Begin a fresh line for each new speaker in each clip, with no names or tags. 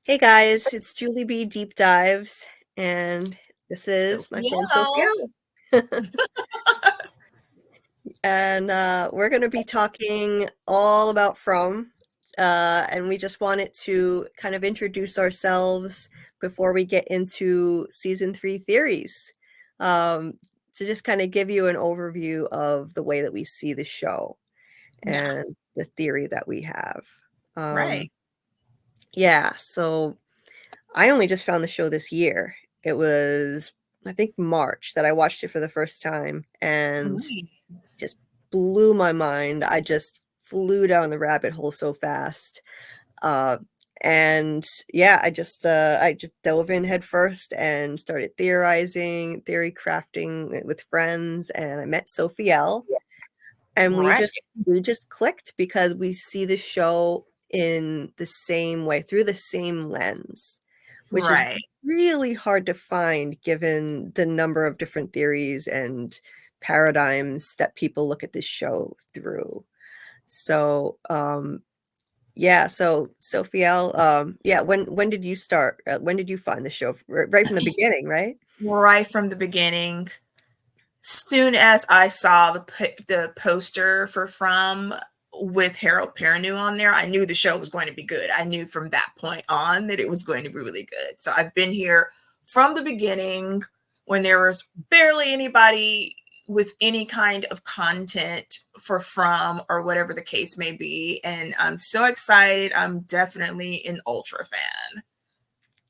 Hey guys, it's Julie B Deep Dives, and this is my friend
Sofielle.
Sofielle. And we're going to be talking all about From, and we just wanted to kind of introduce ourselves before we get into season 3 theories, to just kind of give you an overview of the way that we see the show
Yeah,
and the theory that we have.
right.
Yeah, so I only just found the show this year. It was, I think, March that I watched it for the first time and
Right.
just blew my mind. I just flew down the rabbit hole so fast. Uh, and yeah, I just dove in head first and started theorizing, theory crafting with friends, and I met Sofielle, and we
Right.
just we just clicked because we see the show in the same way, through the same lens, which is
Right.
really hard to find given the number of different theories and paradigms that people look at this show through. So, yeah, so Sophielle, yeah, when did you start? When did you find the show? Right from the beginning, right?
Right from the beginning. Soon as I saw the poster for From with Harold Perrineau on there, I knew the show was going to be good. I knew from that point on that it was going to be really good. So I've been here from the beginning when there was barely anybody with any kind of content for From or whatever the case may be. And I'm so excited. I'm definitely an ultra fan.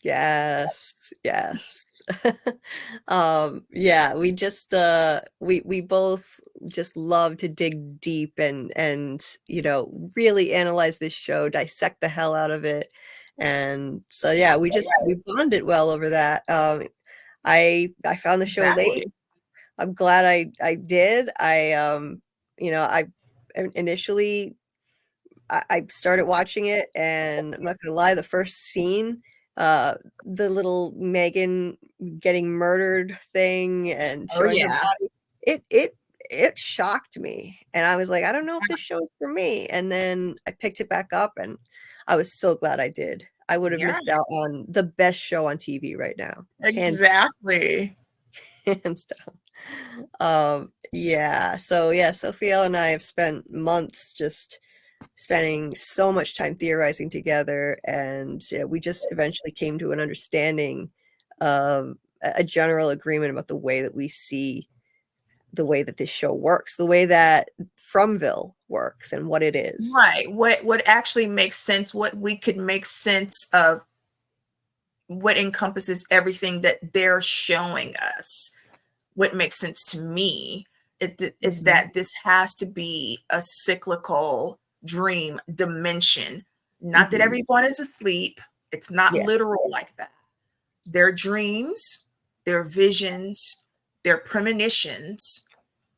Yes, yes. Yeah, we both just love to dig deep and really analyze this show, dissect the hell out of it. And so yeah, we bonded well over that. I found the show late.
Exactly.
I'm glad I did. I initially I started watching it, and I'm not gonna lie, the first scene, uh, the little Megan getting murdered thing and
Oh,
showing her
yeah.
body, it shocked me, and I was like, "I don't know if this show is for me," and then I picked it back up, and I was so glad I did. I would have
Yeah,
missed out on the best show on TV right now,
exactly.
hands down. Yeah, so yeah, Sophia and I have spent months just spending so much time theorizing together, and yeah, we just eventually came to an understanding of a general agreement about the way that we see the way that this show works, the way that Fromville works and what it is.
Right. What actually makes sense, what we could make sense of what encompasses everything that they're showing us. What makes sense to me is
Mhm.
that this has to be a cyclical dream dimension. Not that
Mhm.
everyone is asleep. It's not
Yeah.
literal like that. Their dreams, their visions, their premonitions,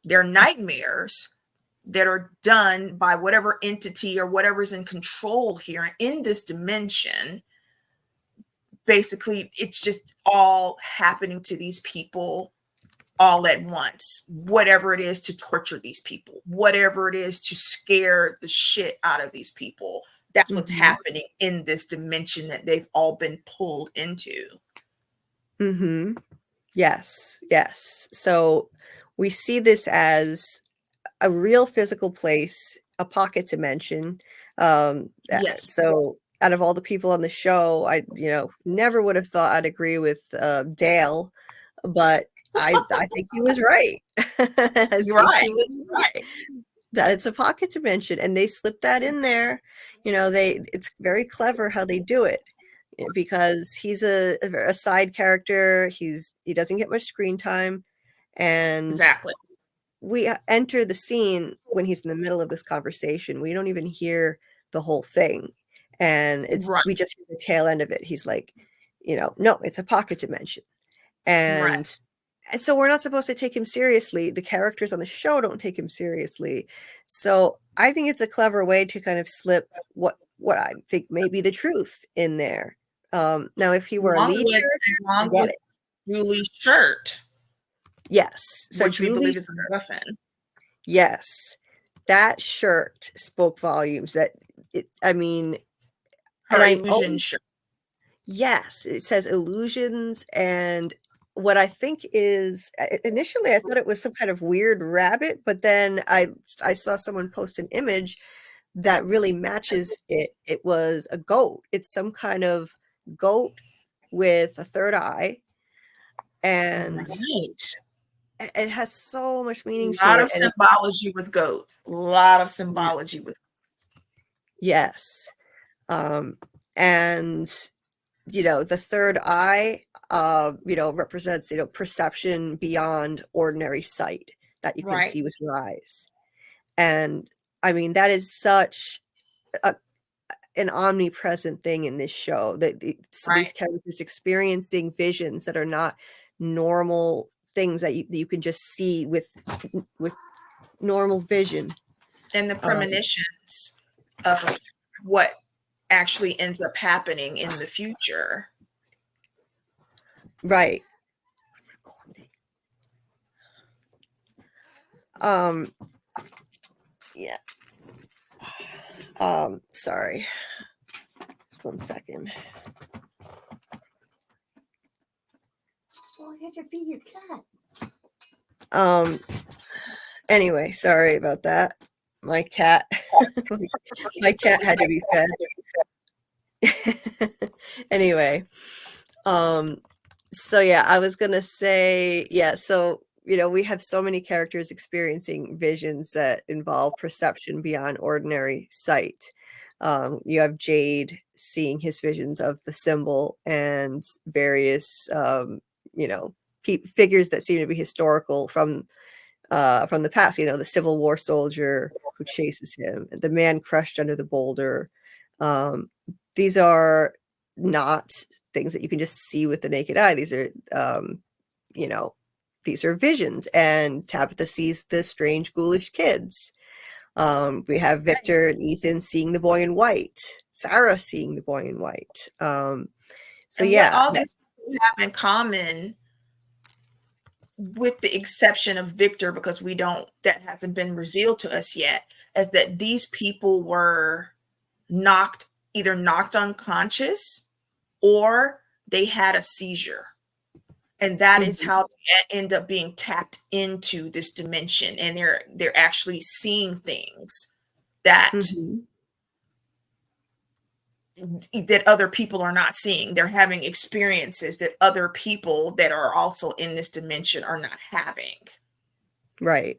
their nightmares that are done by whatever entity or whatever's in control here in this dimension. Basically, it's just all happening to these people all at once. Whatever it is to torture these people, whatever it is to scare the shit out of these people, that's what's
Mhm.
happening in this dimension that they've all been pulled into.
Mhm. Yes. Yes. So we see this as a real physical place, a pocket dimension.
Yes.
So out of all the people on the show, I never would have thought I'd agree with Dale, but I think he was right. I
You're
think
right.
he was right
Right.
that it's a pocket dimension, and they slipped that in there. It's very clever how they do it, because he's a side character. He doesn't get much screen time, and
Exactly.
we enter the scene when he's in the middle of this conversation. We don't even hear the whole thing, and
Right.
we just hear the tail end of it. He's like, no, it's a pocket dimension,
Right.
and so we're not supposed to take him seriously. The characters on the show don't take him seriously. So I think it's a clever way to kind of slip what I think may be the truth in there. Now, if he were a lead character,
Along
forget
with
it.
Julie's shirt,
Yes. So
which we
Julie,
believe is a MacGuffin.
yes, that shirt spoke volumes. That I mean, and
Her
I
illusion
always,
shirt.
Yes, it says illusions, and what I think is initially I thought it was some kind of weird rabbit, but then I saw someone post an image that really matches it. It was a goat. It's some kind of goat with a third eye, and
Right.
it has so much meaning
A
to
lot
it.
of
And
symbology with goats. A lot of
yeah,
symbology with
yes, um, and the third eye, represents, perception beyond ordinary sight that you can
right.
see with your eyes. And I mean, that is such a, an omnipresent thing in this show that so
Right.
these characters experiencing visions that are not normal things that you can just see with normal vision.
And the
Um,
premonitions of what actually ends up happening in the future.
right. Um, yeah. Sorry. Just 1 second. Well, I had to feed your cat. Anyway, sorry about that. My cat my cat had to be fed. Anyway, so yeah, I was gonna say, yeah, so we have so many characters experiencing visions that involve perception beyond ordinary sight. You have Jade seeing his visions of the symbol and various figures that seem to be historical from the past, the Civil War soldier who chases him, the man crushed under the boulder. Um, these are not things that you can just see with the naked eye. These are, you know, these are visions. And Tabitha sees the strange, ghoulish kids. We have Victor and Ethan seeing the boy in white, Sarah seeing the boy in white. So
And what
yeah,
all these people have in common, with the exception of Victor, because that hasn't been revealed to us yet, is that these people were either knocked unconscious or they had a seizure. And that is
mhm,
how they end up being tapped into this dimension. And they're actually seeing things that
mhm,
that other people are not seeing. They're having experiences that other people that are also in this dimension are not having.
right,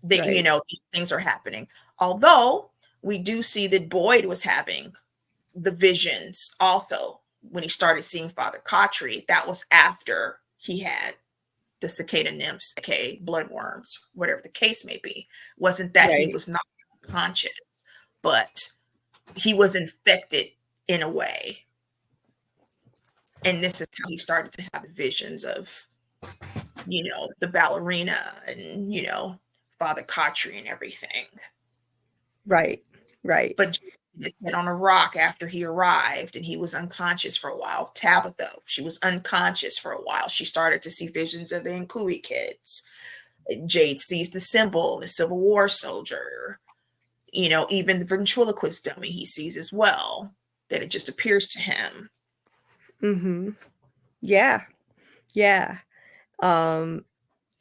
That,
right,
these things are happening. Although we do see that Boyd was having the visions also when he started seeing Father Cautry. That was after he had the cicada nymphs, aka bloodworms, whatever the case may be. Wasn't that he
right,
was not conscious, but he was infected in a way. And this is how he started to have the visions of, the ballerina and, Father Cautry and everything.
right, right.
But his head on a rock after he arrived, and he was unconscious for a while. Tabitha, she was unconscious for a while. She started to see visions of the Nkui kids. Jade sees the symbol, the Civil War soldier. Even the ventriloquist dummy he sees as well, that it just appears to him.
Mhm. Yeah. Yeah. Um,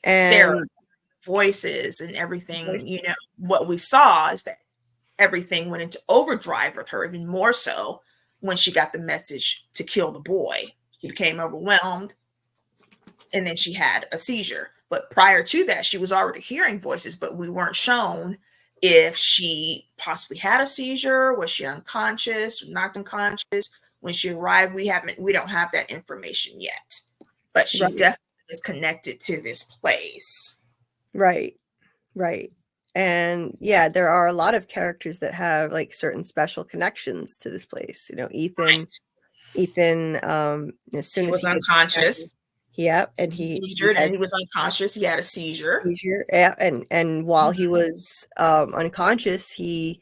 Sarah,
and
voices and everything,
voices.
what we saw is that everything went into overdrive with her, even more so when she got the message to kill the boy. She became overwhelmed, and then she had a seizure. But prior to that, she was already hearing voices, but we weren't shown if she possibly had a seizure, was she unconscious, knocked unconscious. When she arrived, we don't have that information yet. But she
Right,
definitely is connected to this place.
right, right. And yeah, there are a lot of characters that have like certain special connections to this place. Ethan, as soon
He
as
was
he gets
unconscious,
yeah, and he
injured, and
has
he was unconscious. He had a seizure.
seizure. Yeah, and while he
Mhm.
was unconscious, he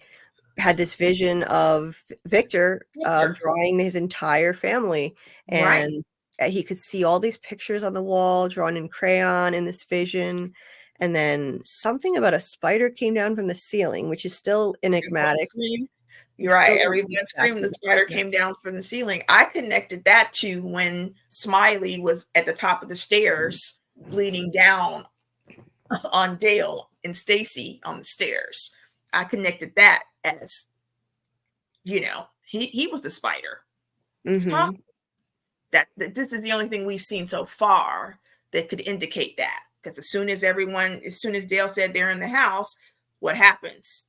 had this vision of Victor
Victor.
drawing his entire family,
Right.
and he could see all these pictures on the wall drawn in crayon in this vision. And then something about a spider came down from the ceiling, which is still
It was
enigmatic.
You're right.
Still don't
Everyone
know
screamed. The
exactly.
spider
Yeah.
came down from the ceiling. I connected that to when Smiley was at the top of the stairs, bleeding down on Dale and Stacy on the stairs. I connected that as, he was the spider. It's
Mm-hmm.
possible that this is the only thing we've seen so far that could indicate that. Because as soon as Dale said they're in the house, what happens?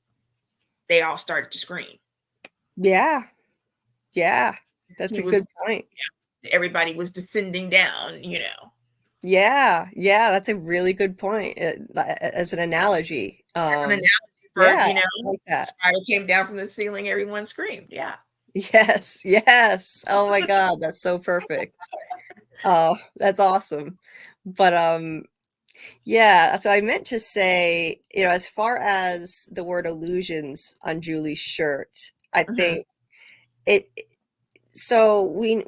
They all started to scream.
Yeah. Yeah. That's
He
a
was,
good point.
everybody was descending down.
Yeah. Yeah. That's a really good point as an analogy.
As an analogy for,
Yeah. I like that.
spider came down from the ceiling, everyone screamed. Yeah.
Yes. Yes. Oh my God. That's so perfect. Oh, that's awesome. But yeah, so I meant to say, as far as the word illusions on Julie's shirt, I
Mm-hmm.
think it so we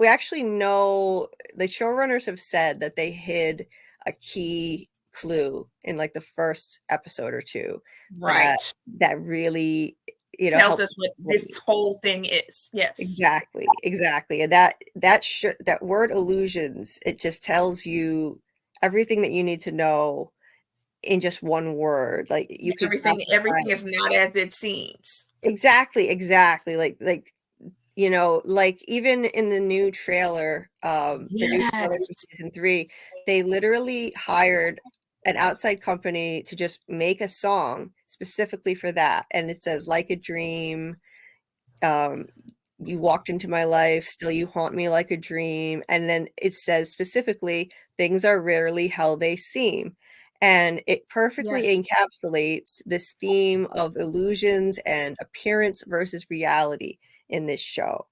actually know the showrunners have said that they hid a key clue in like the first episode or two that
Right.
that really
Tells
helps
us what this
explain.
whole thing is. Yes.
Exactly. And that word illusions, it just tells you everything that you need to know in just one word. Like you could classify
Everything is not as it seems.
exactly. Like even in the new trailer for
Yes.
season 3, they literally hired an outside company to just make a song specifically for that. And it says like a dream, um, you walked into my life, still you haunt me like a dream. And then it says specifically, things are rarely how they seem. And it perfectly
Yes.
encapsulates this theme of illusions and appearance versus reality in this show.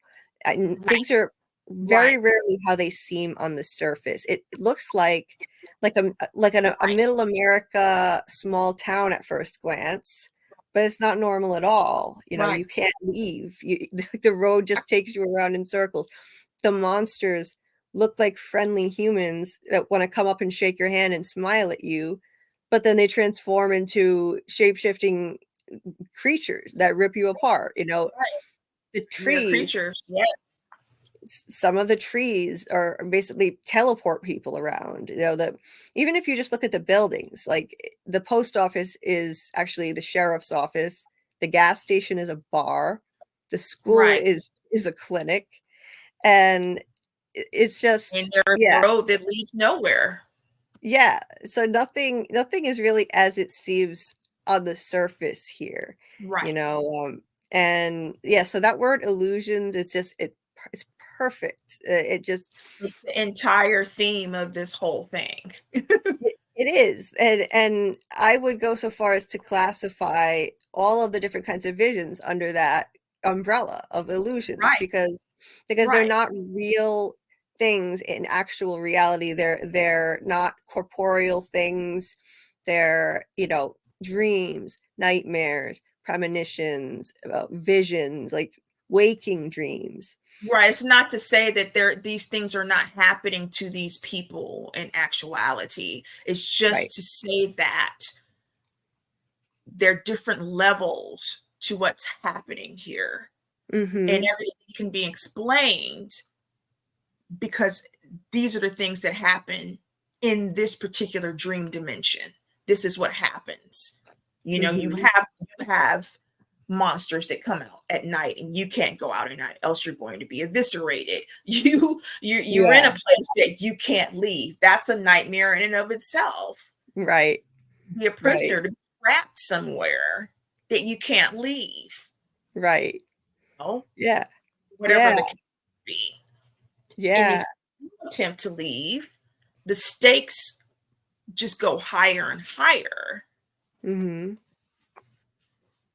And
Right.
things are very
Right.
rarely how they seem on the surface. It looks like a
Right.
middle America small town at first glance, but it's not normal at all.
Right.
You can't leave. The road just takes you around in circles. The monsters look like friendly humans that want to come up and shake your hand and smile at you, but then they transform into shape-shifting creatures that rip you apart.
Right.
The
Mere
trees,
creatures. Yes.
some of the trees are basically teleport people around. That even if you just look at the buildings, like the post office is actually the sheriff's office, the gas station is a bar, the school
Right.
is a clinic, and it's
And
just
there's a
yeah,
road that leads nowhere.
yeah. So nothing is really as it seems on the surface here, you
Right.
know. And yeah, so that word illusions, it's perfect. It just
It's the entire theme of this whole thing.
it is, and I would go so far as to classify all of the different kinds of visions under that umbrella of illusions
Right.
because they're
Right.
not real things in actual reality. They're not corporeal things. They're dreams, nightmares, premonitions, visions, like waking dreams.
Right. It's not to say that these things are not happening to these people in actuality. It's just
Right.
to say that there are different levels to what's happening here. And
Mm-hmm.
everything can be explained because these are the things that happen in this particular dream dimension. This is what happens. You
Mm-hmm.
have monsters that come out at night and you can't go out at night else you're going to be eviscerated. You're in a
Yeah.
place that you can't leave. That's a nightmare in and of itself.
Right.
Be a
Right.
prisoner to be trapped somewhere that you can't leave.
Right.
Oh,
Yeah.
whatever
Yeah.
the case be. And
Yeah.
if you attempt to leave, the stakes just go higher and higher.
Mhm.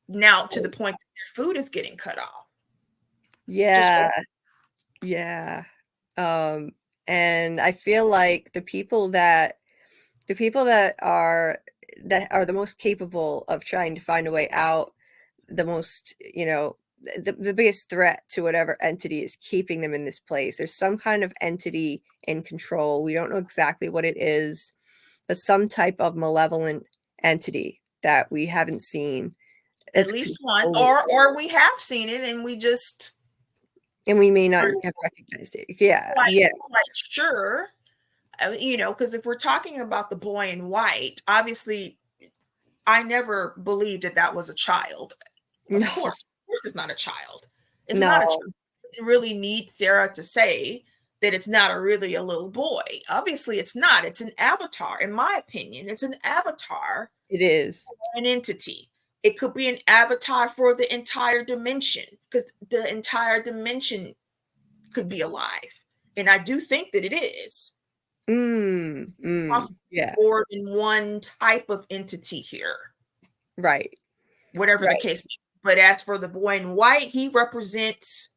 Now to the point that their food is getting cut off. Just
Yeah.
for
Yeah. Um, and I feel like the people that are the most capable of trying to find a way out, the most, the biggest threat to whatever entity is keeping them in this place. There's some kind of entity in control. We don't know exactly what it is, but some type of malevolent entity that we haven't seen
At least one, or we have seen it and we just
and we may not have recognized it. Yeah,
quite sure. You know, because if we're talking about the boy in white, obviously, I never believed that was a child. Of course, it's not a child. It's not a child. You really need Sarah to say that it's not really a little boy. Obviously, it's not. It's an avatar. In my opinion, it's an avatar.
It is
an entity. It could be an avatar for the entire dimension, because the entire dimension could be alive. And I do think that it is.
Yeah.
More than one type of entity here.
Right.
Whatever the case may be. But as for the boy in white, he represents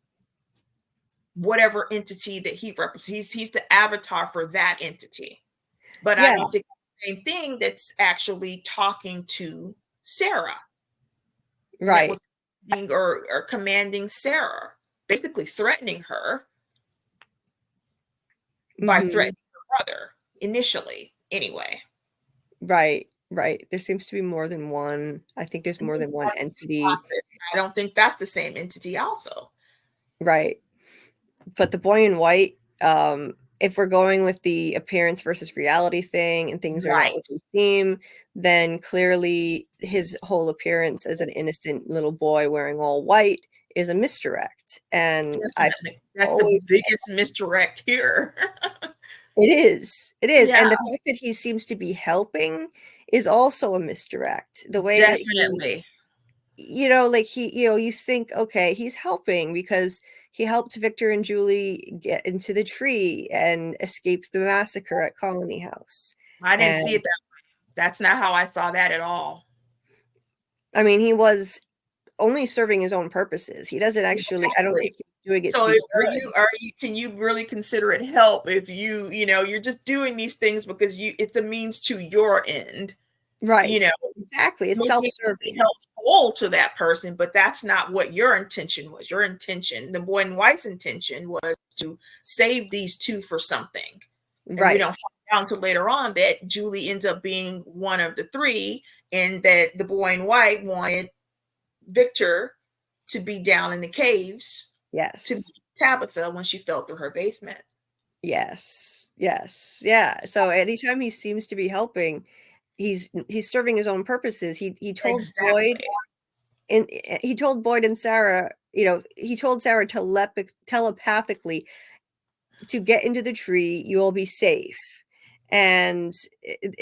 whatever entity that he represents. He's the avatar for that entity. But I don't think it's the same thing that's actually talking to Sarah.
Right.
Or commanding Sarah, basically threatening her by threatening her brother initially, anyway.
Right. There seems to be more than one. I think there's more than one entity.
I don't think that's the same entity also.
Right. But the boy in white, if we're going with the appearance versus reality thing and things are not what they seem, then clearly his whole appearance as an innocent little boy wearing all white is a misdirect. And
that's the biggest misdirect here.
It is. Yeah. And the fact that he seems to be helping is also a misdirect. The way
definitely.
That you think, okay, he's helping because he helped Victor and Julie get into the tree and escape the massacre at Colony House.
I didn't see it that way. That's not how I saw that at all.
I mean, he was only serving his own purposes. He doesn't actually, I don't think he's doing it.
So can you really consider it help if you're just doing these things because it's a means to your end?
Right. Exactly. It's self-serving.
Helpful to that person, but that's not what your intention was. Your intention, the boy in white's intention, was to save these two for something. And we don't find out until later on that Julie ends up being one of the three, and that the boy in white wanted Victor to be down in the caves.
Yes.
To Tabitha when she fell through her basement.
Yes. Yeah. So anytime he seems to be helping, he's serving his own purposes. He told Boyd, and he told Boyd and Sarah, he told Sarah telepathically to get into the tree, you will be safe. And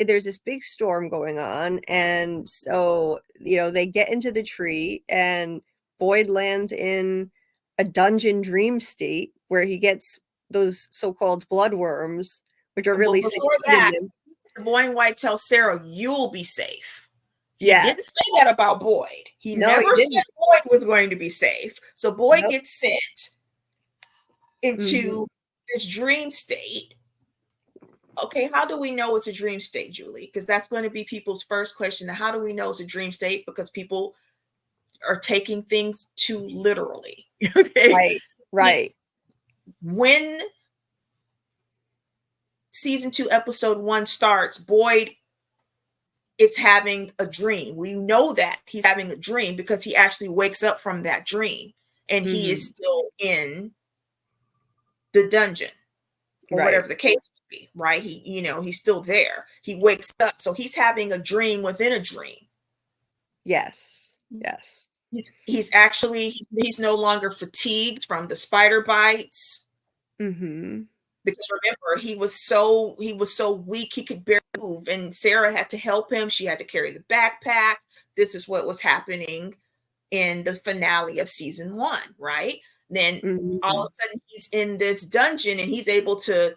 there's this big storm going on, and so they get into the tree, and Boyd lands in a dungeon dream state where he gets those so-called bloodworms, which are really sick.
The boy in white tells Sarah, you'll be safe. He didn't say that about Boyd. He never said Boyd was going to be safe. So Boyd gets sent into this dream state. Okay, how do we know it's a dream state, Julie? Because that's going to be people's first question. How do we know it's a dream state? Because people are taking things too literally. Okay.
Right.
When season 2, episode 1 starts, Boyd is having a dream. We know that he's having a dream because he actually wakes up from that dream, and he is still in the dungeon, or whatever the case may be, right? He's still there. He wakes up. So he's having a dream within a dream. Yes. He's no longer fatigued from the spider bites. Because remember, he was so weak he could barely move, and Sarah had to help him. She had to carry the backpack. This is what was happening in the finale of season 1, right? Then all of a sudden he's in this dungeon, and he's able to,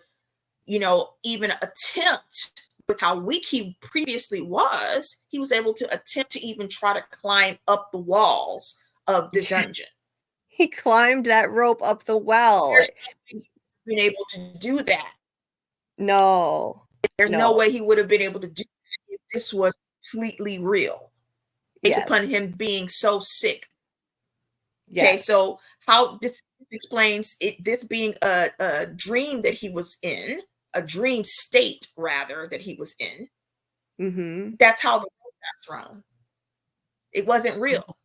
even attempt, with how weak he previously was, he was able to attempt to even try to climb up the walls of the dungeon.
He climbed that rope up the well.
Been able to do that.
There's
no way he would have been able to do that if this was completely real. Based upon him being so sick. Okay, so how this explains it, this being a dream that he was in, a dream state rather that he was in. That's how the rope got thrown. It wasn't real.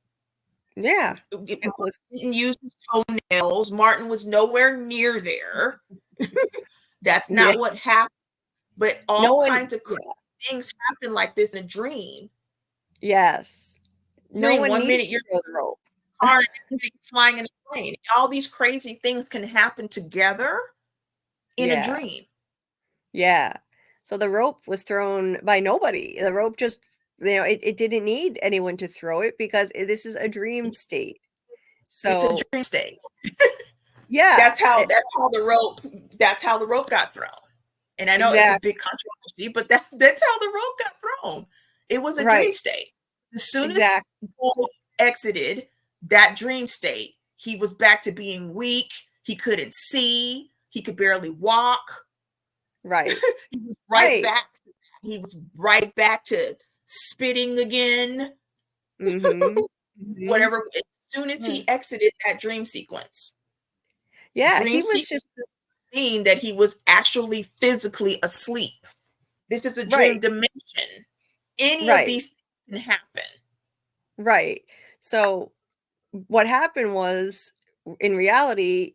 Yeah.
Martin didn't use his toenails. Martin was nowhere near there. That's
Yeah.
not what happened. But
No
all
one,
kinds of crazy things happen like this in a dream.
yes. No
Dream
one
one
needed
minute
to
you're
throw the rope.
car and next minute you're flying in a plane. All these crazy things can happen together in a
Yeah.
dream.
Yeah. So the rope was thrown by nobody. The rope just, it didn't need anyone to throw it because this is a dream state.
It's a
So
dream state.
yeah,
That's how the rope got thrown. And I know it's a
exactly.
big controversy, but that's how the rope got thrown. It was a dream
Right.
state. As soon as
Exactly.
Boyd exited that dream state, he was back to being weak. He couldn't see. He could barely walk.
Right.
He was right
Right.
back. He was right back to spitting again.
Mm-hmm. Mm-hmm.
Whatever. As soon as he exited that dream sequence,
Yeah,
dream
he was
sequence
just
mean that he was actually physically asleep. This is a dream
right.
dimension. Any of
Right.
these things can happen.
Right. So what happened was, in reality,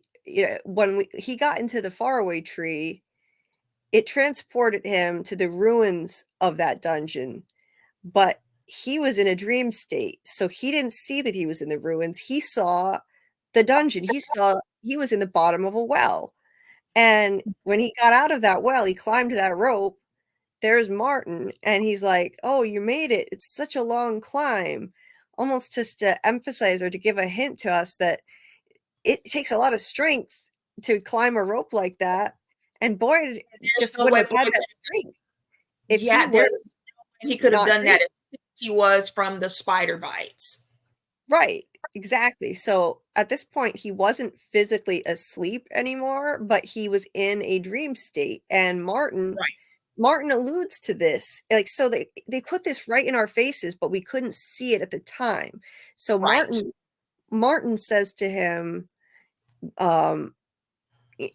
when he got into the faraway tree, it transported him to the ruins of that dungeon, but he was in a dream state, so he didn't see that he was in the ruins. He saw the dungeon. He was in the bottom of a well, and when he got out of that well, he climbed that rope. There's Martin, and he's like, "Oh, you made it. It's such a long climb." Almost just to emphasize or to give a hint to us that it takes a lot of strength to climb a rope like that, and Boyd
There's
just
no
wouldn't
way
have had
Boyd
that strength if he
yeah,
was
he could have
not
done that
dreaming.
as he was from the spider bites.
Right, exactly. So, at this point, he wasn't physically asleep anymore, but he was in a dream state, and
Right.
Martin alludes to this. Like, so they put this right in our faces, but we couldn't see it at the time. So
Right.
Martin says to him, um,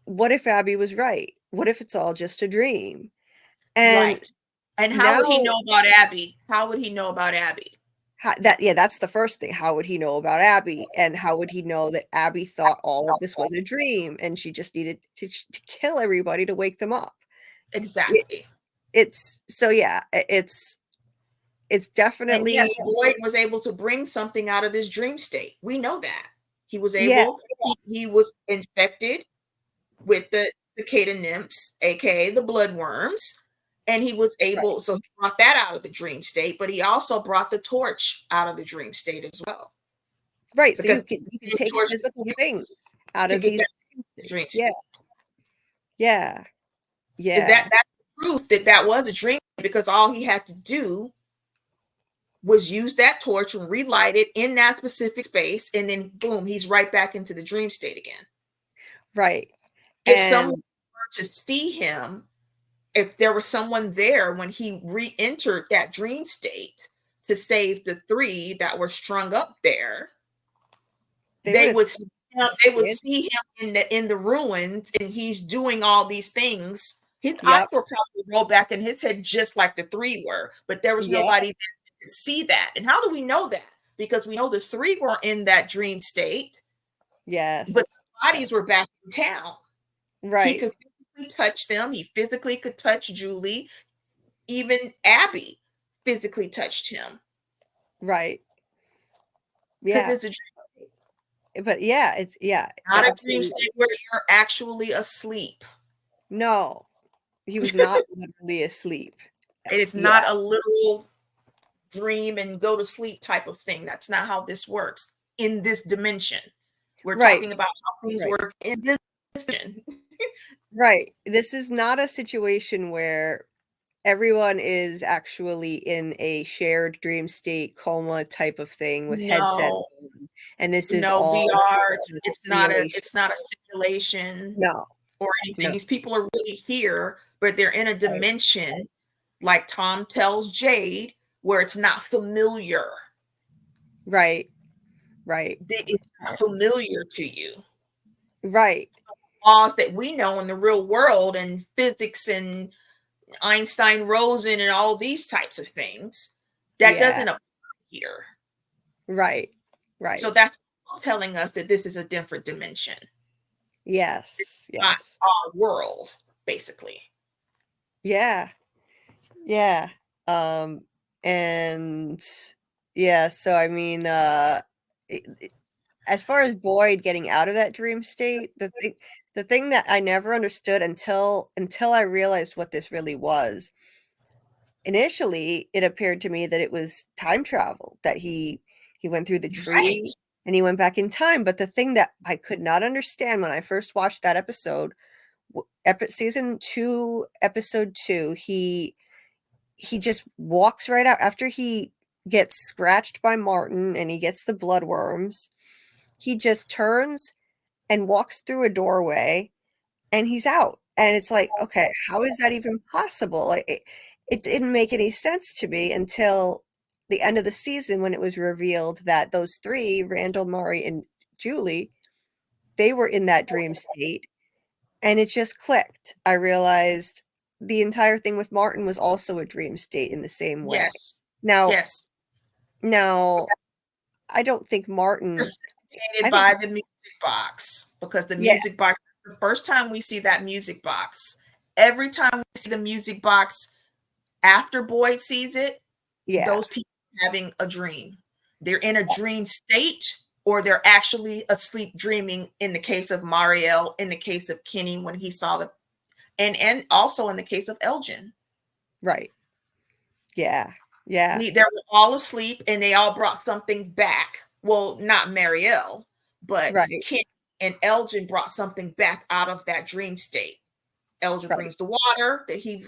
"What if Abby was right? What if it's all just a dream?" And
Right. And how
now
would he know about Abby? How would he know about Abby?
that's the first thing. How would he know about Abby? And how would he know that Abby thought all of this was a dream and she just needed to kill everybody to wake them up? It,
Exactly.
it's so yeah, it's
And
definitely
yes, Boyd was able to bring something out of this dream state. We know that. He was
yeah,
able, he was infected with the cicada nymphs, aka the bloodworms. And he was
right.
able, so he brought that out of the dream state, but he also brought the torch out of the dream state as well.
Right, so
Because
you can
the
take
torch
physical things out
to
of
get
these
back to the dream
states. Yeah.
state.
Yeah. Yeah.
That's proof that that was a dream because all he had to do was use that torch and relight it in that specific space, and then boom, he's right back into the dream state again.
Right.
If someone
And
were to see him, if there was someone there when he re-entered that dream state to save the three that were strung up there,
they would
they
have
would
seen
they would
scared.
see him in the ruins, and he's doing all these things. His eyes
Yep.
were probably rolled back in his head just like the three were, but there was
Yeah.
nobody there to see that. And how do we know that? Because we know the three were in that dream state, but
Yes.
the bodies were
Yes.
back in town. He
Right.
could physically touch them. He physically could touch Julie. Even Abby physically touched him
Right.
because
Yeah.
it's a dream,
But yeah, it's yeah,
not a dream
absolutely.
state where you're actually asleep.
No. He was not literally asleep.
It is
Yeah.
not a literal dream and go to sleep type of thing. That's not how this works in this dimension. We're
Right.
talking about how things
Right.
work in this dimension.
Right. This is not a situation where everyone is actually in a shared dream state coma type of thing with headsets
No,
on, and this is
no
all
VR.
kind of
It's
simulation.
not a simulation
No,
or anything.
no.
These people are really here, but they're in a
Right.
dimension, like Tom tells Jade, where it's not familiar.
Right. Right.
It's not familiar to you.
Right.
Laws that we know in the real world and physics and Einstein Rosen and all these types of things. That
Yeah.
doesn't apply here.
Right. Right.
So that's telling us that this is a different dimension.
Yes.
Not
Yes.
our world, basically.
Yeah. Yeah. And yeah, so I mean, as far as Boyd getting out of that dream state, the thing that I never understood until I realized what this really was. Initially, it appeared to me that it was time travel, that he went through the
Right.
tree and he went back in time, but the thing that I could not understand when I first watched that episode, season 2, episode 2, he just walks right out after he gets scratched by Martin and he gets the bloodworms. He just turns and walks through a doorway and he's out. And it's like, okay, how is that even possible? Like, it didn't make any sense to me until the end of the season when it was revealed that those three, Randall, Maury, and Julie, they were in that dream state. And it just clicked. I realized the entire thing with Martin was also a dream state in the same way.
Yes.
Now,
Yes.
now, I don't think Martin.
Precipitated
I
by
think,
the music box, because the
yeah,
music box, the first time we see that music box, every time we see the music box after Boyd sees it,
yeah,
those people are having a dream. They're in a dream state, or they're actually asleep dreaming, in the case of Marielle, in the case of Kenny when he saw the, and also in the case of Elgin.
right, yeah, yeah,
They were all asleep and they all brought something back. Well, not Marielle, but
right,
Kenny and Elgin brought something back out of that dream state. Elgin
right,
brings the water that he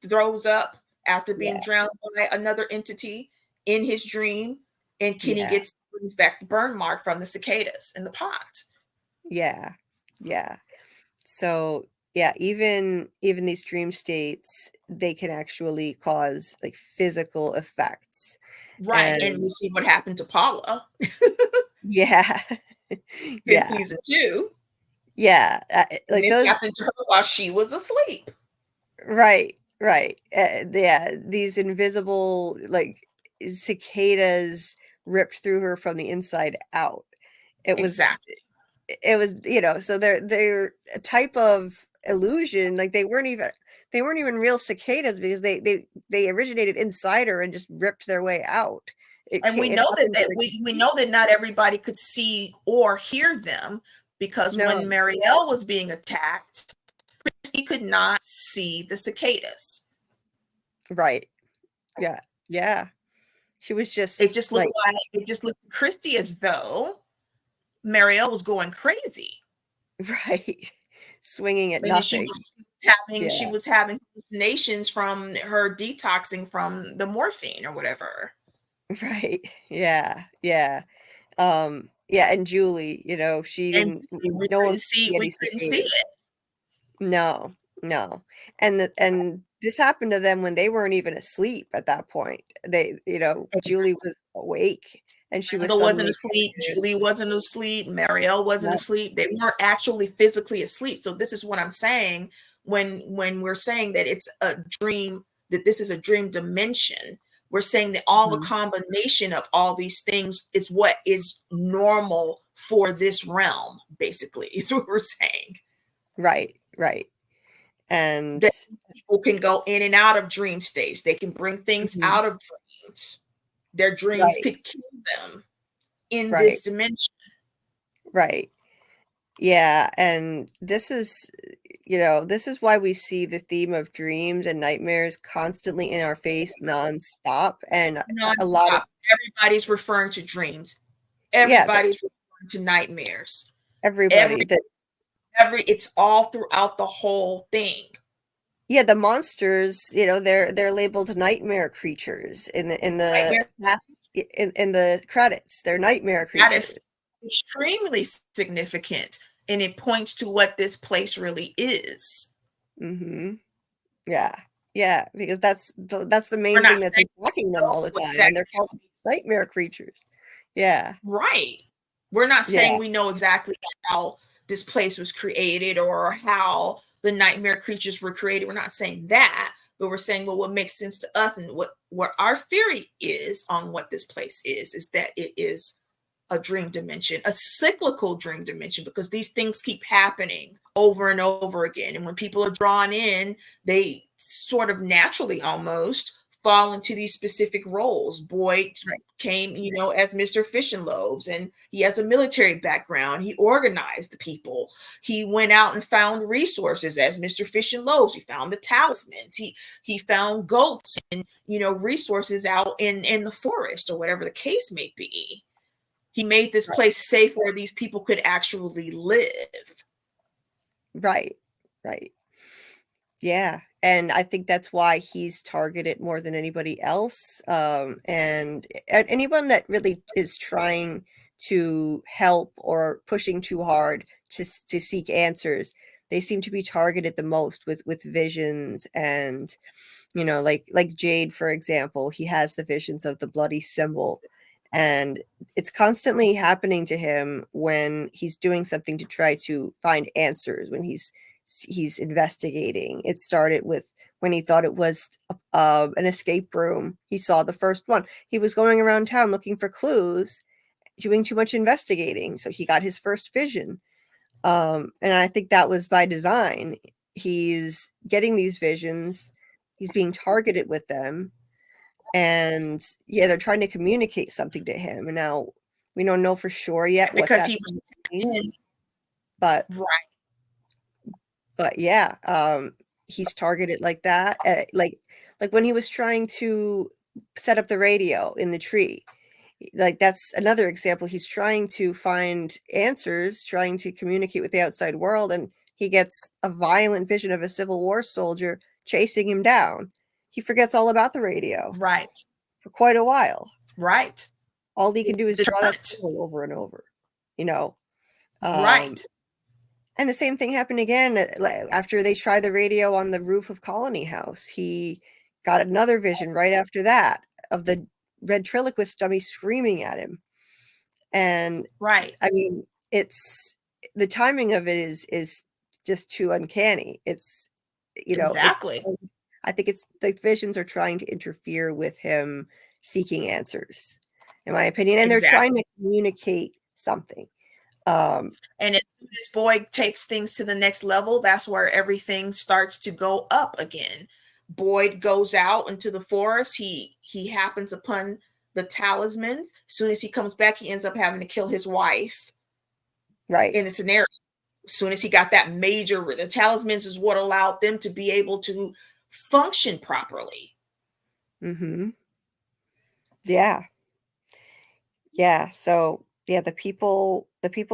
throws up after being
yeah,
drowned by another entity in his dream, and Kenny
yeah,
brings back the burn mark from the cicadas in the pot.
yeah, yeah. So yeah, even these dream states, they can actually cause like physical effects.
Right, and we
And
see what happened to Paula
yeah,
in
yeah,
season 2,
yeah,
and
like
this
those,
happened to her while she was asleep.
right, right. Yeah, these invisible like cicadas ripped through her from the inside out. It was
Exactly.
so they're a type of illusion. Like they weren't even real cicadas because they originated inside her and just ripped their way out.
And we
It
know that,
happened very
we know that not everybody could see or hear them, because when
no,
Marielle was being attacked, he could not see the cicadas.
right. Yeah. Yeah. She was
It
just
just looked
like
like it just looked to Christy as though Marielle was going crazy.
right. Swinging at
And then
nothing.
she
Yeah.
was having hallucinations from her detoxing from the morphine or whatever.
Right. Yeah. Yeah. Yeah, and Julie, she
And
didn't no one could see
we
any
couldn't see
cicadas.
it.
No, no. And this happened to them when they weren't even asleep at that point. Julie was awake and she was
Randall wasn't
suddenly
asleep. Julie wasn't asleep. Marielle wasn't
Yep.
asleep. They weren't actually physically asleep. So this is what I'm saying when we're saying that it's a dream, that this is a dream dimension. We're saying that all the
Mhm.
combination of all these things is what is normal for this realm, basically, is what we're saying.
Right, right. And
That people can go in and out of dream states. They can bring things
Mhm.
out of dreams. Their dreams
Right,
could kill them in
right,
this dimension.
right. Yeah, and this is why we see the theme of dreams and nightmares constantly in our face nonstop, and a lot of
Nonstop. Everybody's referring to dreams.
yeah,
Everybody's referring to nightmares.
everybody
Every
that
it's all throughout the whole thing.
yeah, the monsters, they're labeled nightmare creatures
Nightmare,
in the credits. They're nightmare
that is
creatures.
extremely significant, and it points to what this place really is.
Mhm. Yeah. Yeah, because that's the
We're
main
not
thing that's
saying
attacking
we
them all the
know
time, and they're
exactly
called nightmare creatures. Yeah.
right. We're not
Yeah.
saying we know exactly how this place was created or how the nightmare creatures were created. We're not saying that, but we're saying, well, what makes sense to us and what our theory is on what this place is that it is a dream dimension, a cyclical dream dimension, because these things keep happening over and over again. And when people are drawn in, they sort of naturally almost fall into these specific roles. Boyd came, as Mr. Fish and Loaves, and he has a military background. He organized the people. He went out and found resources as Mr. Fish and Loaves. He found the talismans. He found goats and resources out in the forest or whatever the case may be. He made this place safe where these people could actually live.
Right. Yeah. And I think that's why he's targeted more than anybody else. And anyone that really is trying to help or pushing too hard to seek answers, they seem to be targeted the most with visions. And, like Jade, for example, he has the visions of the bloody symbol. And it's constantly happening to him when he's doing something to try to find answers, when he's investigating. It started with when he thought it was an escape room. He saw the first one. He was going around town looking for clues, doing too much investigating. So he got his first vision. And I think that was by design. He's getting these visions. He's being targeted with them. And they're trying to communicate something to him. And now we don't know for sure yet what
because
that's
he was
but
right.
He's targeted like that. Like when he was trying to set up the radio in the tree. Like that's another example. He's trying to find answers, trying to communicate with the outside world, and he gets a violent vision of a Civil War soldier chasing him down. He forgets all about the radio.
Right.
For quite a while.
Right.
All he can do is draw that symbol over and over,
Right.
And the same thing happened again after they tried the radio on the roof of Colony House. He got another vision right after that of the ventriloquist dummy screaming at him. And
right.
I mean, it's the timing of it is just too uncanny. It's
exactly.
I think it's the visions are trying to interfere with him seeking answers, in my opinion, and they're trying to communicate something.
And as soon as Boyd takes things to the next level, that's where everything starts to go up again. Boyd goes out into the forest. He happens upon the talismans. As soon as he comes back, he ends up having to kill his wife.
Right.
In a scenario. As soon as he got that the talismans is what allowed them to be able to function properly.
Mm-hmm. Yeah. Yeah. So the people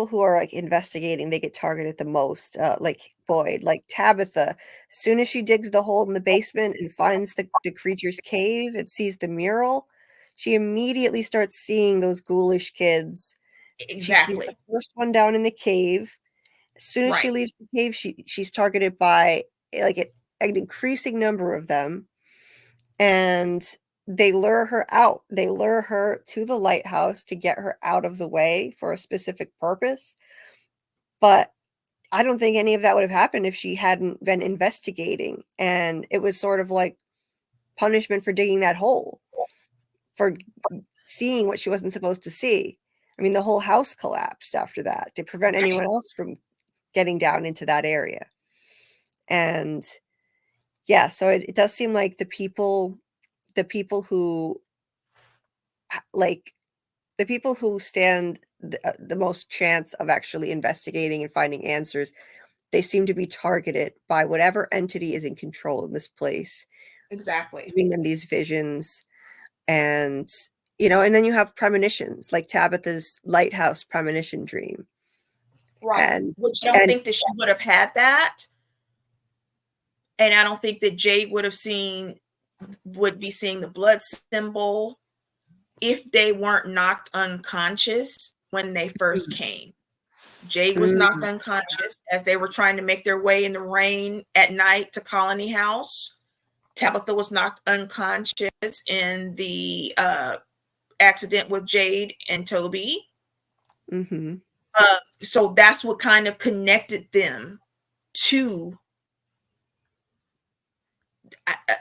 who are like investigating, they get targeted the most. Like Boyd, like Tabitha. As soon as she digs the hole in the basement and finds the creature's cave and sees the mural, she immediately starts seeing those ghoulish kids.
Exactly.
She sees the first one down in the cave. As soon as she leaves the cave, she's targeted by like an increasing number of them, and they lure her out. They lure her to the lighthouse to get her out of the way for a specific purpose. But I don't think any of that would have happened if she hadn't been investigating, and it was sort of like punishment for digging that hole, for seeing what she wasn't supposed to see. I mean, the whole house collapsed after that to prevent anyone else from getting down into that area. And so it does seem like the people who stand the most chance of actually investigating and finding answers, they seem to be targeted by whatever entity is in control in this place.
Exactly.
Giving them these visions. And and then you have premonitions, like Tabitha's lighthouse premonition dream.
Right. Which I don't think that she would have had that. And I don't think that Jade would be seeing the blood symbol if they weren't knocked unconscious when they first came. Jade was knocked unconscious as they were trying to make their way in the rain at night to Colony House. Tabitha was knocked unconscious in the accident with Jade and Toby.
Mm-hmm.
So that's what kind of connected them to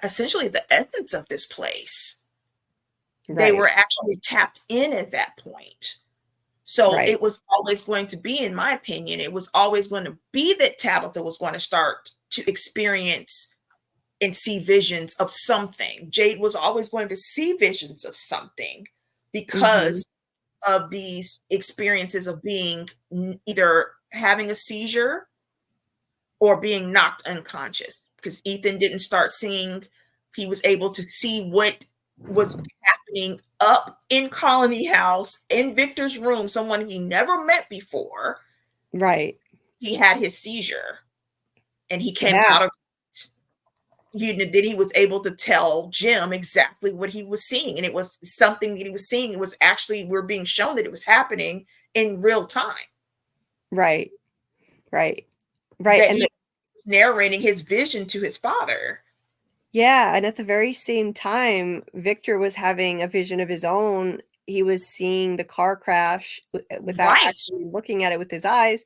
essentially the essence of this place. Right. They were actually tapped in at that point. So
Right.
it was always going to be, in my opinion, it was always going to be that Tabitha was going to start to experience and see visions of something. Jade was always going to see visions of something
Mm-hmm.
because of these experiences of being either having a seizure or being knocked unconscious. Because Ethan didn't start seeing, he was able to see what was happening up in Colony House in Victor's room, someone he never met before.
Right.
He had his seizure and he came
Yeah.
out of it. Then he was able to tell Jim exactly what he was seeing. And it was something that he was seeing. It was actually, we're being shown that it was happening in real time.
Right. Right. Right.
That
And
he was narrating his vision to his father.
yeah, and at the very same time, Victor was having a vision of his own. He was seeing the car crash without
Right.
actually looking at it with his eyes.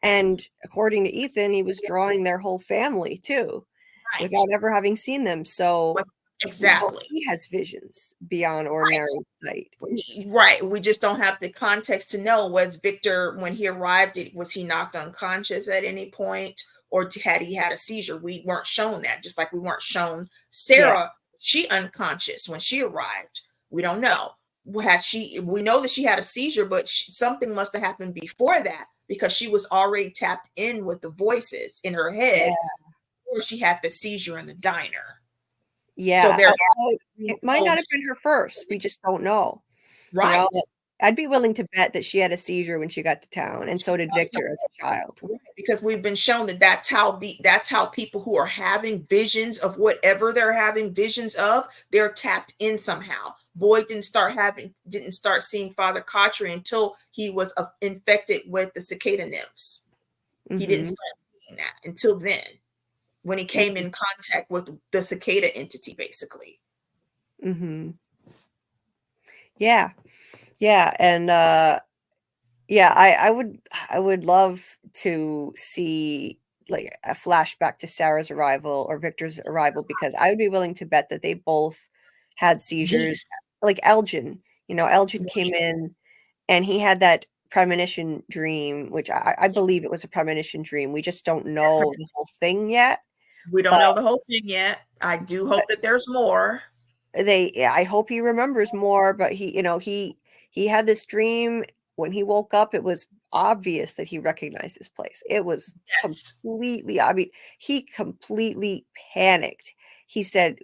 And according to Ethan, he was drawing their whole family too,
Right.
without ever having seen them. So we know
Exactly.
he has visions beyond ordinary
Right.
sight.
Right. We just don't have the context to know, was Victor, when he arrived, was he knocked unconscious at any point, or had he had a seizure? We weren't shown that, just like we weren't shown
Yeah.
Sarah, she unconscious when she arrived. We don't know. We know that she had a seizure, but something must have happened before that, because she was already tapped in with the voices in her head, or she had the seizure in the diner. So
Yeah.
there's
It might not have been her first. We just don't know. You know,
right.
I'd be willing to bet that she had a seizure when she got to town, and so did Victor as a child.
Because we've been shown that that's how people who are having visions of whatever they're having visions of, they're tapped in somehow. Boyd didn't start seeing Father Khatri until he was infected with the cicada nymphs. He didn't
Mhm.
start seeing that until then, when he came in contact with the cicada entity, basically.
Mhm. Yeah. Yeah, and, yeah, I would love to see, like, a flashback to Sarah's arrival or Victor's arrival, because I would be willing to bet that they both had seizures.
Yes.
Like Elgin, Elgin came in and he had that premonition dream, which I believe it was a premonition dream. We just don't know the whole thing yet,
We don't
but
know the whole thing yet. I do hope that there's more.
I hope he remembers more, but he had this dream. When he woke up, it was obvious that he recognized this place. It was
Yes.
completely, I mean, he completely panicked. He said,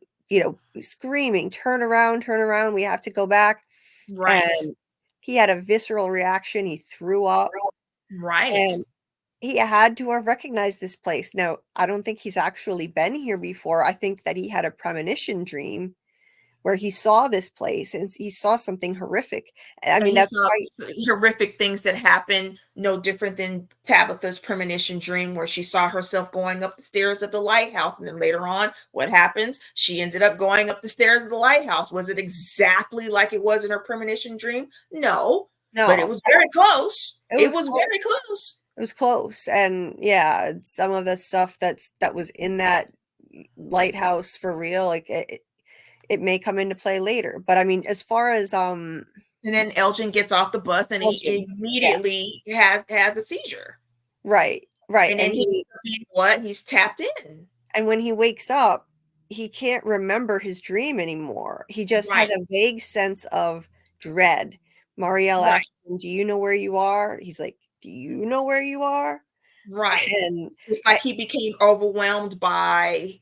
screaming, turn around, we have to go back.
Right.
And he had a visceral reaction. He threw up,
Right.
and he had to have recognized this place. Now, I don't think he's actually been here before. I think that he had a premonition dream where he saw this place and he saw something horrific. I
And
mean,
he
that's
saw
quite
horrific things that happened, no different than Tabitha's premonition dream, where she saw herself going up the stairs of the lighthouse. And then later on, what happens? She ended up going up the stairs of the lighthouse. Was it exactly like it was in her premonition dream? No, but it
no,
was very close.
it
It
was
was
close.
very close.
It was close. And yeah, some of the stuff that was in that lighthouse for real, like it may come into play later. But I mean, as far as
And then Elgin gets off the bus and he
Elgin, yeah,
immediately has a seizure.
right, right.
And then he's tapped in.
And when he wakes up, he can't remember his dream anymore. He just has
Right.
a vague sense of dread. Marielle
Right.
asks him, "Do you know where you are?" He's like, "Do you know where you are?"
Right.
And
It's like he became overwhelmed by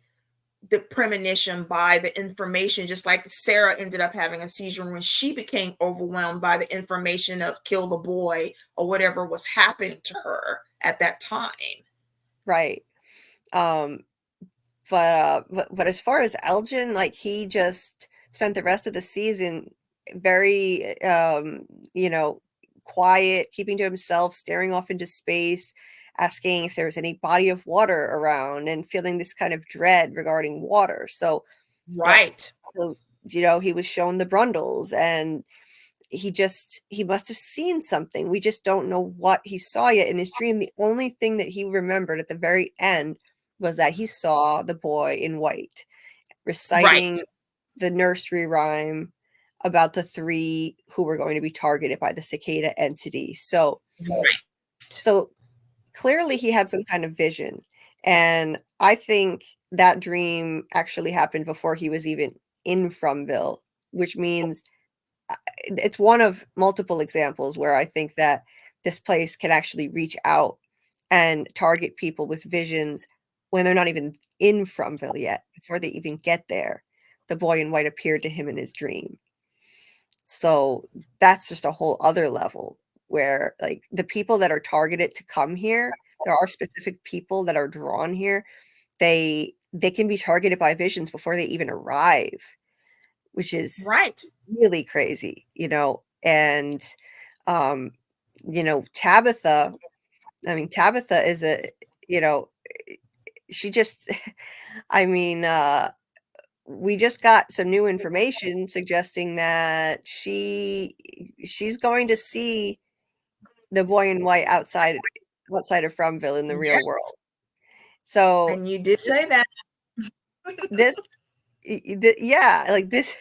the premonition, by the information, just like Sarah ended up having a seizure when she became overwhelmed by the information of kill the boy or whatever was happening to her at that time.
right. Um, but as far as Elgin, like he just spent the rest of the season very quiet, keeping to himself, staring off into space, asking if there was any body of water around, and feeling this kind of dread regarding water. So,
Right.
so he was shown the Brundles, and he must have seen something. We just don't know what he saw yet in his dream. The only thing that he remembered at the very end was that he saw the boy in white
Right.
reciting the nursery rhyme about the 3 who were going to be targeted by the cicada entity. So clearly he had some kind of vision. And I think that dream actually happened before he was even in Fromville, which means it's one of multiple examples where I think that this place can actually reach out and target people with visions when they're not even in Fromville yet, before they even get there. The boy in white appeared to him in his dream. So that's just a whole other level where, like, the people that are targeted to come here, there are specific people that are drawn here. They can be targeted by visions before they even arrive, which is really crazy, you know. And Tabitha, I mean, Tabitha is a, she just I mean, we just got some new information suggesting that she's going to see the boy in white outside of Fromville in the real world. So,
and you did say that.
Yeah, like this,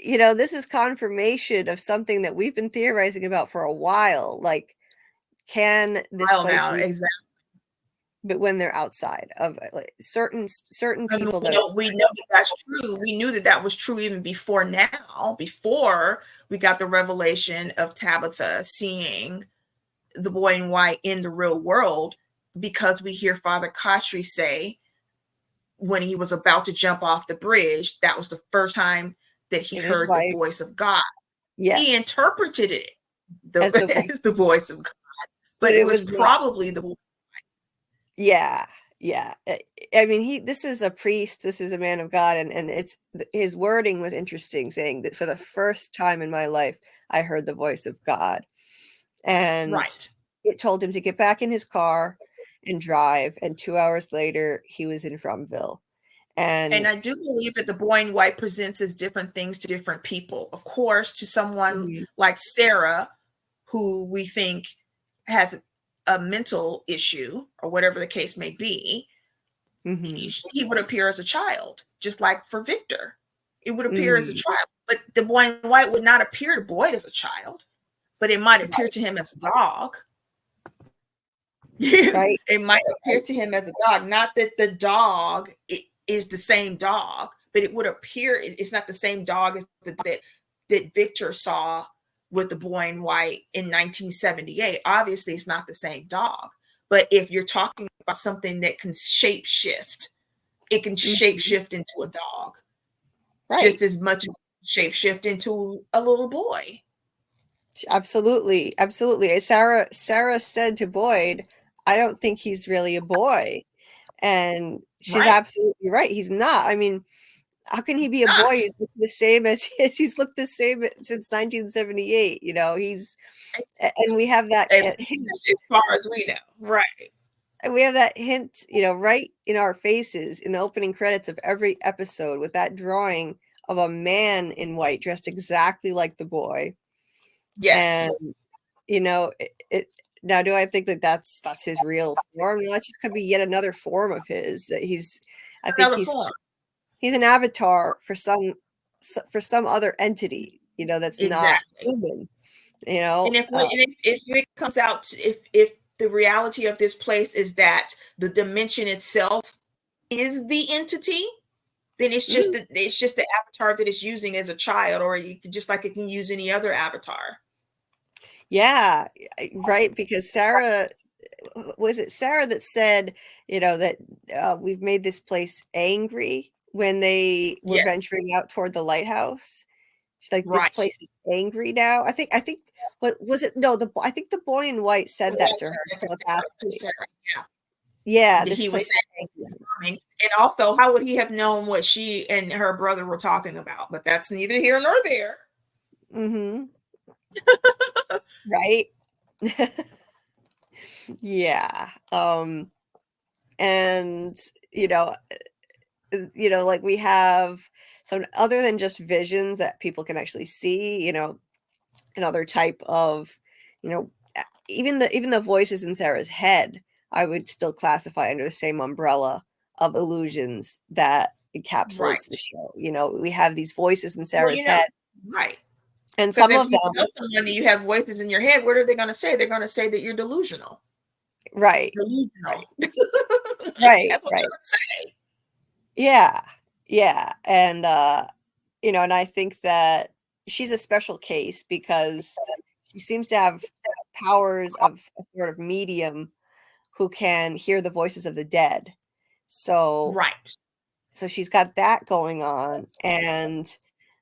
this is confirmation of something that we've been theorizing about for a while. Like, can this place
now, exactly.
But when they're outside of, like, certain people
we know that that's true. We knew that was true even before we got the revelation of Tabitha seeing the boy in white in the real world, because we hear Father Kotri say when he was about to jump off the bridge, that was the first time that he heard the voice of God.
Yes.
He interpreted it as the voice of God, but it was probably the voice.
Yeah. I mean, this is a priest, this is a man of God, and it's, his wording was interesting, saying that for the first time in my life, I heard the voice of God. And it told him to get back in his car and drive, and 2 hours later, he was in Fromville. And
I do believe that the boy in white presents as different things to different people. Of course, to someone like Sarah, who we think has a mental issue or whatever the case may be, he would appear as a child, just like for Victor. It would appear as a child, but the boy in white would not appear to Boyd as a child, but it might appear to him as a dog.
Right.
It might appear to him as a dog. Not that the dog is the same dog, but it would appear it's not the same dog as that Victor saw with the boy in white in 1978. Obviously, it's not the same dog. But if you're talking about something that can shapeshift, it can shapeshift into a dog, just as much as shapeshift into a little boy.
Absolutely. Sarah said to Boyd, I don't think he's really a boy. And she's absolutely right. He's not. I mean, how can he be a boy? He's looked the same as he's looked the same since 1978. And we have that hint,
as far as we know, right?
And we have that hint, right in our faces in the opening credits of every episode, with that drawing of a man in white dressed exactly like the boy.
Yes.
And now, do I think that that's his real form? No, that just could be yet another form of his. That he's an avatar for some other entity, that's not human.
And if it comes out, if the reality of this place is that the dimension itself is the entity, then it's just the avatar that it's using as a child, or you just like it can use any other avatar.
Yeah, right. Because Sarah that said, that we've made this place angry when they were venturing out toward the lighthouse. She's like, this place is angry now. I think what was it? No, I think the boy in white said that to her. Yeah,
he was saying, and also, how would he have known what she and her brother were talking about? But that's neither here nor there.
Right. Yeah. And like, we have some, other than just visions that people can actually see, another type of, even the voices in Sarah's head, I would still classify under the same umbrella of illusions that encapsulates the show. We have these voices in Sarah's head
Right.
And
Because
some
if
of
you
them,
tell someone that you have voices in your head, what are they going to say? They're going to say that you're delusional.
right,
Delusional.
right,
That's what they're
right.
going to say.
Yeah, yeah. And, and I think that she's a special case because she seems to have powers of a sort of medium who can hear the voices of the dead. So
Right.
so she's got that going on, and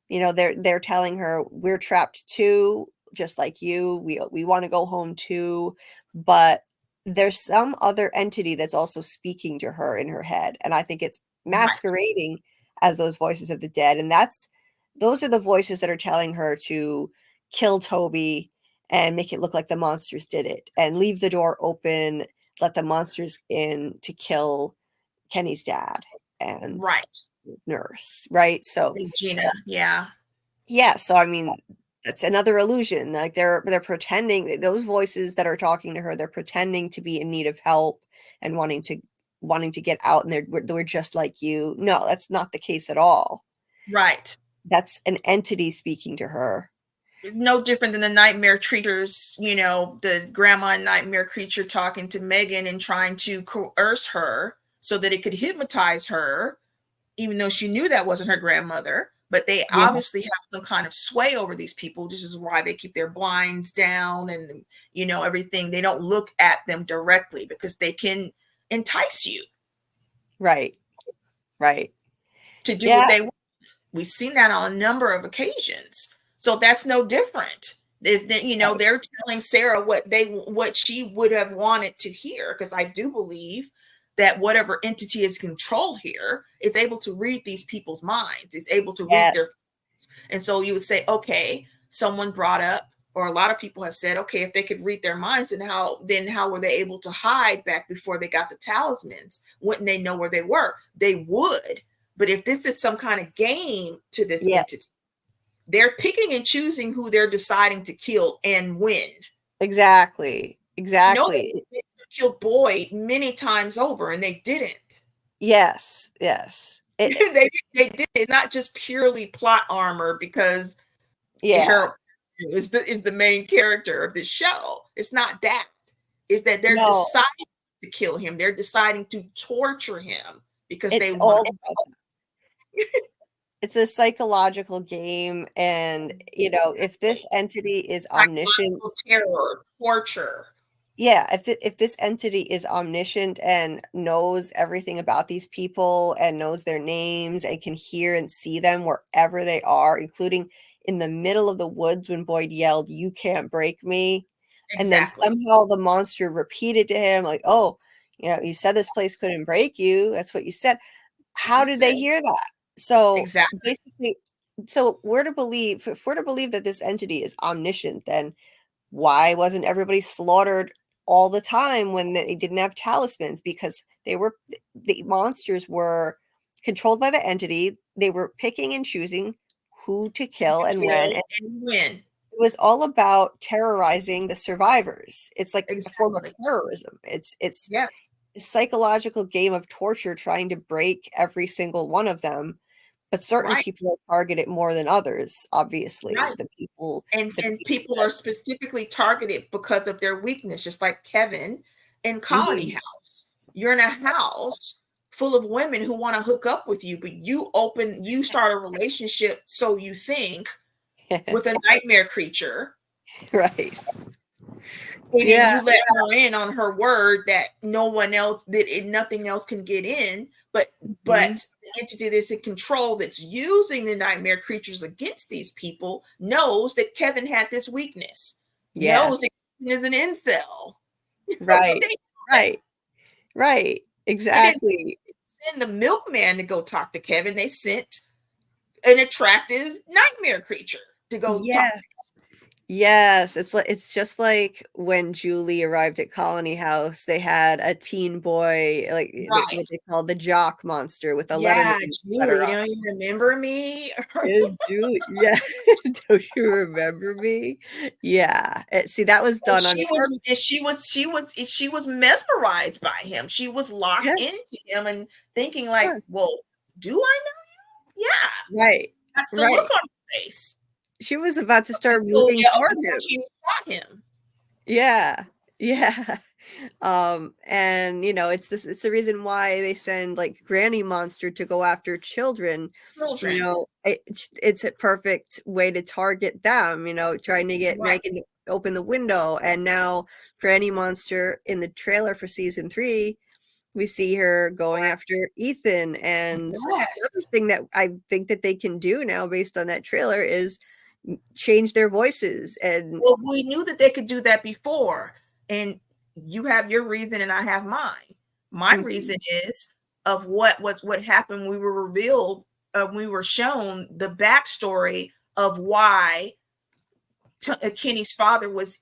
they're telling her, we're trapped too, just like you. We want to go home too, but there's some other entity that's also speaking to her in her head, and I think it's
Right.
masquerading as those voices of the dead, and those are the voices that are telling her to kill Toby and make it look like the monsters did it and leave the door open, let the monsters in to kill Kenny's dad and
Right.
nurse, right? So
Regina. Yeah.
yeah, so I mean, that's another illusion. Like they're pretending, those voices that are talking to her, they're pretending to be in need of help and wanting to get out, and we're just like you. No, that's not the case at all.
Right.
That's an entity speaking to her.
No different than the nightmare creatures, the grandma nightmare creature talking to Megan and trying to coerce her so that it could hypnotize her, even though she knew that wasn't her grandmother. But they
Yeah,
obviously have some kind of sway over these people. This is why they keep their blinds down and, everything. They don't look at them directly because they can entice you
right, right.
to do
Yeah,
what they want. We've seen that on a number of occasions. So that's no different. If
right.
they're telling Sarah what she would have wanted to hear, because I do believe that whatever entity is control here, it's able to read these people's minds. It's able to read
Yes,
their thoughts. And so you would say, okay, someone brought up, or a lot of people have said, okay, if they could read their minds, then how were they able to hide back before they got the talismans? Wouldn't they know where they were? They would. But if this is some kind of game to this
yeah,
entity, they're picking and choosing who they're deciding to kill and when.
exactly,
They
exactly.
killed Boyd many times over, and they didn't.
Yes, yes.
they did. It's not just purely plot armor because
Yeah.
Harold is the main character of this show. It's not that. It's that they're
No,
deciding to kill him. They're deciding to torture him because they
it's
want
all
to.
about it's a psychological game, and if this entity is omniscient,
Psychological terror, torture.
yeah, if this entity is omniscient and knows everything about these people and knows their names and can hear and see them wherever they are, including in the middle of the woods when Boyd yelled, "You can't break me," and then
Exactly.
somehow the monster repeated to him like, "Oh, you said this place couldn't break you. That's what you said." How
You
did they
said
hear that? So
exactly.
basically, so we're to believe, if we're to believe that this entity is omniscient, then why wasn't everybody slaughtered all the time when they didn't have talismans? Because the monsters were controlled by the entity. They were picking and choosing who to kill and when.
Kill
And
and win.
it was all about terrorizing the survivors. It's like a form of
Exactly.
terrorism. It's
Yes.
a psychological game of torture trying to break every single one of them, but certain
Right.
people are targeted more than others, obviously.
Right.
The people
And
the
and
people
people
that
are specifically targeted because of their weakness, just like Kevin in Colony
Mhm.
House. You're in a house full of women who want to hook up with you, but you start a relationship, so you think, with a nightmare creature.
Right.
And then
Yeah,
you let her in on her word that nothing else can get in,
mhm.
but the entity that's in control that's using the nightmare creatures against these people knows that Kevin had this weakness,
Yeah.
knows that Kevin is an incel.
Right.
They
Right. Right.
didn't
Exactly.
send the milkman to go talk to Kevin. They sent an attractive nightmare creature to go talk.
Yes. Yes, it's just like when Julie arrived at Colony House, they had a teen boy, like what
Right.
they call the jock monster with a
Yeah,
Letterman sweater
Julie,
on.
don't you remember me?
Is Julie, yeah. Don't you remember me? Yeah. See, that was
And
done on purpose.
she was mesmerized by him. She was locked
Yeah,
into him and thinking like,
yes.
well, do I know? Yeah,
Right.
that's the look
Right.
on his face.
She was about to start
until,
moving
yeah, up
toward
until
him.
she shot him.
Yeah. Yeah. And it's the reason why they send like Granny Monster to go after children.
Children.
It's a perfect way to target them, trying to get
Right.
Megan to open the window. And now Granny Monster in the trailer for season 3, we see her going after Ethan. And
Yes.
the other thing that I think that they can do now based on that trailer is change their voices. And
Well, we knew that they could do that before. And you have your reason and I have mine. My reason is of what happened. We were revealed, we were shown the backstory of why Kenny's father was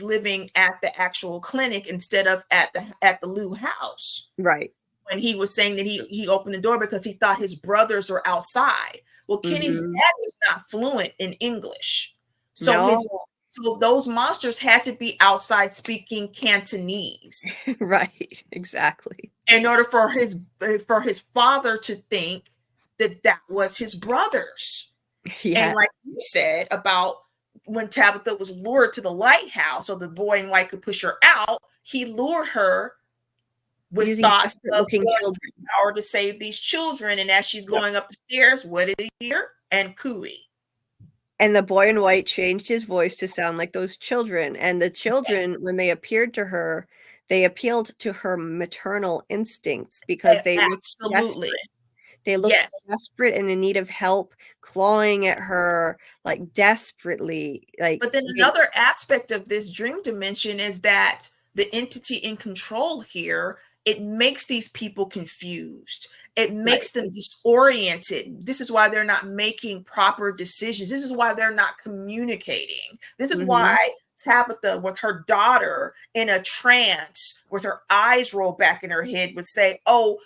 living at the actual clinic instead of at the Lou house.
right.
When he was saying that he opened the door because he thought his brothers were outside. Well, Kenny's dad was not fluent in English. So
No.
so those monsters had to be outside speaking Cantonese.
Right, exactly.
In order for his father to think that was his brothers.
Yeah.
And like you said about when Tabitha was lured to the lighthouse so the boy in white could push her out, he lured her with
Using
thoughts of
desperate-looking children.
power to save these children. And as she's going up the stairs, what did he hear? And cooey.
And the boy in white changed his voice to sound like those children. And the children, when they appeared to her, they appealed to her maternal instincts because they looked
Absolutely.
desperate. They looked desperate and in need of help, clawing at her like desperately.
But then another aspect of this dream dimension is that the entity in control here, it makes these people confused. It makes them disoriented. This is why they're not making proper decisions. This is why they're not communicating. This is why Tabitha, with her daughter in a trance, with her eyes rolled back in her head, would say, "Oh,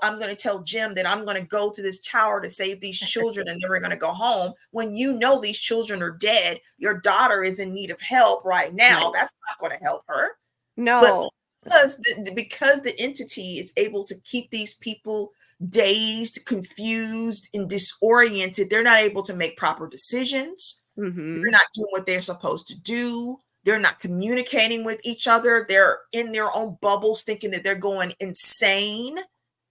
I'm going to tell Jim that I'm going to go to this tower to save these children and then we're going to go home." When you know these children are dead, your daughter is in need of help right now. That's not going to help her.
No.
But because the entity is able to keep these people dazed, confused, and disoriented, they're not able to make proper decisions. They're not doing what they're supposed to do. They're not communicating with each other. They're in their own bubbles thinking that they're going insane.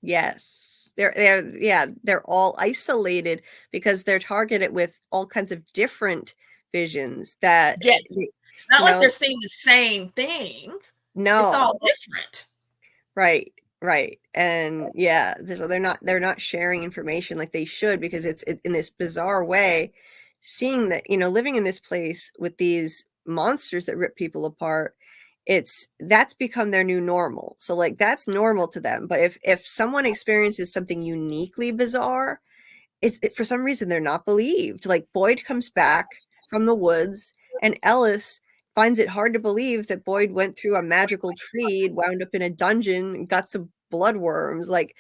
Yes. They're all isolated because they're targeted with all kinds of different visions that
it's not like they're seeing the same thing.
No.
It's all different.
Right. And so they're not sharing information like they should because it's in this bizarre way, seeing that, living in this place with these monsters that rip people apart, that's become their new normal. So like that's normal to them. But if someone experiences something uniquely bizarre, for some reason they're not believed. Like Boyd comes back from the woods and Ellis finds it hard to believe that Boyd went through a magical tree, wound up in a dungeon, and got some bloodworms. Like,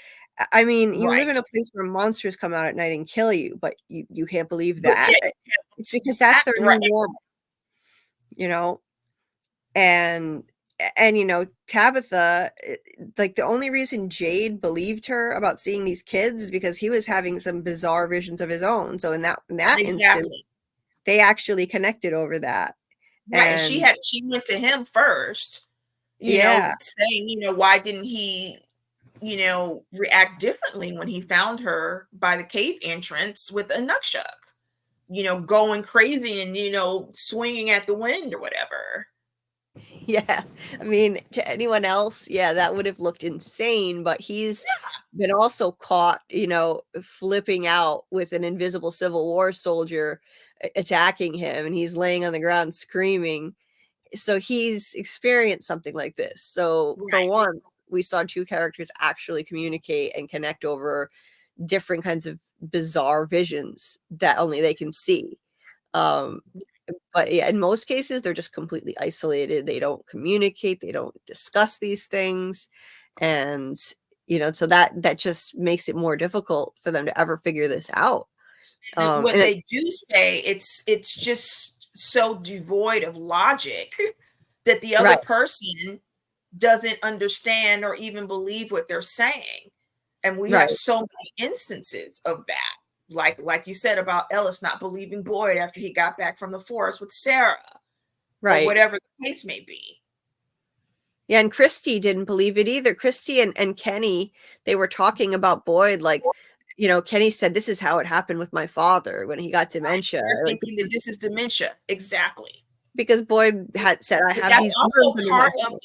I mean, you live in a place where monsters come out at night and kill you, but you can't believe that. It's because that's their new normal, And Tabitha, like the only reason Jade believed her about seeing these kids is because he was having some bizarre visions of his own. So in that instance, they actually connected over that.
Right. And she went to him first, saying, why didn't he, react differently when he found her by the cave entrance with a nukshuk, going crazy and, swinging at the wind or whatever.
Yeah. I mean, to anyone else, that would have looked insane, but he's been also caught, flipping out with an invisible Civil War soldier attacking him, and he's laying on the ground screaming. So he's experienced something like this. So for once, we saw two characters actually communicate and connect over different kinds of bizarre visions that only they can see. But in most cases, they're just completely isolated. They don't communicate. They don't discuss these things. And, so that just makes it more difficult for them to ever figure this out.
What they do say, it's just so devoid of logic that the other person doesn't understand or even believe what they're saying. And we have so many instances of that. like you said about Ellis not believing Boyd after he got back from the forest with Sarah,
right.
or whatever the case may be.
Yeah, and Christy didn't believe it either. Christy and Kenny, they were talking about Boyd, like, you know, Kenny said, this is how it happened with my father when he got dementia.
They're
Like,
thinking that this is dementia. Exactly.
because Boyd had said, I have
That's
these
also
worms under
part
my
of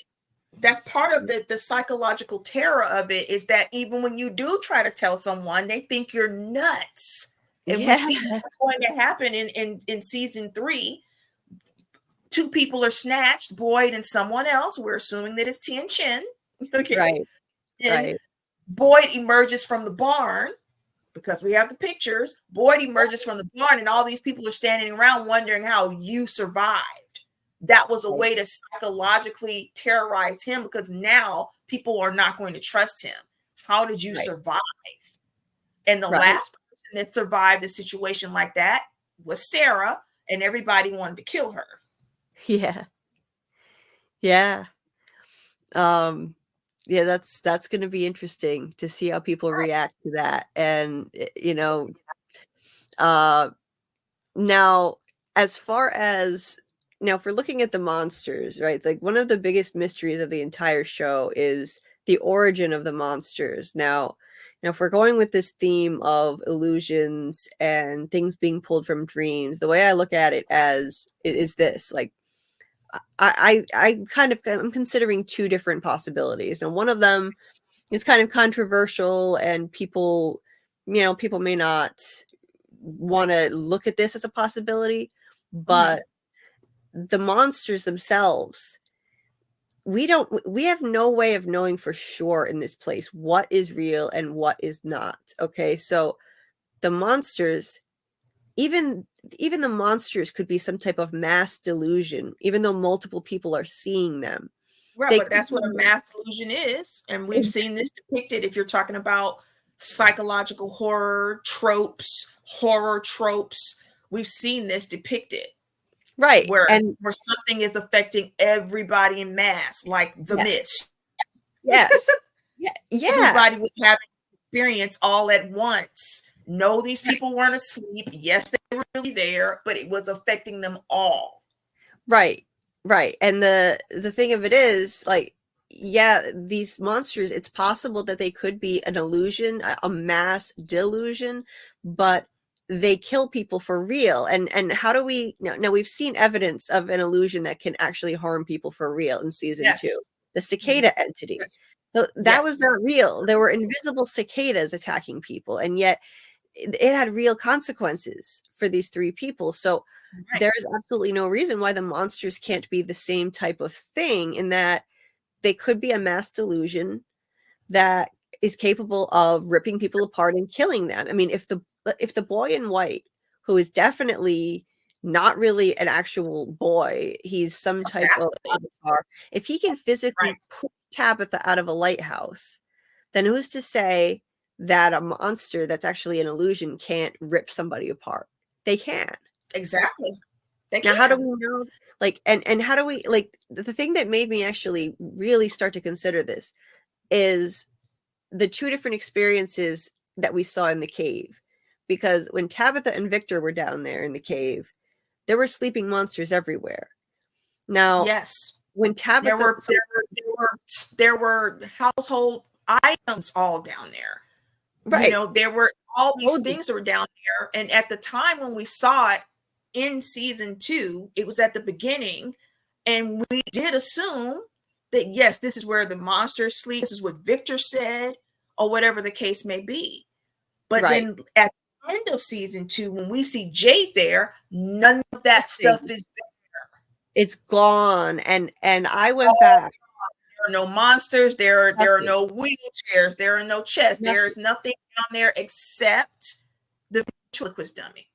that's part of the psychological terror of it, is that even when you do try to tell someone, they think you're nuts. And we see what's going to happen in season 3. 2 people are snatched, Boyd and someone else. We're assuming that it's Tien Chin. Okay.
Right.
And
Right.
Boyd emerges from the barn, because we have the pictures. Boyd emerges from the barn, and all these people are standing around wondering how you survived. That was a way to psychologically terrorize him, because now people are not going to trust him. How did you survive? And the last person that survived a situation like that was Sarah, and everybody wanted to kill her.
Yeah. Yeah. Yeah, that's going to be interesting to see how people react to that. And, you know, now, as far as now, if we're looking at the monsters, right? Like, one of the biggest mysteries of the entire show is the origin of the monsters. Now, if we're going with this theme of illusions and things being pulled from dreams, the way I look at it as is this, like, I'm considering 2 different possibilities, and one of them is kind of controversial, and people may not want to look at this as a possibility, but the monsters themselves, we have no way of knowing for sure in this place what is real and what is not. Okay, so the monsters, even the monsters could be some type of mass delusion, even though multiple people are seeing them.
Right, but that's what a mass delusion is. And we've seen this depicted, if you're talking about psychological horror tropes. We've seen this depicted.
Right.
Where something is affecting everybody in mass, like the Mist.
Yes. Yeah.
Everybody was having experience all at once. No, these people weren't asleep. Yes, they were really there, but it was affecting them all.
Right. Right. And the thing of it is, like, yeah, these monsters, it's possible that they could be an illusion, a mass delusion, but they kill people for real. And how do we now we've seen evidence of an illusion that can actually harm people for real in season 2. The cicada entity. So that was not real. There were invisible cicadas attacking people, and yet it had real consequences for these 3 people. So there's absolutely no reason why the monsters can't be the same type of thing, in that they could be a mass delusion that is capable of ripping people apart and killing them. I mean, if the boy in white, who is definitely not really an actual boy, he's some type of avatar, if he can physically push Tabitha out of a lighthouse, then who's to say that a monster that's actually an illusion can't rip somebody apart? They can.
Exactly.
Now, how do we know? Like, and how do we, like, the thing that made me actually really start to consider this is the 2 different experiences that we saw in the cave. Because when Tabitha and Victor were down there in the cave, there were sleeping monsters everywhere. Now, when Tabitha,
there were household items all down there.
Right.
You know, there were all these things that were down there. And at the time when we saw it in season 2, it was at the beginning, and we did assume that, yes, this is where the monsters sleep. This is what Victor said, or whatever the case may be. But then at the end of season 2, when we see Jade there, none of that stuff is there.
It's gone. And I went back.
There are no monsters. There are no wheelchairs. There are no chests. There is nothing down there except the ventriloquist dummy.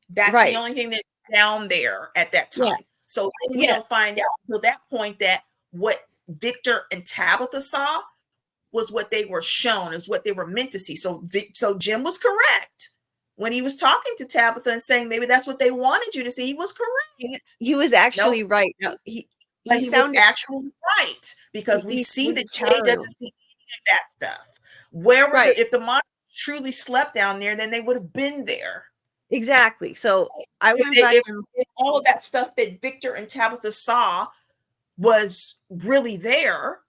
That's the only thing that's down there at that time. So we don't find out until that point that what Victor and Tabitha saw was what they were shown, is what they were meant to see. So Jim was correct when he was talking to Tabitha and saying maybe that's what they wanted you to see. He was correct.
He was actually right. No, he
was actually right, because we see that Jay doesn't see any of that stuff. Where were if the monster truly slept down there, then they would have been there.
Exactly. So I
If,
went
they,
back
if,
and
if all of that stuff that Victor and Tabitha saw was really there,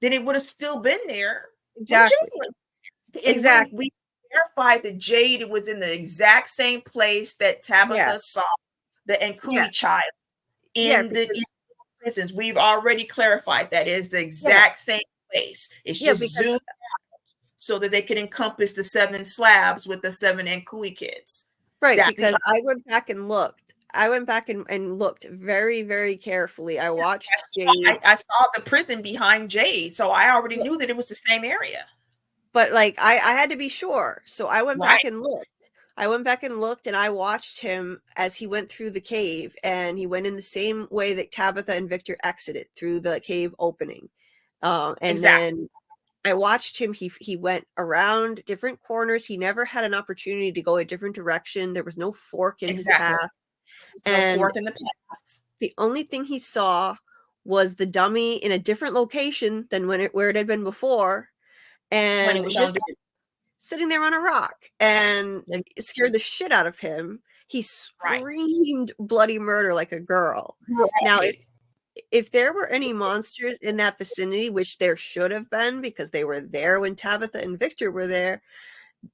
then it would have still been there when
exactly,
Jade went. And
exactly.
we verified that Jade was in the exact same place that Tabitha
Yes,
saw the
yeah,
Nkui child
yeah,
in the
because
prisons. We've already clarified that is the
yeah,
exact same place. It's
yeah,
just
because
zoomed so that they can encompass the 7 slabs with the 7 Nkui kids.
right,
That's the
because I went back and looked. I went back and looked very, very carefully. I watched Jade.
I saw the prison behind Jade, so I already
Yeah,
knew that it was the same area.
but like I had to be sure. So I went back
Right.
and looked. I went back and looked and I watched him as he went through the cave, and he went in the same way that Tabitha and Victor exited through the cave opening. And
Exactly.
then I watched him. He went around different corners. He never had an opportunity to go a different direction. There was no fork in his
Exactly.
path.
No
And
fork in the path.
the only thing he saw was the dummy in a different location than where it had been before,
When
and
it was on
just sitting there on a rock. And it scared the shit out of him. He
right.
screamed bloody murder like a girl. Now, if there were any monsters in that vicinity, which there should have been because they were there when Tabitha and Victor were there,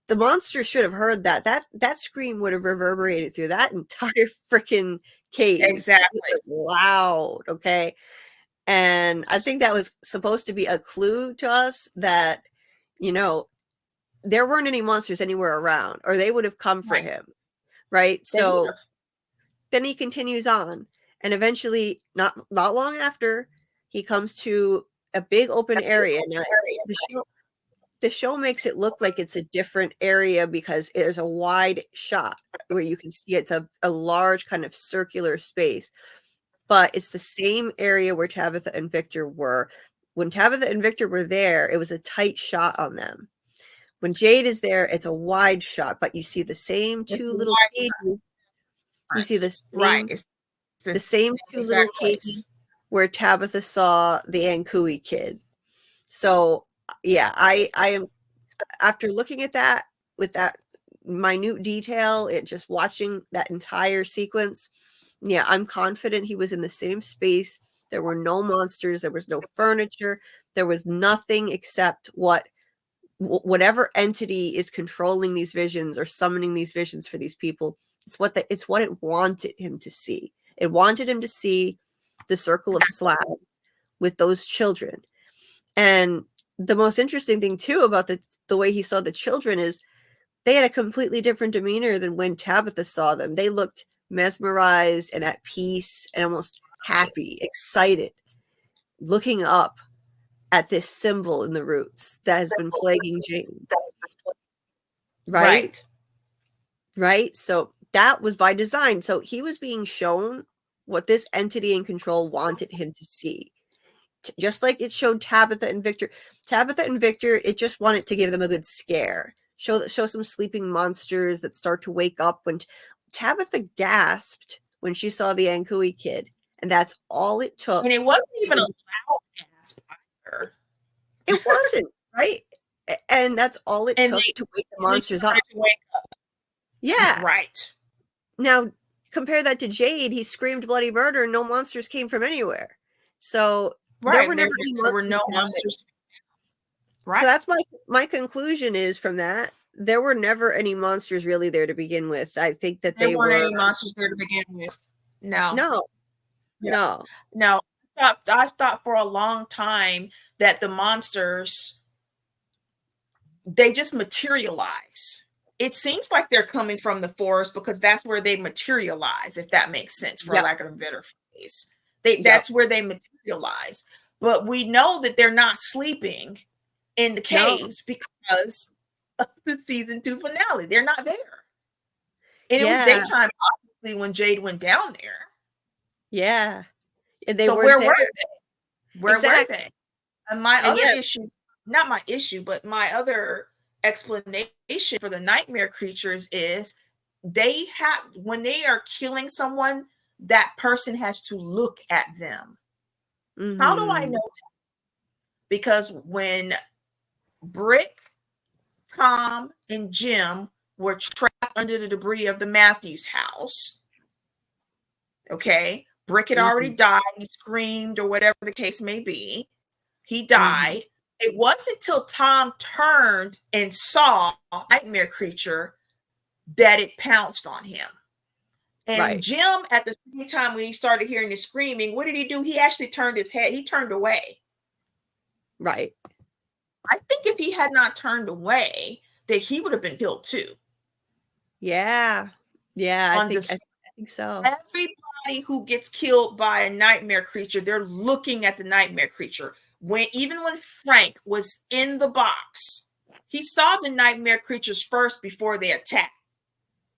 the monsters should have heard that. That scream would have reverberated through that entire freaking cave.
Exactly.
Loud, okay? And I think that was supposed to be a clue to us that, you know, there weren't any monsters anywhere around, or they would have come for him, right? So then he continues on, and eventually, not long after, he comes to a big open area. Now, the show makes it look like it's a different area because there's a wide shot where you can see it's a large kind of circular space, but it's the same area where Tabitha and Victor were. When Tabitha and Victor were there, it was a tight shot on them. When Jade is there, it's a wide shot, but you see the same two little cages. You see the
right.
same
It's
the same two little cages where Tabitha saw the Nkui kid. So yeah, I am, after looking at that with that minute detail, it just watching that entire sequence, yeah, I'm confident he was in the same space. There were no monsters, there was no furniture, there was nothing except whatever entity is controlling these visions or summoning these visions for these people. It's what it wanted him to see. It wanted him to see the circle of slabs with those children. And the most interesting thing too about the way he saw the children is they had a completely different demeanor than when Tabitha saw them. They looked mesmerized and at peace and almost happy, excited, looking up at this symbol in the roots that has been plaguing Jane. Right? Right? So that was by design. So he was being shown what this entity in control wanted him to see. Just like it showed Tabitha and Victor. Tabitha and Victor, it just wanted to give them a good scare. Show some sleeping monsters that start to wake up. When Tabitha gasped when she saw the Nkui kid, and that's all it took.
And it wasn't even a loud gasp either.
It wasn't, right? And that's all it took to wake the monsters up. Yeah.
Right.
Now, compare that to Jade. He screamed bloody murder and no monsters came from anywhere. So there were never any monsters. There were no monsters. Right. So that's my conclusion is from that. There were never any monsters really there to begin with. I think that
there weren't any monsters there to begin with. No. I thought for a long time that the monsters, they just materialize. It seems like they're coming from the forest because that's where they materialize, if that makes sense, for lack of a better phrase. That's where they materialize. But we know that they're not sleeping in the caves because of the season 2 finale. They're not there. And it was daytime, obviously, when Jade went down there.
Yeah. And they
where were they? Where were they? And my other issue, not my issue, but my other explanation for the nightmare creatures is when they are killing someone, that person has to look at them. Mm-hmm. How do I know that? Because when Brick Tom and Jim were trapped under the debris of the Matthews house. Okay. Brick had already died. He screamed or whatever the case may be. He died. It wasn't until Tom turned and saw a nightmare creature that it pounced on him. And Jim, at the same time, when he started hearing the screaming, what did he do? He actually turned his head. He turned away.
Right.
I think if he had not turned away, that he would have been killed too.
Yeah. Yeah, I think so.
Everybody who gets killed by a nightmare creature, they're looking at the nightmare creature. Even when Frank was in the box, he saw the nightmare creatures first before they attacked.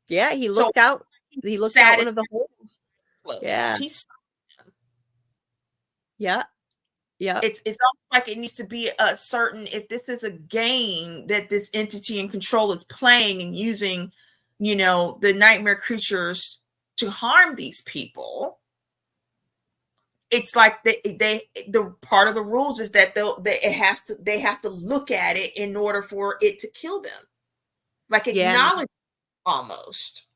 Yeah, he looked out. He looked out one of the holes. Yeah. Yeah. Yeah.
It's almost like it needs to be a certain, if this is a game that this entity in control is playing and using, the nightmare creatures to harm these people. It's like the part of the rules is that they have to look at it in order for it to kill them, like acknowledge almost.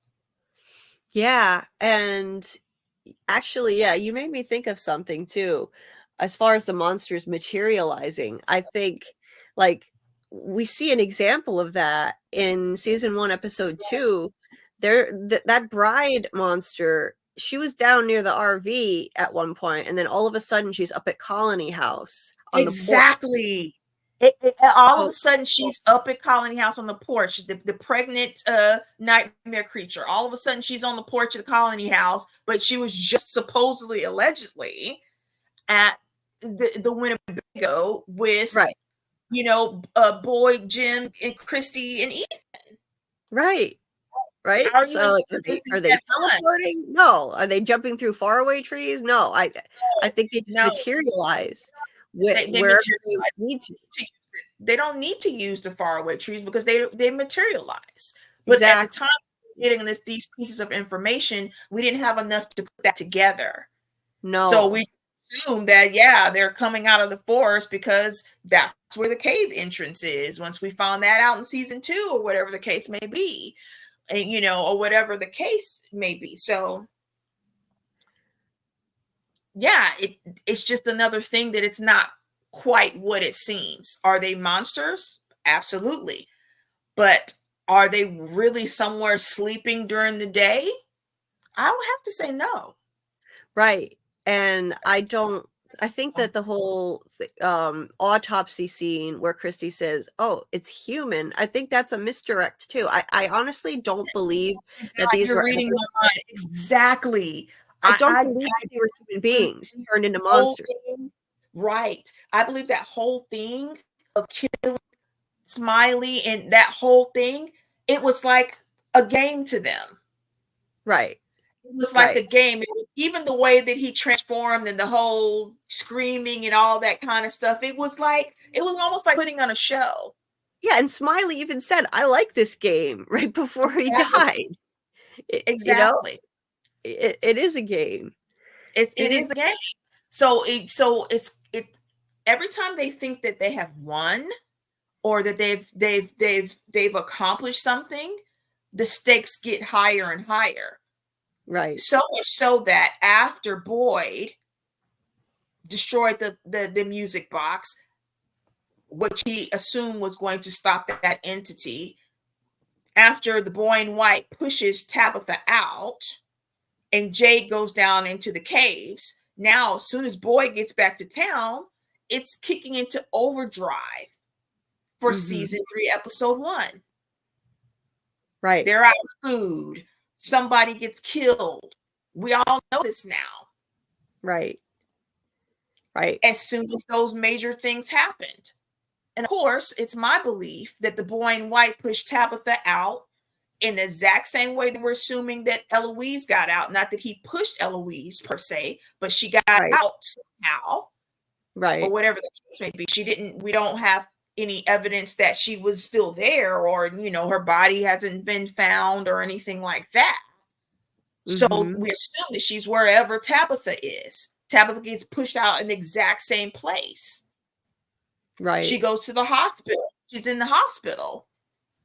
Yeah, and actually, yeah, you made me think of something too. As far as the monsters materializing, I think like we see an example of that in season 1, episode 2. That bride monster, she was down near the RV at one point, and then all of a sudden she's up at Colony House on
exactly. All of a sudden she's up at Colony House on the porch, the pregnant nightmare creature. All of a sudden she's on the porch of the Colony House, but she was just supposedly, allegedly, at the Winnebago with Boy, Jim, and Christy and Ethan.
Right. So like, are they teleporting? No. Are they jumping through faraway trees? No. I think they just materialize wherever they need to.
They don't need to use the faraway trees because they materialize. But at the time getting these pieces of information, we didn't have enough to put that together.
No.
So we assume that they're coming out of the forest because that's where the cave entrance is. Once we found that out in season 2 or whatever the case may be, and or whatever the case may be. So it's just another thing that it's not quite what it seems. Are they monsters? Absolutely. But are they really somewhere sleeping during the day? I would have to say no.
Right. And I think that the whole autopsy scene where Christy says, "Oh, it's human," I think that's a misdirect too. I honestly don't believe that these were
reading my mind. Exactly.
I don't believe they were human beings turned into monsters.
Right. I believe that whole thing of killing Smiley and that whole thing, it was like a game to them.
Right.
It was like a game. It was, even the way that he transformed and the whole screaming and all that kind of stuff. It was almost like putting on a show.
Yeah, and Smiley even said, "I like this game," right before he died.
Exactly.
It is a game.
It is a game. So it's every time they think that they have won or that they've accomplished something, the stakes get higher and higher.
Right.
So much so that after Boyd destroyed the music box, which he assumed was going to stop that entity, after the boy in white pushes Tabitha out and Jade goes down into the caves, now as soon as Boyd gets back to town, it's kicking into overdrive for season 3, episode 1.
Right.
They're out of food. Somebody gets killed. We all know this now.
Right.
As soon as those major things happened. And of course, it's my belief that the boy in white pushed Tabitha out in the exact same way that we're assuming that Eloise got out. Not that he pushed Eloise per se, but she got out somehow.
Right.
Or whatever the case may be. We don't have any evidence that she was still there or, her body hasn't been found or anything like that. So we assume that she's wherever Tabitha is. Tabitha gets pushed out in the exact same place.
Right.
She goes to the hospital. She's in the hospital.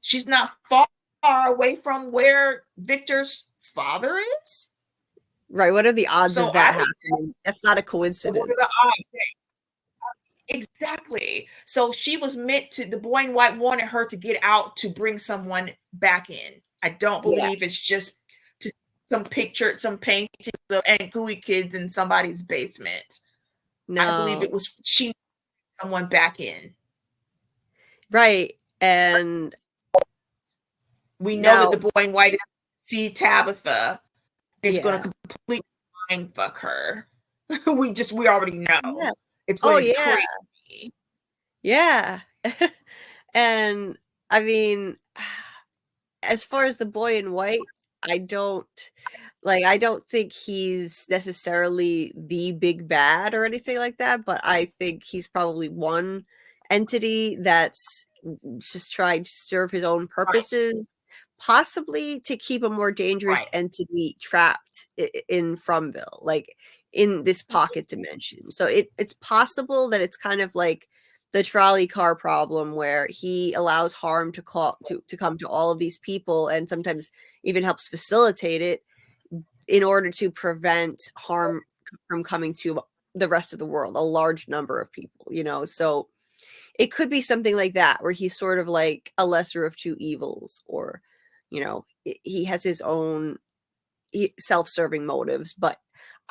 She's not far away from where Victor's father is.
Right. What are the odds
So
of that happening? That's not a coincidence.
What are the odds? Exactly. So she was meant to, the boy in white wanted her to get out to bring someone back in. I don't believe it's just to some paintings and gooey kids in somebody's basement.
No.
I believe it was she someone back in.
Right. And
we know that the boy in white is see Tabitha. It's going to completely mind fuck her. we already know.
Yeah.
It's going to be crazy.
Yeah. And I mean, as far as the boy in white, I don't think he's necessarily the big bad or anything like that, but I think he's probably one entity that's just trying to serve his own purposes, possibly to keep a more dangerous entity trapped in Fromville, like in this pocket dimension. So it's possible that it's kind of like the trolley car problem, where he allows harm to come to all of these people, and sometimes even helps facilitate it in order to prevent harm from coming to the rest of the world, a large number of people, you know. So it could be something like that, where he's sort of like a lesser of two evils, or, you know, he has his own self-serving motives. But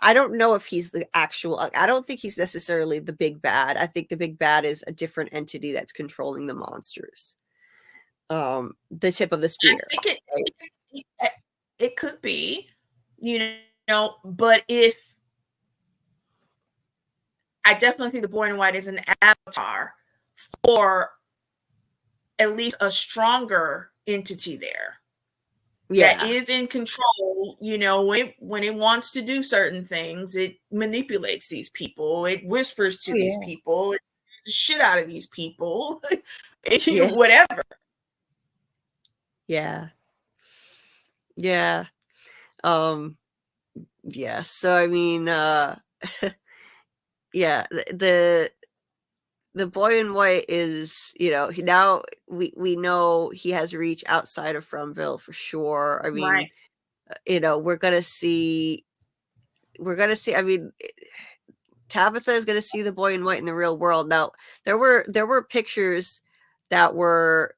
I don't know if he's the actual, I don't think he's necessarily the big bad. I think the big bad is a different entity that's controlling the monsters. The tip of the spear.
I think it could be, you know, but if I definitely think the boy in white is an avatar for at least a stronger entity there. That is in control, you know, when it wants to do certain things, it manipulates these people, it whispers to these people, it scares the shit out of these people, whatever.
Yeah. So I mean, the boy in white is, you know, now we know he has reach outside of Fromville for sure. I mean, you know, we're gonna see. I mean, Tabitha is gonna see the boy in white in the real world. Now, there were pictures that were,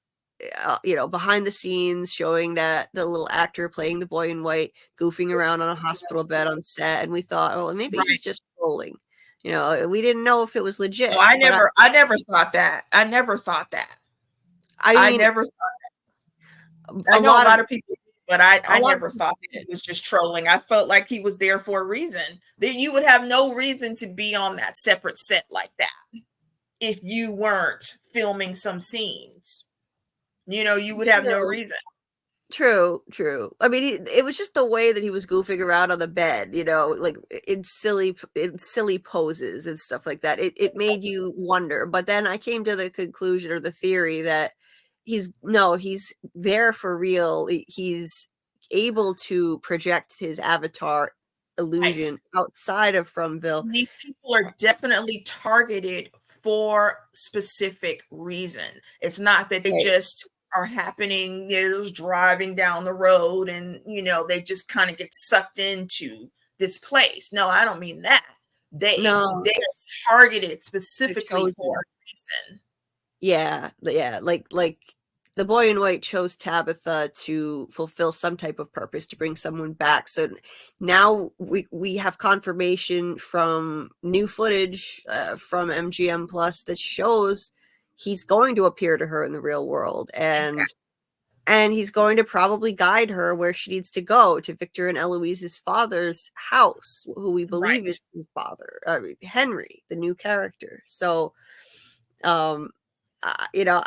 you know, behind the scenes, showing that the little actor playing the boy in white goofing around on a hospital bed on set, and we thought, oh, maybe he's just trolling. You know, we didn't know if it was legit.
No, I never thought that. I never thought that. I never thought that. I know a lot of people, but I never thought that it was just trolling. I felt like he was there for a reason. That you would have no reason to be on that separate set like that if you weren't filming some scenes. You know, you would have no reason.
True. I mean, it was just the way that he was goofing around on the bed, you know, like in silly poses and stuff like that. It made you wonder. But then I came to the conclusion, or the theory, that he's there for real. He's able to project his avatar illusion outside of Fromville.
These people are definitely targeted for specific reason. It's not that they just are happening, they're just driving down the road and, you know, they just kind of get sucked into this place. No, I don't mean that. They are targeted specifically for a reason.
Yeah, like the boy in white chose Tabitha to fulfill some type of purpose, to bring someone back. So now we have confirmation from new footage from MGM Plus that shows he's going to appear to her in the real world, and he's going to probably guide her where she needs to go, to Victor and Eloise's father's house, who we believe is his father, Henry, the new character. So, you know,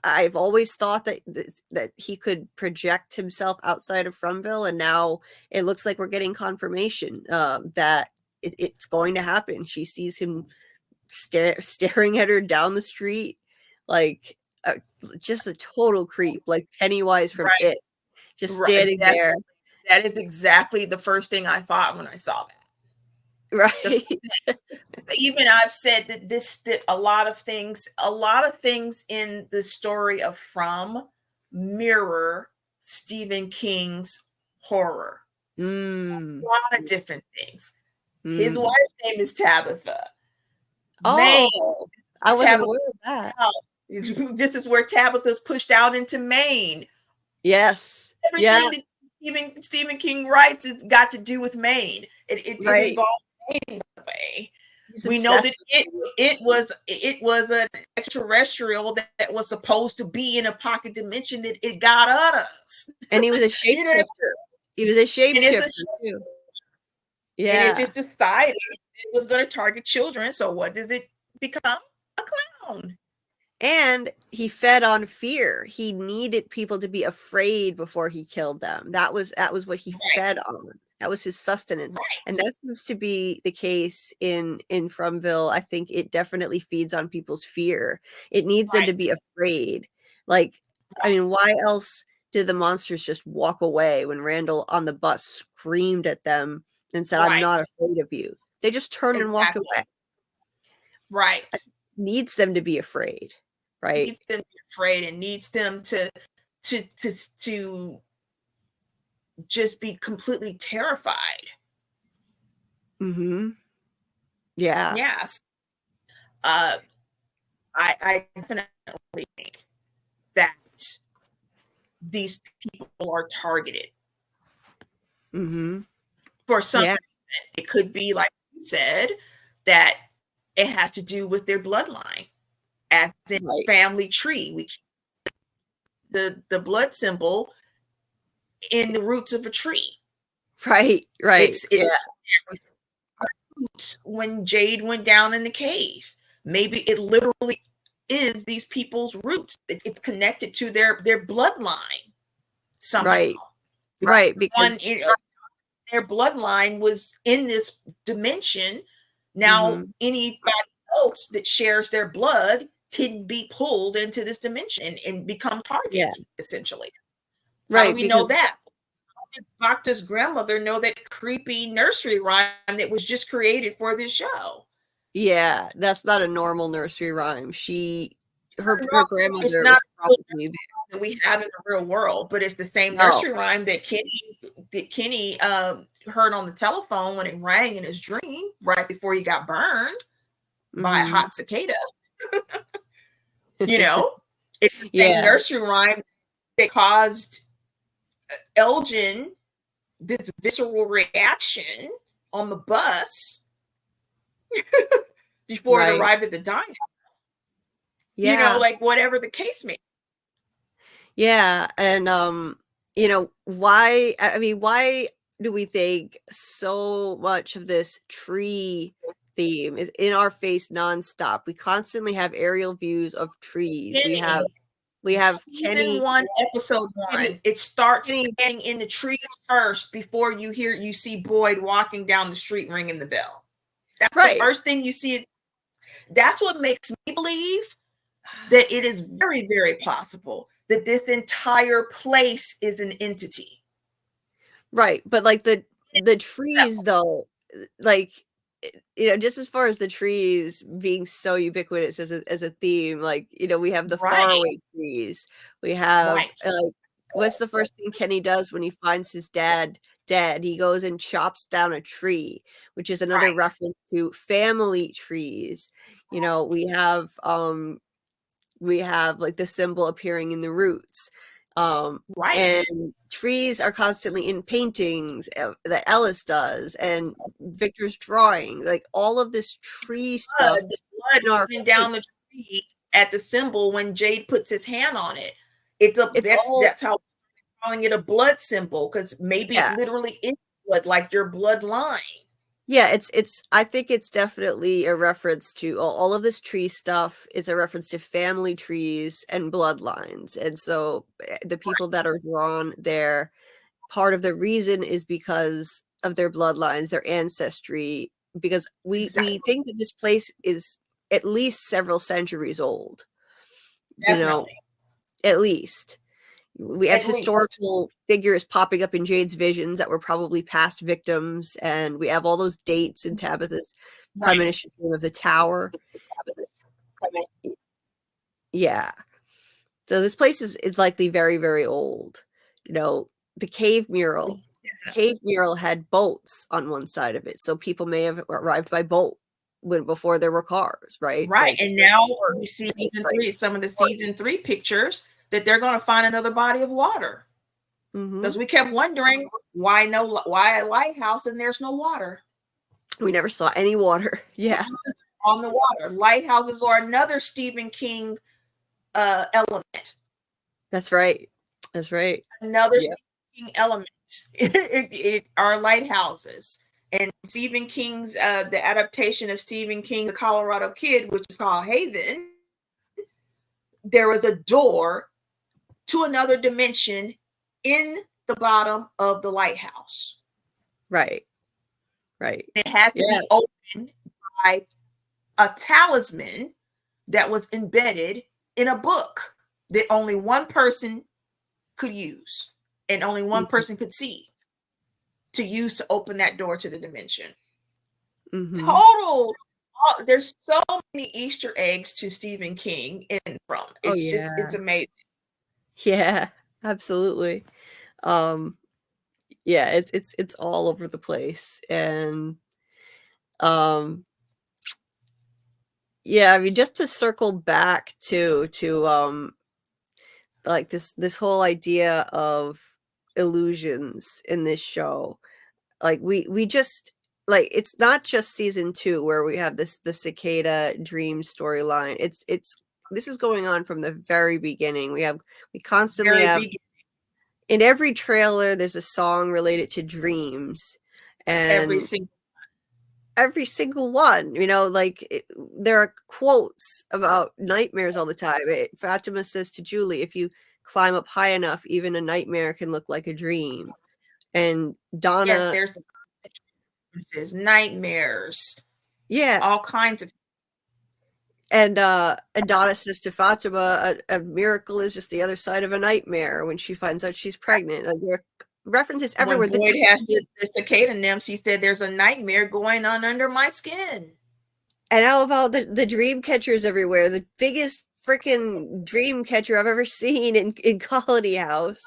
I've always thought that he could project himself outside of Fromville, and now it looks like we're getting confirmation that it's going to happen. She sees him staring at her down the street, like just a total creep, like Pennywise from It, just standing there.
That is exactly the first thing I thought when I saw that.
Right.
Even I've said that a lot of things in the story of From mirror Stephen King's horror. A lot of different things. His wife's name is Tabitha. Maine.
Oh, I wasn't aware of that.
This is where Tabitha's pushed out into Maine.
Yes.
Everything that Stephen King writes, it's got to do with Maine. It involves Maine in a way. We know that it was an extraterrestrial that was supposed to be in a pocket dimension that it got out of.
And he was a shapeshifter. He was a shapeshifter too. Yeah.
And it just decided it was going to target children. So what does it become? A clown.
And he fed on fear. He needed people to be afraid before he killed them. That was what he fed on. That was his sustenance. Right. And that seems to be the case in Fromville. I think it definitely feeds on people's fear. It needs them to be afraid. Like, I mean, why else did the monsters just walk away when Randall on the bus screamed at them and said, I'm not afraid of you? They just turned and walked away.
Right.
It needs them to be afraid. Right.
Needs them to be afraid and needs them to just be completely terrified.
Mm-hmm. Yeah.
Yes. I definitely think that these people are targeted.
Mm-hmm.
For some reason. It could be, like you said, that it has to do with their bloodline. As in family tree, we keep the blood symbol in the roots of a tree.
Right.
It's when Jade went down in the cave. Maybe it literally is these people's roots. It's connected to their bloodline somehow.
Right. Because
their bloodline was in this dimension. Now anybody else that shares their blood can be pulled into this dimension and become targets, essentially. How do we know that? How did Bacta's grandmother know that creepy nursery rhyme that was just created for this show?
Yeah, that's not a normal nursery rhyme. Her grandmother
it's not
probably
that we have in the real world, but it's the same nursery rhyme that Kenny heard on the telephone when it rang in his dream right before he got burned by a hot cicada. You know, it's the same nursery rhyme that caused Elgin this visceral reaction on the bus before it arrived at the diner. Yeah. You know, like whatever the case may be.
Yeah. And, why do we think so much of this tree theme is in our face nonstop? We constantly have aerial views of trees. We have
season 1, episode 1. It starts standing in the trees first before you see Boyd walking down the street ringing the bell. That's the first thing you see. That's what makes me believe that it is very, very possible that this entire place is an entity.
Right. But like the trees though, like, just as far as the trees being so ubiquitous as a theme, like, we have the faraway trees. We have like, what's the first thing Kenny does when he finds his dad dead? He goes and chops down a tree, which is another reference to family trees. We have like the symbol appearing in the roots. And trees are constantly in paintings that Ellis does and Victor's drawing, like all of this tree stuff.
The blood running down the tree at the symbol when Jade puts his hand on it. That's how we're calling it a blood symbol, because maybe it literally is blood, like your bloodline.
Yeah, I think it's definitely a reference to all of this tree stuff. It's a reference to family trees and bloodlines. And so the people that are drawn there, part of the reason is because of their bloodlines, their ancestry, because we think that this place is at least several centuries old.
Definitely.
At least. We have
At least.
historical figures popping up in Jade's visions that were probably past victims, and we have all those dates in Tabitha's premonition of the tower. Yeah. So this place is likely very, very old. You know, the cave mural. The cave mural had boats on one side of it, so people may have arrived by boat before there were cars, right?
Right. And now we see season 3, some of the season 3 pictures that they're going to find another body of water. Because we kept wondering why a lighthouse and there's no water.
We never saw any water. Yeah.
On the water. Lighthouses are another Stephen King element.
That's right. That's right.
Another Stephen King element it are lighthouses. And Stephen King's the adaptation of Stephen King, The Colorado Kid, which is called Haven, there was a door to another dimension in the bottom of the lighthouse.
Right. Right.
It had to be opened by a talisman that was embedded in a book that only one person could use and only one person could see to use to open that door to the dimension. Total. There's so many Easter eggs to Stephen King in From. It's it's amazing.
Yeah, absolutely. Yeah, it's all over the place. And yeah, I mean, just to circle back to like this whole idea of illusions in this show. Like we just like, it's not just season 2 where we have the cicada dream storyline. This is going on from the very beginning. We constantly have in every trailer there's a song related to dreams, and every single one, you know, like there are quotes about nightmares all the time. Fatima says to Julie, if you climb up high enough, even a nightmare can look like a dream. And Donna,
there's nightmares, all kinds of.
And Donna says to Fatima, a miracle is just the other side of a nightmare when she finds out she's pregnant. Like, there are references everywhere.
When Boyd has the cicada nymphs, he said there's a nightmare going on under my skin.
And how about the dream catchers everywhere? The biggest freaking dream catcher I've ever seen in Colony House.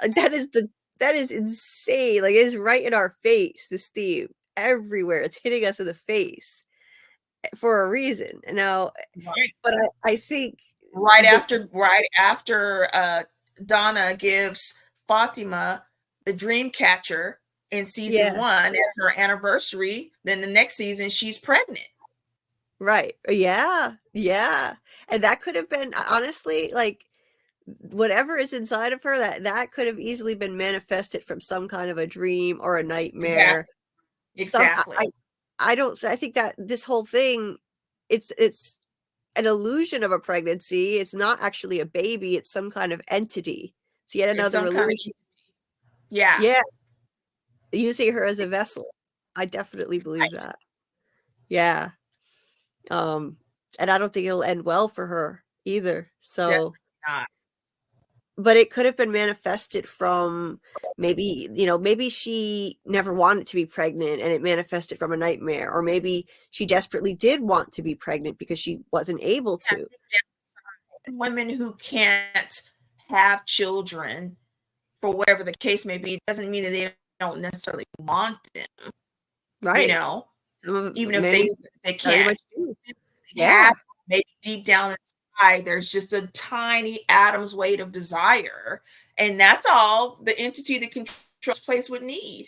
That is insane. Like, it's right in our face, this theme. Everywhere. It's hitting us in the face for a reason. And now, but I think
right after Donna gives Fatima the dream catcher in season 1 at her anniversary, then the next season she's pregnant.
Right. Yeah. Yeah. And that could have been, honestly, like, whatever is inside of her, that could have easily been manifested from some kind of a dream or a nightmare.
Exactly.
I think that this whole thing, it's an illusion of a pregnancy. It's not actually a baby. It's some kind of entity. So yet another illusion. Yeah. Using her as a vessel. I definitely believe that. Yeah. And I don't think it'll end well for her either. So
definitely not.
But it could have been manifested from maybe she never wanted to be pregnant and it manifested from a nightmare, or maybe she desperately did want to be pregnant because she wasn't able to.
Women who can't have children, for whatever the case may be, doesn't mean that they don't necessarily want them.
Right.
You know, even if they can't. Maybe deep down inside, there's just a tiny atom's weight of desire. And that's all the entity that controls place would need.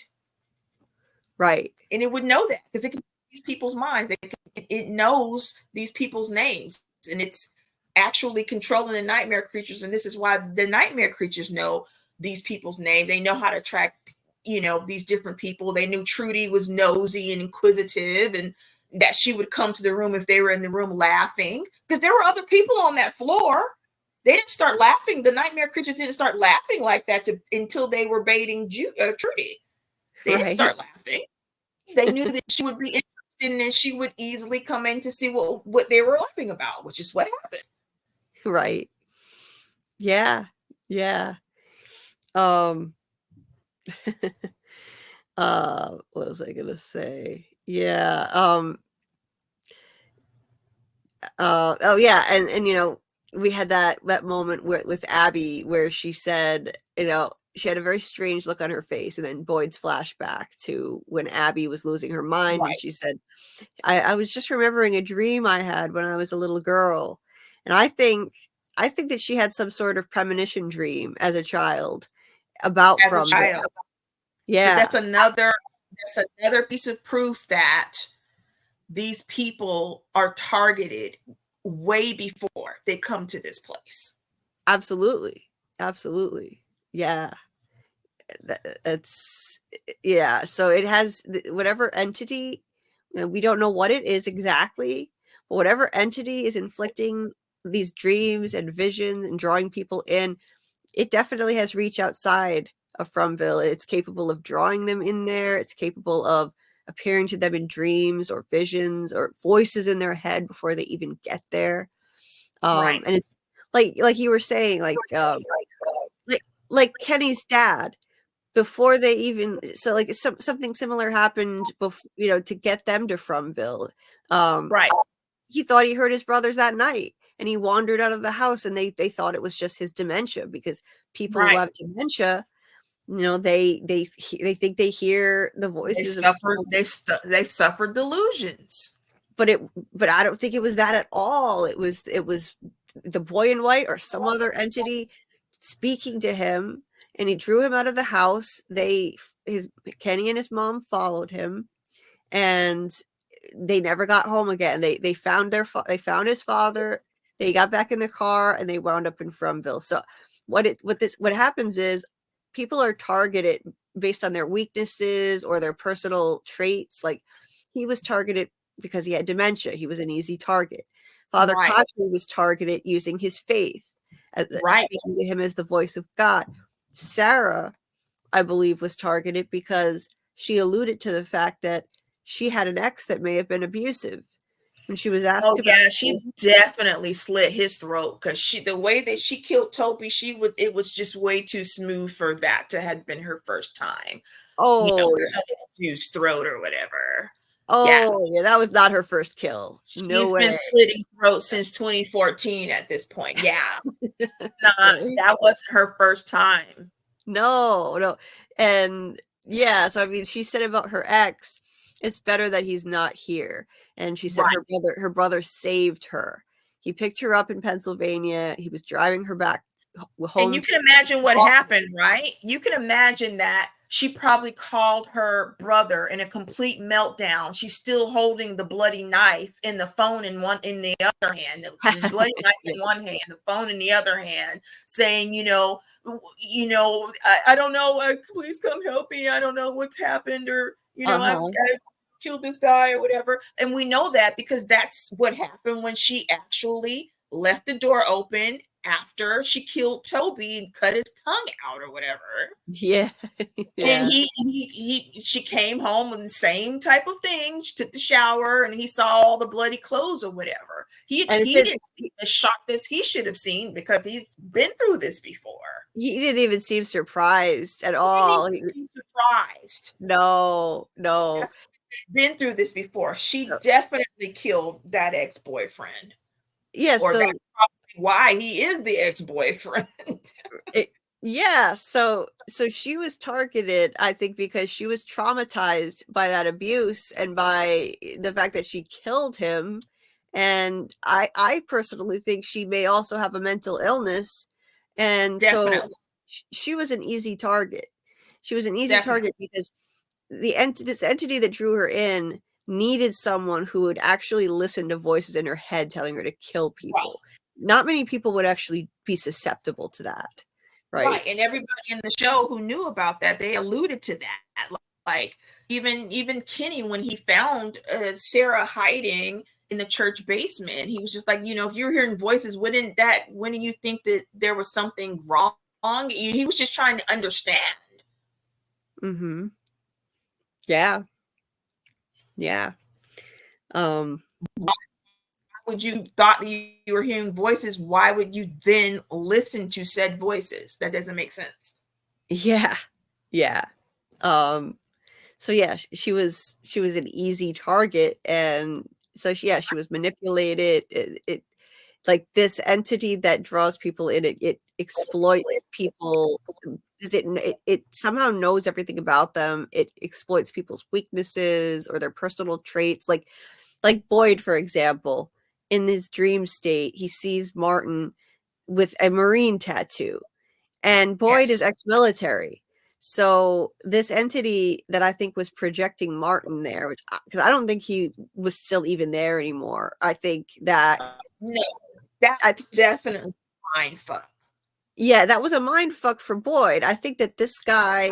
Right.
And it would know that because it can read these people's minds. It knows these people's names. And it's actually controlling the nightmare creatures. And this is why the nightmare creatures know these people's name. They know how to track, these different people. They knew Trudy was nosy and inquisitive, and that she would come to the room if they were in the room laughing, because there were other people on that floor. They didn't start laughing. The nightmare creatures didn't start laughing like that until they were baiting Trudy. They didn't start laughing. They knew that she would be interested, and she would easily come in to see what they were laughing about, which is what happened.
Right. Yeah. Yeah. Um, what was I gonna say? Yeah, oh yeah, and we had that moment with Abby where she said, she had a very strange look on her face, and then Boyd's flashback to when Abby was losing her mind, and
Right.
she said, I was just remembering a dream I had when I was a little girl. And I think that she had some sort of premonition dream as a child about
As a
Fromville.
child. So
Yeah,
that's another piece of proof that these people are targeted way before they come to this place.
absolutely. Absolutely. Yeah. That's yeah. So it has whatever entity, we don't know what it is exactly, but whatever entity is inflicting these dreams and visions and drawing people in, it definitely has reach outside of Fromville. It's capable of drawing them in there. It's capable of appearing to them in dreams or visions or voices in their head before they even get there.
Right.
And it's like you were saying, like Kenny's dad before they even, so like something similar happened before, to get them to Fromville.
Right.
He thought he heard his brothers that night, and he wandered out of the house, and they thought it was just his dementia, because people who
Right.
have dementia, they think they hear the
They
voices of
suffered they suffered delusions.
but I don't think it was that at all. It was the boy in white or some other entity speaking to him, and he drew him out of the house. His Kenny and his mom followed him, and they never got home again. They found they found his father. They got back in the car, and they wound up in Fromville. So what happens is people are targeted based on their weaknesses or their personal traits. Like, he was targeted because he had dementia. He was an easy target. Father
Right.
Kotri was targeted using his faith,
Right.
speaking to him as the voice of God. Sarah, I believe, was targeted because she alluded to the fact that she had an ex that may have been abusive. When she was
Oh
asked about
yeah, she definitely slit his throat, because the way that she killed Toby, it was just way too smooth for that to have been her first time.
oh
Cutting a dude's throat or whatever. Yeah.
yeah, that was not her first kill. No
She's
way.
been slitting throats since 2014 at this point. Yeah.
Right?
That wasn't her first time.
No. And yeah, so I mean, she said about her ex, it's better that he's not here. And she said
Right.
her brother saved her. He picked her up in Pennsylvania. He was driving her back
And
home
you
to
can imagine what
Boston.
happened, right? You can imagine that she probably called her brother in a complete meltdown. She's still holding the bloody knife in the phone in the other hand, the bloody knife
Yeah.
in one hand, the phone in the other hand, saying, I don't know, please come help me. I don't know what's happened, or
Uh-huh.
I killed this guy or whatever. And we know that because that's what happened when she actually left the door open after she killed Toby and cut his tongue out or whatever.
Yeah.
And
Yeah.
she came home with the same type of thing. She took the shower and he saw all the bloody clothes or whatever.
And it
He
did
didn't see the shock that he should have seen, because he's been through this before.
he didn't even seem surprised at
He didn't
all.
even seem surprised.
No.
That's been through this before. She
No.
definitely killed that ex-boyfriend,
Yeah,
or
so
that's probably why he is the ex-boyfriend.
it yeah, so she was targeted, I think, because she was traumatized by that abuse and by the fact that she killed him. And I personally think she may also have a mental illness. And so
Definitely.
she was an easy target. She was an easy
Definitely.
target because this entity that drew her in needed someone who would actually listen to voices in her head telling her to kill
Right.
people. Not many people would actually be susceptible to that,
Right.
right?
And everybody in the show who knew about that, they alluded to that. Like even Kenny, when he found Sarah hiding in the church basement, he was just like, if you're hearing voices, wouldn't you think that there was something wrong? He was just trying to understand.
Mm-hmm. Yeah. Yeah. Um,
Why would you thought you were hearing voices? Why would you then listen to said voices? That doesn't make sense.
Yeah. So yeah, she was an easy target, and so she was manipulated. It like this entity that draws people in, it exploits people. It somehow knows everything about them. It exploits people's weaknesses or their personal traits. Like Boyd, for example, in his dream state, he sees Martin with a Marine tattoo, and Boyd is ex-military. So this entity that I think was projecting Martin there, because I don't think he was still even there anymore. I think that
no, that's definitely mind fuck.
Yeah, that was a mind fuck for Boyd. I think that this guy,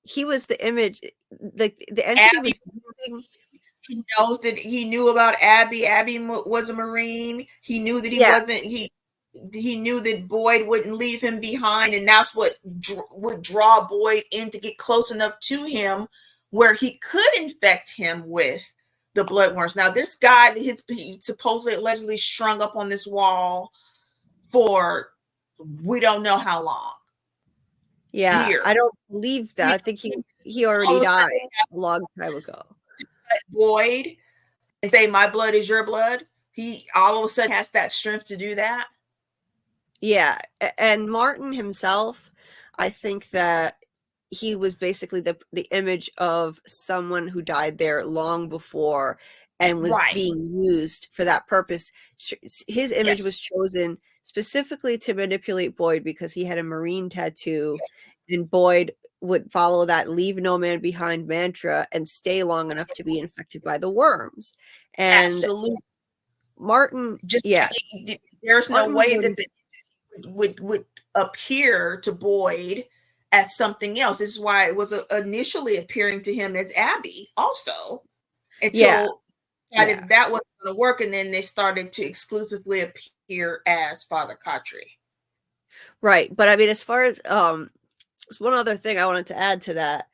he was the image, the entity
Abby,
was using.
he knows that he knew about Abby. Abby was a Marine. He knew that he wasn't. He knew that Boyd wouldn't leave him behind, and that's what would draw Boyd in to get close enough to him where he could infect him with the bloodworms. Now, this guy, he supposedly allegedly strung up on this wall for we don't know how long.
Yeah, I don't believe that. I think he already died a long time ago.
Boyd and say my blood is your blood. He all of a sudden has that strength to do that.
Yeah, and Martin himself, I think that he was basically the image of someone who died there long before and was being used for that purpose. His image was chosen specifically to manipulate Boyd because he had a Marine tattoo, and Boyd would follow that leave no man behind mantra and stay long enough to be infected by the worms. And
absolutely,
Martin,
there's no way that would appear to Boyd as something else. This is why it was initially appearing to him as Abby also, until that wasn't going to work, and then they started to exclusively appear as Father Khatri.
Right, but I mean, as far as there's one other thing I wanted to add to that.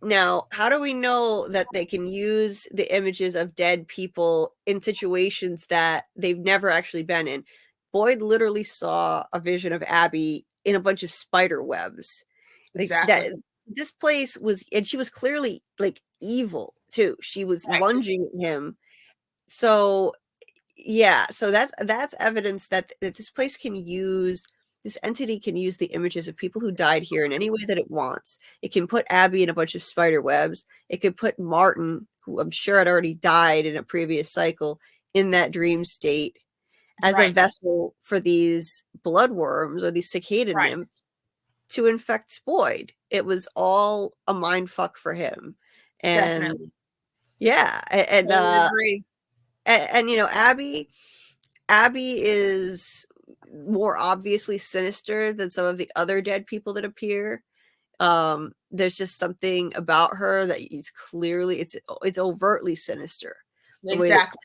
Now, how do we know that they can use the images of dead people in situations that they've never actually been in? Boyd literally saw a vision of Abby in a bunch of spider webs.
Exactly.
This place was, and she was clearly like evil too. She was lunging at him. So yeah, so that's evidence that this place can use, this entity can use the images of people who died here in any way that it wants. It can put Abby in a bunch of spider webs. It could put Martin, who I'm sure had already died in a previous cycle, in that dream state as a vessel for these bloodworms or these cicada nymphs to infect Boyd. It was all a mind fuck for him. And
definitely.
Yeah, and
I agree.
And you know, Abby is more obviously sinister than some of the other dead people that appear. There's just something about her that it's clearly, it's overtly sinister.
Exactly.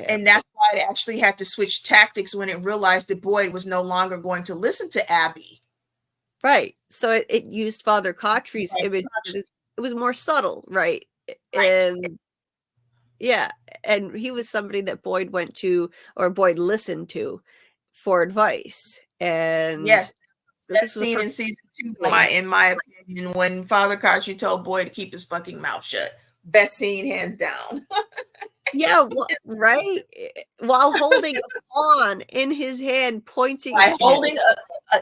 And that's why it actually had to switch tactics when it realized that Boyd was no longer going to listen to Abby.
Right. So it used Father Khatri's image. It was more subtle, right? And yeah, and he was somebody that Boyd went to, or Boyd listened to, for advice. And
yes, that scene in season 2, in my opinion, when Father Khatri told Boyd to keep his fucking mouth shut. Best scene, hands down.
Yeah, right. While holding a pawn in his hand, pointing
by holding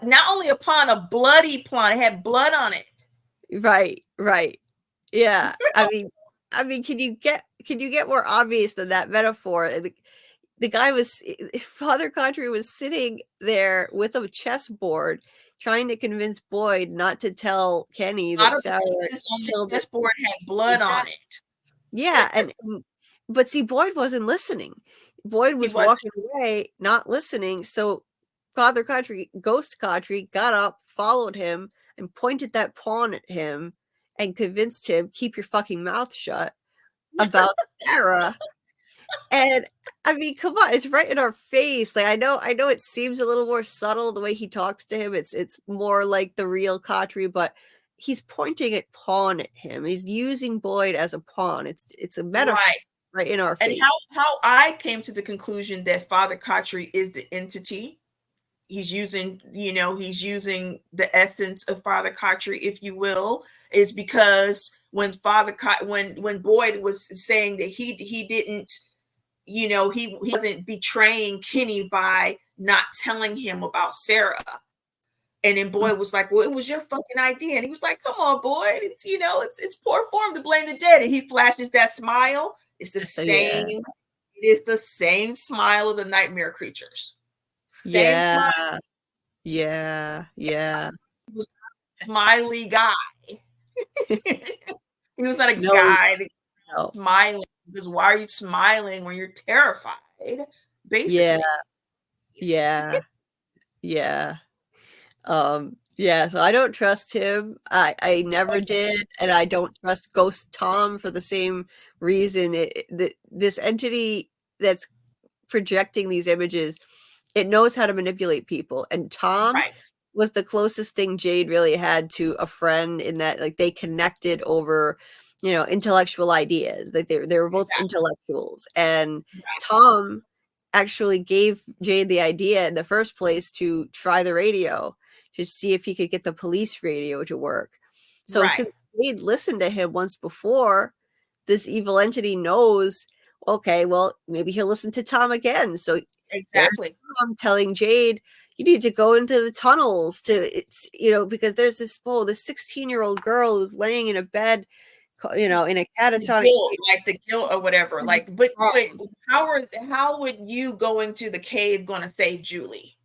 not only a pawn, a bloody pawn. It had blood on it.
Right. Yeah. I mean, can you get more obvious than that metaphor? The guy was, Father Khatri was sitting there with a chessboard trying to convince Boyd not to tell Kenny that Sarah killed
the chessboard had blood on it.
Yeah, but see, Boyd wasn't listening. Boyd was walking away, not listening. So Father Khatri, Ghost Khatri, got up, followed him, and pointed that pawn at him and convinced him, keep your fucking mouth shut about Sarah. And I mean, come on, it's right in our face. Like I know it seems a little more subtle the way he talks to him. It's more like the real Khatri, but he's pointing a pawn at him. He's using Boyd as a pawn. It's a metaphor.
Right.
right in our
And
face.
how I came to the conclusion that Father Khatri is the entity. He's using, he's using the essence of Father Khatri, if you will, is because when when Boyd was saying that he didn't, he wasn't betraying Kenny by not telling him about Sarah. And then Boyd was like, well, it was your fucking idea. And he was like, come on, Boyd. It's, it's poor form to blame the dead. And he flashes that smile. It's the
So, yeah.
same. It is the same smile of the nightmare creatures. Same
Yeah.
smile.
Yeah. Yeah.
He was a smiley guy. He was not a
No,
guy that
no.
smiling. Because why are you smiling when you're terrified? Basically.
Yeah. Yeah. Yeah, so I don't trust him. I never did, and I don't trust Ghost Tom for the same reason. This entity that's projecting these images, it knows how to manipulate people, and Tom
Right.
was the closest thing Jade really had to a friend in that, like, they connected over, intellectual ideas. Like, they were both
Exactly.
intellectuals, and
Right.
Tom actually gave Jade the idea in the first place to try the radio to see if he could get the police radio to work. So
Right.
since Jade listened to him once before, this evil entity knows, okay, well, maybe he'll listen to Tom again. So there's
Exactly.
Tom telling Jade, you need to go into the tunnels because there's this 16-year-old girl who's laying in a bed, in a catatonic
The guilt or whatever. But how would you going to the cave going to save Julie?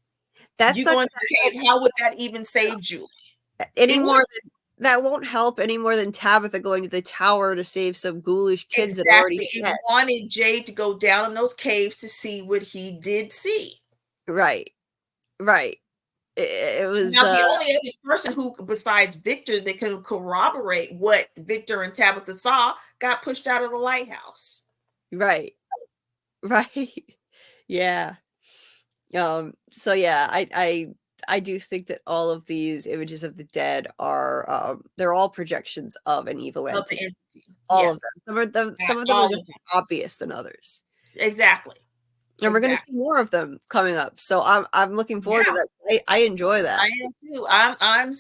That's
You
not
going to the cave, how would that even save Julie?
that won't help any more than Tabitha going to the tower to save some ghoulish kids that already
Exactly.
dead.
It wanted Jade to go down in those caves to see what he did see.
Right. It was
now the only other person who, besides Victor, that can corroborate what Victor and Tabitha saw got pushed out of the lighthouse.
Right. Yeah. So yeah, I do think that all of these images of the dead are they're all projections of an evil entity. All of them. Some of them are just obvious than others.
Exactly.
And we're going to see more of them coming up. So I'm looking forward to that. I enjoy that.
I am too.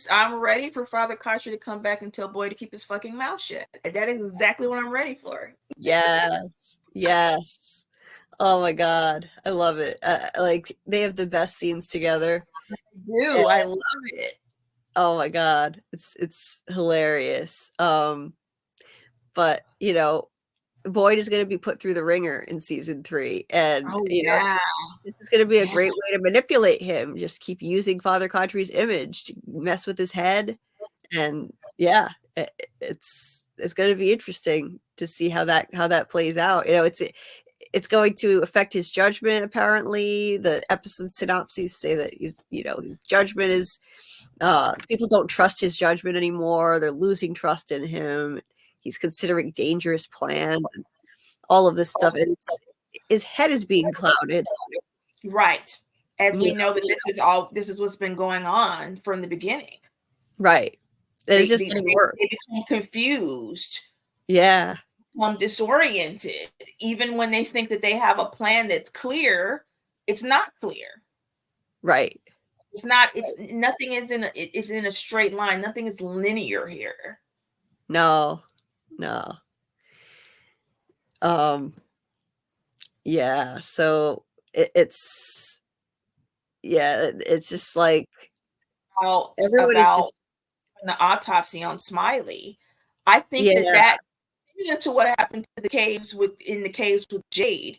I'm ready for Father Khatri to come back and tell Boy to keep his fucking mouth shut. That is exactly what I'm ready for.
Yes. Oh my god, I love it. Like, they have the best scenes together.
I love it.
Oh my god, it's hilarious. But Boyd is going to be put through the ringer in season 3, and this is going to be a great way to manipulate him. Just keep using Father Khatri's image to mess with his head, and it's going to be interesting to see how that plays out. It's going to affect his judgment. Apparently, the episode synopses say that his judgment is people don't trust his judgment anymore. They're losing trust in him. He's considering dangerous plans and all of this stuff, and his head is being clouded.
Right. As we know that this is what's been going on from the beginning.
Right. And it's just getting worse.
They become confused.
Yeah.
Disoriented. Even when they think that they have a plan that's clear, it's not clear.
Right.
Nothing is in a straight line. Nothing is linear here.
No. Yeah, so it's just like everyone is just
the autopsy on Smiley. I think that similar to what happened to the caves with Jade,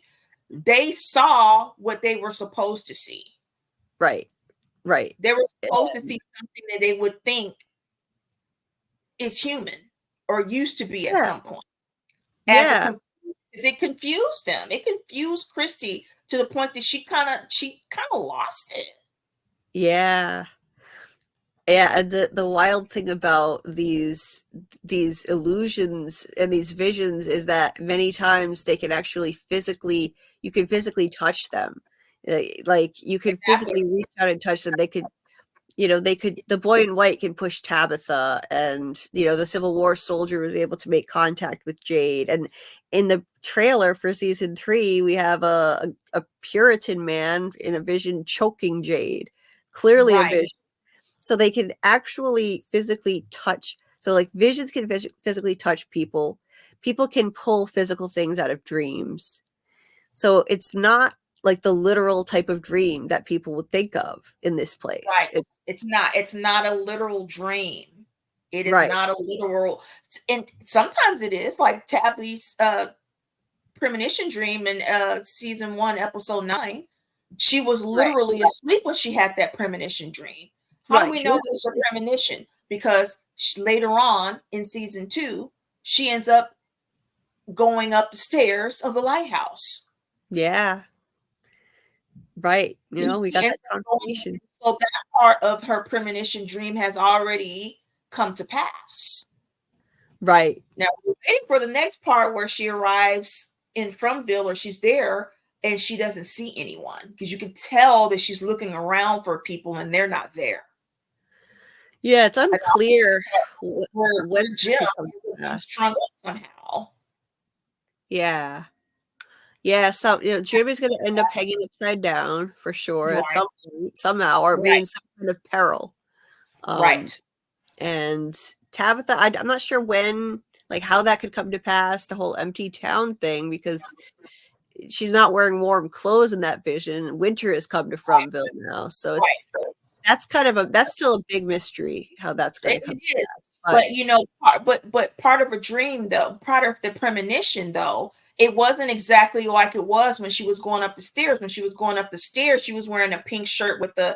they saw what they were supposed to see.
Right.
They were supposed to see something that they would think is human or used to be at some point. It confused them. It confused Christy to the point that she kind of lost it.
Yeah. And the wild thing about these illusions and these visions is that many times they can actually physically touch them. Like, you could physically reach out and touch them. They could the boy in white can push Tabitha, and the Civil War soldier was able to make contact with Jade. And in the trailer for season 3, we have a Puritan man in a vision choking Jade, clearly a vision. So they can actually physically touch. So like visions can physically touch people. People can pull physical things out of dreams. So it's not like the literal type of dream that people would think of in this place.
Right. It's not a literal dream. It is
Right.
not a literal, and sometimes it is, like Tabby's premonition dream in season 1, episode 9. She was literally asleep when she had that premonition dream. How do we know it was a premonition? Because later on in season 2, she ends up going up the stairs of the lighthouse.
Yeah. Right. We got that confirmation.
So that part of her premonition dream has already come to pass.
Right.
Now we're waiting for the next part where she arrives in Fromville, or she's there and she doesn't see anyone, because you can tell that she's looking around for people and they're not there.
Yeah, it's unclear
where Jim is strung up somehow.
Yeah. Yeah, so Jim is going to end up hanging upside down for sure at some point, somehow, or be in some kind of peril.
Right.
And Tabitha, I'm not sure when, like how that could come to pass, the whole empty town thing, because she's not wearing warm clothes in that vision. Winter has come to Fromville now, so that's still a big mystery how that's going to come.
But part of a dream, though, part of the premonition, though, it wasn't exactly like it was when she was going up the stairs. When she was going up the stairs, she was wearing a pink shirt with a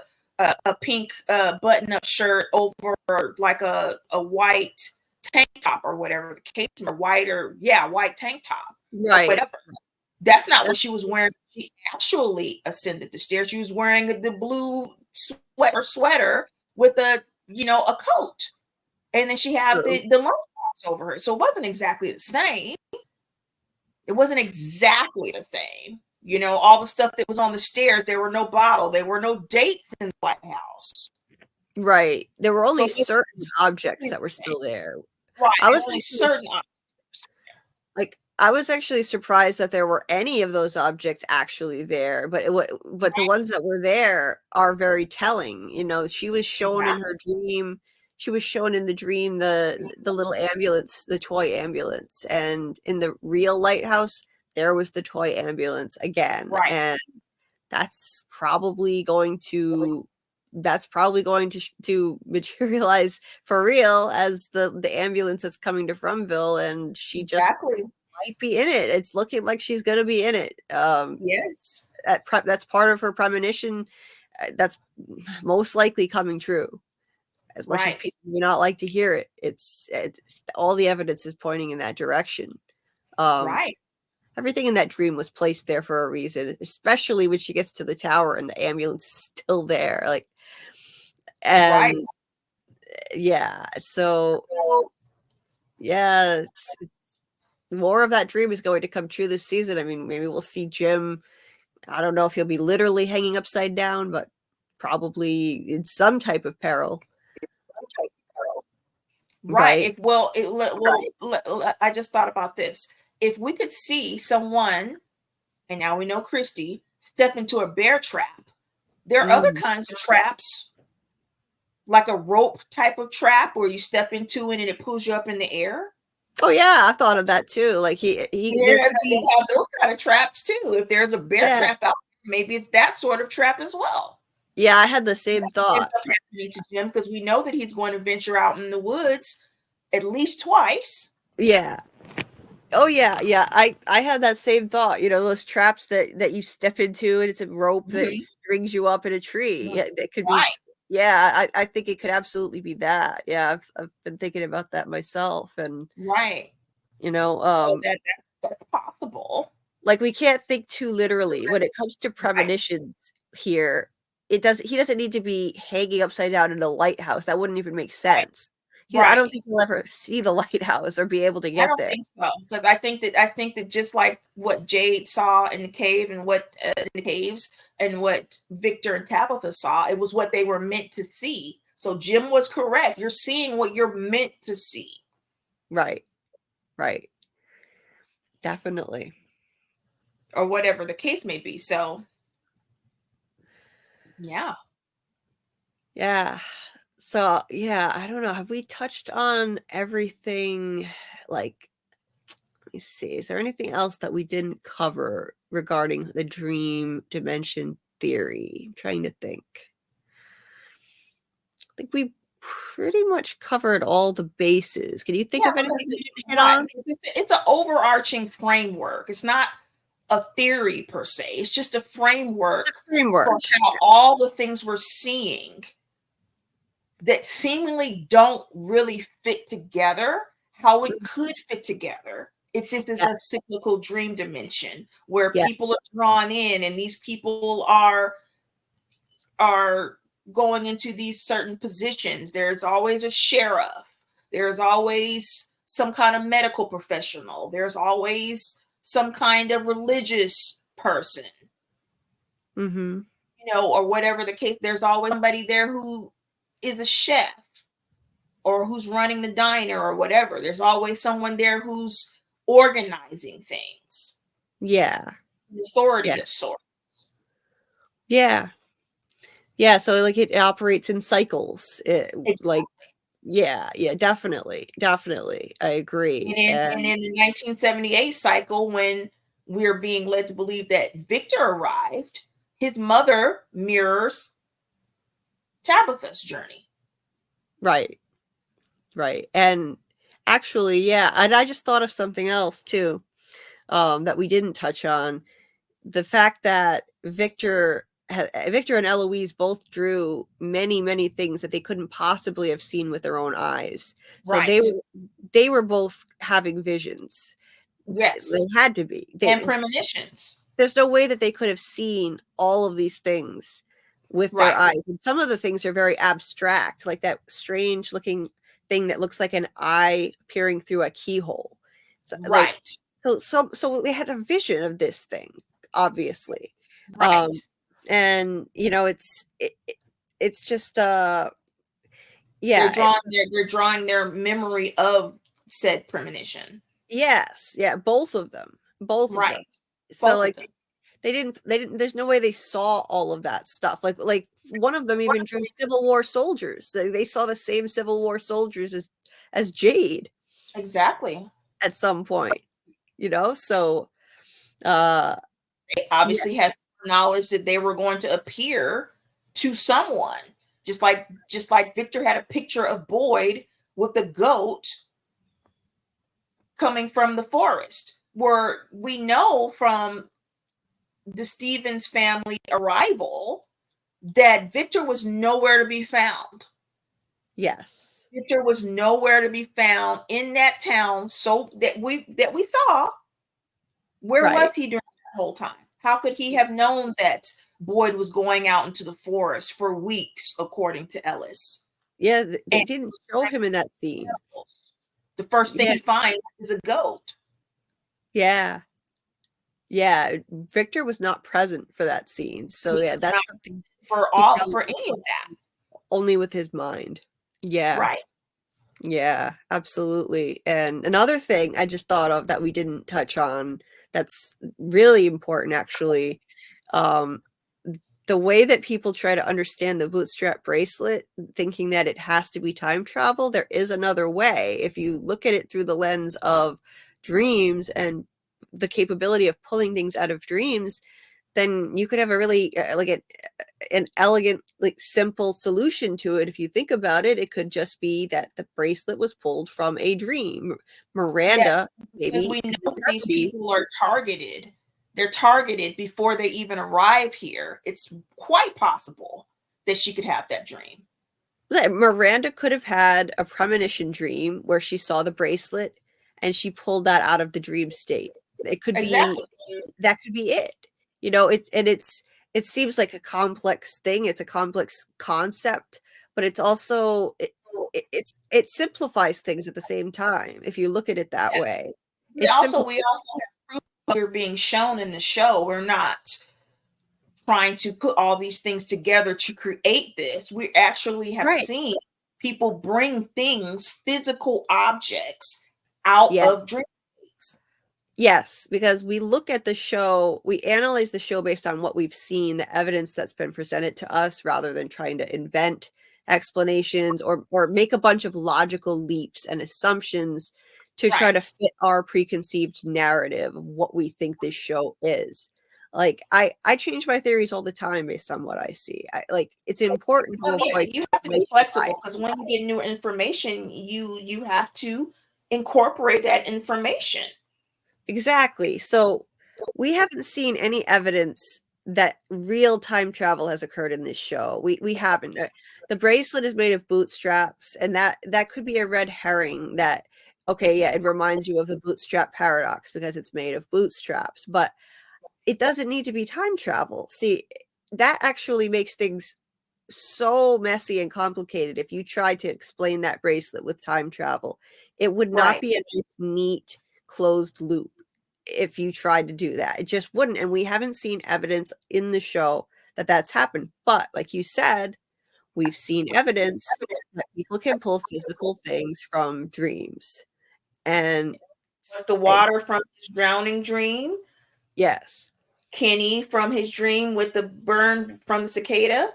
pink button-up shirt over like a white tank top or whatever the case, or white tank top,
right?
Whatever. That's not what she was wearing. She actually ascended the stairs. She was wearing the blue sweater with a coat, and then she had the lunchbox over her. So it wasn't exactly the same. It wasn't exactly the same. All the stuff that was on the stairs, there were no bottle, there were no dates in the White House.
Right. There were only certain objects that were still there.
Right. I was certain objects.
Like, I was actually surprised that there were any of those objects actually there, but the ones that were there are very telling. She was shown in her dream. She was shown in the dream the little ambulance, the toy ambulance, and in the real lighthouse there was the toy ambulance again.
Right.
And that's probably going to materialize for real as the ambulance that's coming to Fromville, and she just might be in it. It's looking like she's going to be in it.
Yes.
That's part of her premonition. That's most likely coming true. As much as people may not like to hear it, it's all the evidence is pointing in that direction.
Right.
Everything in that dream was placed there for a reason, especially when she gets to the tower and the ambulance is still there. Yeah. So yeah, it's more of that dream is going to come true this season. I mean, maybe we'll see Jim. I don't know if he'll be literally hanging upside down, but probably in some type of peril.
Right. I just thought about this. If we could see someone, and now we know Christy, step into a bear trap, there are other kinds of traps, like a rope type of trap where you step into it and it pulls you up in the air.
Oh yeah, I've thought of that too. Like they
have those kind of traps too. If there's a bear trap out, maybe it's that sort of trap as well.
Yeah, I had the same thought.
To Jim, because we know that he's going to venture out in the woods at least twice.
Yeah. Oh yeah. I had that same thought. Those traps that you step into, and it's a rope that strings you up in a tree. Yeah, it could be. Yeah, I think it could absolutely be that. Yeah, I've been thinking about that myself, and
that's possible.
Like, we can't think too literally when it comes to premonitions here. He doesn't need to be hanging upside down in a lighthouse. That wouldn't even make sense. I don't
Right.
think he'll ever see the lighthouse or be able to
I
get
don't
there.
think so, because I think that just like what Jade saw in the cave and what in the caves and what Victor and Tabitha saw, it was what they were meant to see. So Jim was correct. You're seeing what you're meant to see.
Right. Right. Definitely.
Or whatever the case may be. So yeah.
Yeah. So, yeah, I don't know. Have we touched on everything? Like, let me see. Is there anything else that we didn't cover regarding the dream dimension theory? I'm trying to think. I think we pretty much covered all the bases. Can you think
Yeah,
of anything
because
we didn't hit
right,
on?
because it's an overarching framework. It's not a theory per se. It's just a framework for
Framework.
how all the things we're seeing that seemingly don't really fit together, how it could fit together if this is
Yeah.
a cyclical dream dimension where
Yeah.
people are drawn in and these people are going into these certain positions. There's always a sheriff. There's always some kind of medical professional. There's always some kind of religious person,
Mm-hmm.
or whatever the case. There's always somebody there who is a chef or who's running the diner or whatever. There's always someone there who's organizing things,
Yeah. Yeah.
authority of sorts.
Yeah. Yeah. So like it operates in cycles. Like, yeah, definitely. Definitely. I agree.
And in the 1978 cycle, when we're being led to believe that Victor arrived, his mother mirrors Tabitha's journey.
Right. Right. And actually, yeah, and I just thought of something else too, that we didn't touch on. The fact that Victor and Eloise both drew many, many things that they couldn't possibly have seen with their own eyes. So
Right.
they were both having visions.
Yes.
They had to be.
And premonitions.
There's no way that they could have seen all of these things with their
Right.
eyes. And some of the things are very abstract, like that strange looking thing that looks like an eye peering through a keyhole. So, like,
Right.
so they had a vision of this thing, obviously.
Right.
And it's just
They're
yeah,
drawing their memory of said premonition.
yes, yeah, both of them. Both of them.
Right.
So
Both of
like
them.
they didn't there's no way they saw all of that stuff. Like one of them even drew Civil War soldiers. So they saw the same Civil War soldiers as Jade
Exactly.
at some point, so uh
They
yeah,
obviously had knowledge that they were going to appear to someone. Just like Victor had a picture of Boyd with a goat coming from the forest. Where we know from the Stevens family arrival that Victor was nowhere to be found.
yes.
Victor was nowhere to be found in that town, so that we saw. Where
Right.
was he during that whole time? How could he have known that Boyd was going out into the forest for weeks, according to Ellis?
Yeah, they
And
didn't show him in that scene.
the first thing
Yeah,
he finds is a goat.
yeah. Yeah, Victor was not present for that scene. So yeah,
Not
that's something
for
he
all
knows
for any of that.
only with his mind. Yeah.
Right.
Yeah, absolutely. And another thing I just thought of that we didn't touch on that's really important actually, um, the way that people try to understand the bootstrap bracelet, thinking that it has to be time travel, there is another way. If you look at it through the lens of dreams and the capability of pulling things out of dreams, then you could have a really an elegant, like simple solution to it. If you think about it, it could just be that the bracelet was pulled from a dream. Miranda,
Yes, because
maybe
we
in
know
the
that these
70s.
people are targeted. They're targeted before they even arrive here. It's quite possible that she could have that dream.
Miranda could have had a premonition dream where she saw the bracelet and she pulled that out of the dream state. It could be
Exactly.
that could be it. It seems like a complex thing. It's a complex concept, but it's also it simplifies things at the same time, if you look at it that
Yeah.
way.
We
It's
also
simple.
we also have proof we're being shown in the show. We're not trying to put all these things together to create this. We actually have
Right.
seen people bring things, physical objects, out
Yes.
of dreams.
Yes, because we look at the show, we analyze the show based on what we've seen, the evidence that's been presented to us, rather than trying to invent explanations or make a bunch of logical leaps and assumptions to try to
Right.
fit our preconceived narrative of what we think this show is. Like I change my theories all the time based on what I see. Like it's important to
Oh, yeah,
avoid
you have to be
information bias.
flexible because when you get new information, you have to incorporate that information.
Exactly. So we haven't seen any evidence that real time travel has occurred in this show. We haven't. The bracelet is made of bootstraps, and that could be a red herring that okay, yeah, it reminds you of the bootstrap paradox because it's made of bootstraps, but it doesn't need to be time travel. See, that actually makes things so messy and complicated. If you tried to explain that bracelet with time travel, it would not
Right.
be a nice, neat, closed loop if you tried to do that. It just wouldn't. And we haven't seen evidence in the show that that's happened. But like you said, we've seen evidence that people can pull physical things from dreams. And
With the water from his drowning dream,
yes.
Kenny from his dream with the burn from the cicada,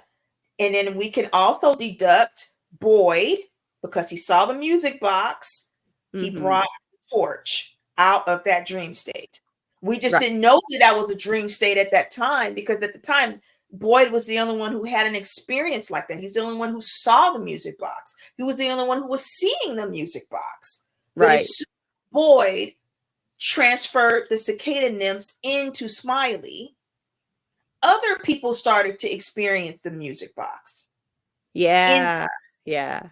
and then we can also deduct Boyd because he saw the music box. He
Mm-hmm.
brought the torch out of that dream state. We just
Right.
didn't know that was a dream state at that time because at the time Boyd was the only one who had an experience like that. He's the only one who saw the music box. He was the only one who was seeing the music box. But
Right.
as soon as Boyd transferred the cicada nymphs into Smiley, other people started to experience the music box.
Yeah. Yeah.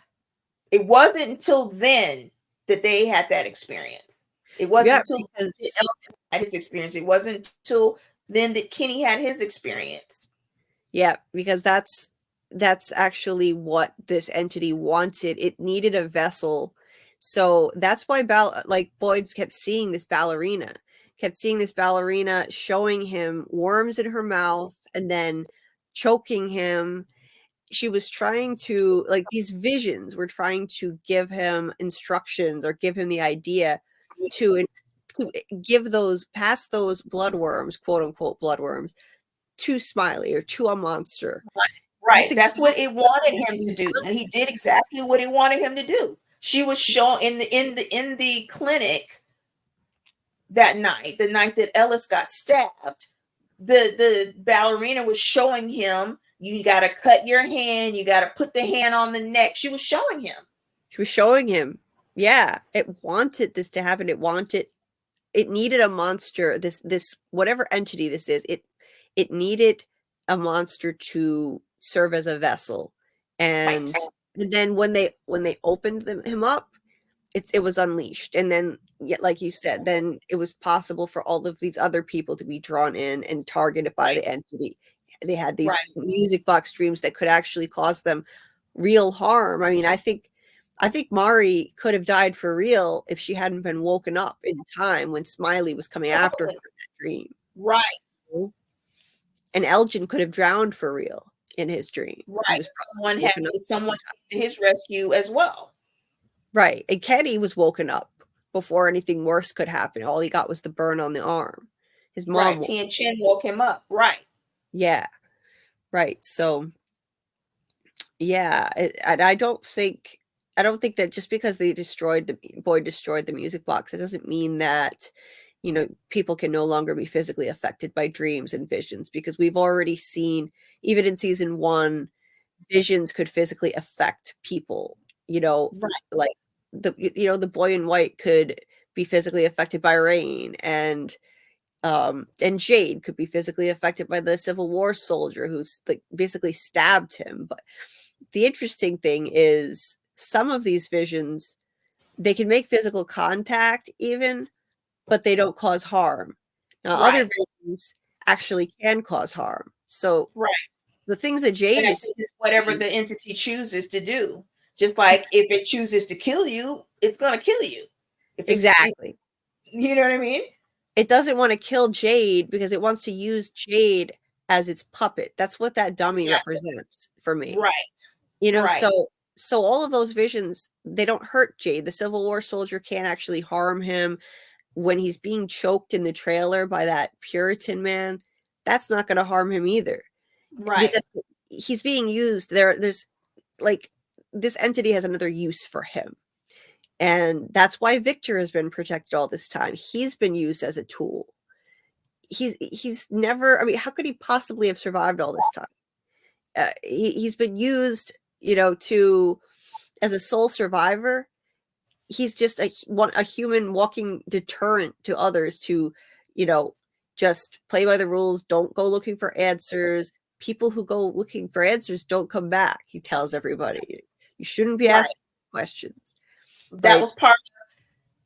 It wasn't until then that they had that experience. It wasn't
Yeah,
until
because
Elton had his experience. It wasn't until then that Kenny had his experience.
yeah, because that's actually what this entity wanted. It needed a vessel. So that's why like Boyd kept seeing this ballerina, showing him worms in her mouth and then choking him. She was trying to like these visions were trying to give him instructions or give him the idea to to give those pass those bloodworms, quote unquote bloodworms, to Smiley or to a monster. That's
Right. That's
exactly
what it wanted
what
him
he
to do.
was.
And he did exactly what he wanted him to do. She was shown in the clinic that night, the night that Ellis got stabbed. The ballerina was showing him, you got to cut your hand, you got to put the hand on the neck. She was showing him.
She was showing him. Yeah, it wanted this to happen. It needed a monster. This whatever entity this is, it needed a monster to serve as a vessel.
Right.
And then when they opened him up, it was unleashed. And then yet, like you said, then it was possible for all of these other people to be drawn in and targeted by the entity. They had these
Right.
music box dreams that could actually cause them real harm. I mean, I think Mari could have died for real if she hadn't been woken up in time when Smiley was coming after her in that dream.
Right.
And Elgin could have drowned for real in his dream. He
Right.
was probably woken up.
Someone came to his rescue as well.
Right. And Kenny was woken up before anything worse could happen. All he got was the burn on the arm. His mom.
Right. Tien Chen woke him up. Right.
Yeah. Right. So yeah, and I don't think that just because Boyd destroyed the music box, it doesn't mean that people can no longer be physically affected by dreams and visions, because we've already seen, even in season 1, visions could physically affect people.
Right.
Like the boy in white could be physically affected by rain, and Jade could be physically affected by the Civil War soldier who's like basically stabbed him. But the interesting thing is some of these visions, they can make physical contact even, but they don't cause harm. Now,
Right.
other visions actually can cause harm. So
Right.
the things that Jade
And I
is
think it's whatever the entity chooses to do. Just like if it chooses to kill you, it's gonna kill you. If it's,
Exactly.
you know what I mean?
It doesn't want to kill Jade because it wants to use Jade as its puppet. That's what that dummy
Exactly.
represents for me.
Right.
You know,
Right.
so all of those visions, they don't hurt Jade. The Civil War soldier can't actually harm him. When he's being choked in the trailer by that Puritan man, that's not going to harm him either.
Right.
Because he's being used there's like this entity has another use for him. And that's why Victor has been protected all this time. He's been used as a tool. He's never, I mean, how could he possibly have survived all this time? He's been used, you know, to as a sole survivor. He's just a human walking deterrent to others to, you know, just play by the rules, don't go looking for answers. People who go looking for answers don't come back, he tells everybody. You shouldn't be
Right.
asking questions.
That was part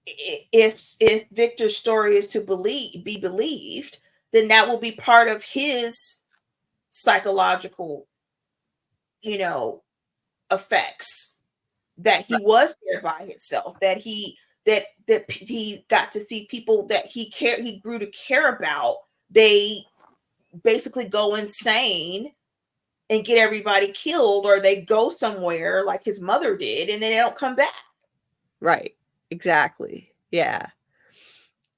of, if Victor's story is to be believed, then that will be part of his psychological, you know, effects, that he was there by himself, that he got to see people that he grew to care about. They basically go insane and get everybody killed, or they go somewhere like his mother did, and then they don't come back.
Right. Exactly. Yeah.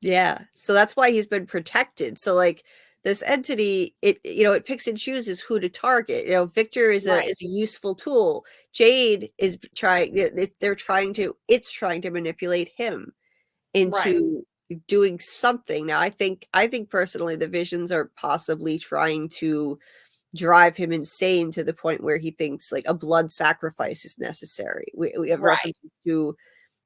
Yeah. So that's why he's been protected. So like this entity, it, you know, it picks and chooses who to target. You know, Victor is
Right.
a useful tool. Jade is trying, it's trying to manipulate him
Right.
into doing something. Now I think personally the visions are possibly trying to drive him insane to the point where he thinks like a blood sacrifice is necessary. We have
Right.
references to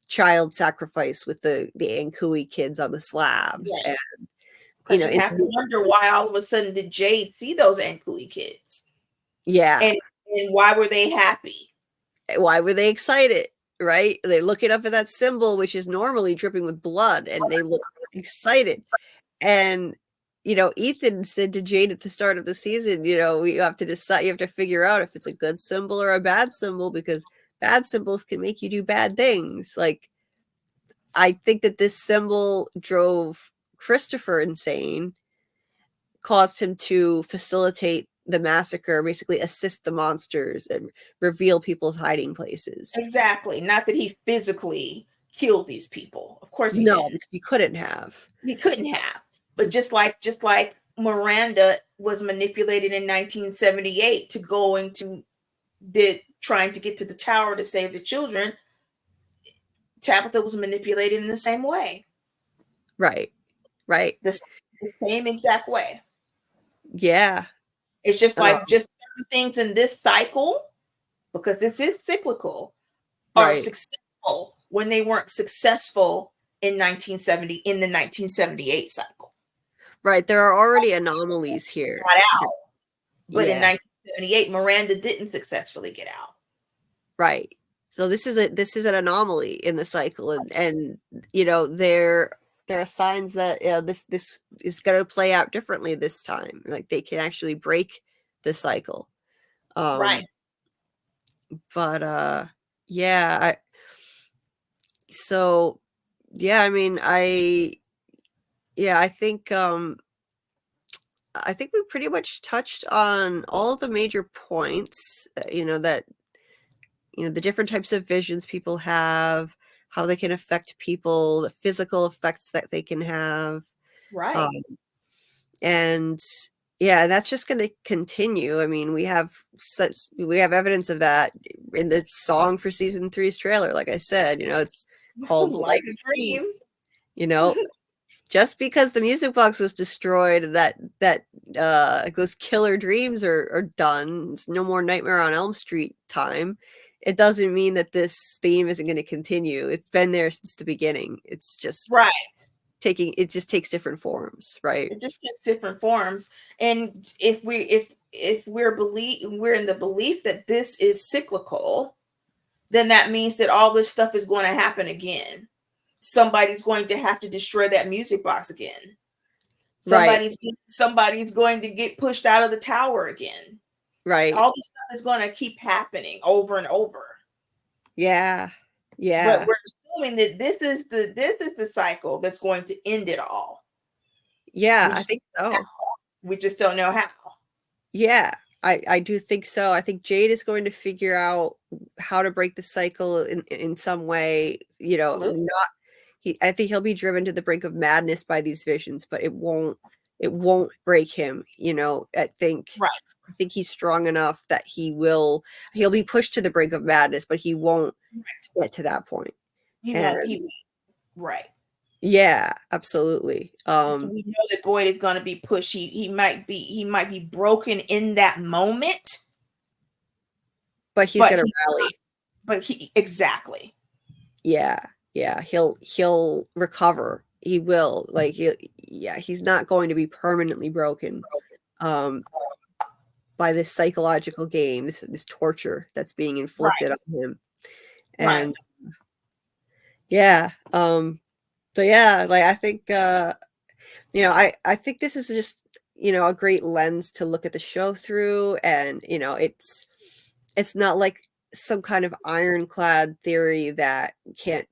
child sacrifice with the Ankui kids on the slabs.
Right.
And you
Because
know,
you have to wonder why all of a sudden did Jade see those Ankui kids?
yeah,
And why were they happy?
why were they excited? Right, they look it up at that symbol, which is normally dripping with blood, and they look excited. And you know, Ethan said to Jade at the start of the season, you know, you have to decide, you have to figure out if it's a good symbol or a bad symbol, because bad symbols can make you do bad things. Like, I think that this symbol drove Christopher insane, caused him to facilitate the massacre, basically assist the monsters and reveal people's hiding places.
Exactly. Not that he physically killed these people. Of course he
No,
didn't.
because he couldn't have.
He couldn't have. But just like Miranda was manipulated in 1978 to go into trying to get to the tower to save the children, Tabitha was manipulated in the same way.
Right. Right.
The same exact way.
Yeah.
It's just like just certain things in this cycle, because this is cyclical, are
right.
successful when they weren't successful in 1970 in the 1978 cycle.
Right. There are already anomalies here.
Got out. But in 1978, Miranda didn't successfully get out.
Right. So this is an anomaly in the cycle, and you know, there are signs that, you know, this is going to play out differently this time. Like they can actually break the cycle.
Right.
But yeah, so yeah, I mean, I think we pretty much touched on all the major points, you know, that, you know, the different types of visions people have, how they can affect people, the physical effects that they can have.
Right.
And yeah, that's just going to continue. I mean, we have evidence of that in the song for season 3's trailer. Like I said, you know, it's called
Like a Dream.
You know, just because the music box was destroyed, that those killer dreams are done. It's no more Nightmare on Elm Street time. It doesn't mean that this theme isn't going to continue. It's been there since the beginning. It's just
right.
It just takes different forms, right?
It just takes different forms. And if we're in the belief that this is cyclical, then that means that all this stuff is going to happen again. Somebody's going to have to destroy that music box again. Somebody's going to get pushed out of the tower again.
Right.
All this stuff is going to keep happening over and over.
Yeah.
But
Yeah.
we're assuming that this is the cycle that's going to end it all.
Yeah,
We
I
just
think so.
we just don't know how.
Yeah, I do think so. I think Jade is going to figure out how to break the cycle in some way,
Absolutely.
not I think he'll be driven to the brink of madness by these visions, but it won't break him,
Right.
I think he's strong enough that he'll be pushed to the brink of madness, but he won't
Right.
get to that point.
He
And
won't. He won't. Right.
yeah, absolutely.
We know that Boyd is going to be pushed. He might be broken in that moment,
But he's
but
gonna rally.
he exactly.
Yeah, yeah, he'll recover. He will. Yeah, he's not going to be permanently broken um by this psychological game, this torture that's being
Right.
inflicted on him.
Right.
And yeah, so yeah, like I think I think this is just, a great lens to look at the show through, and it's not like some kind of ironclad theory that can't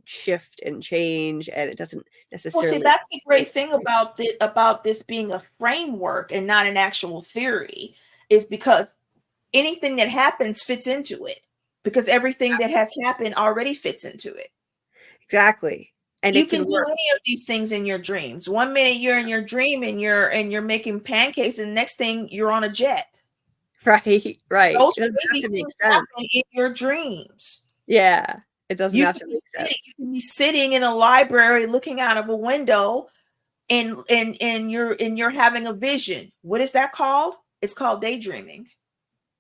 shift and change, and it doesn't
Well, see,
necessarily
that's the great thing about this being a framework and not an actual theory, is because anything that happens fits into it, because everything that has happened already fits into it.
exactly, and
You
it
can
can
do
work.
any of these things in your dreams. One minute you're in your dream and you're making pancakes, and the next thing you're on a jet.
Right, right.
Those
It doesn't have
crazy
to make
things
sense.
happen in your dreams.
Yeah, it doesn't
You
have
can
to
be
make sense.
sitting, you can be sitting in a library looking out of a window, and you're having a vision. What is that called? It's called daydreaming.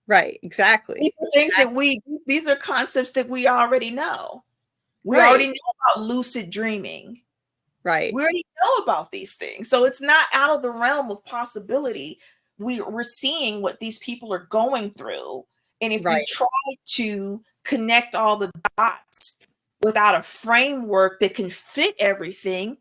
Right,
These
exactly.
are things that these are concepts that we already know. We already
Right,
know about lucid dreaming.
right,
We already know about these things. So it's not out of the realm of possibility. We're seeing what these people are going through. And if you
right,
try to connect all the dots without a framework that can fit everything,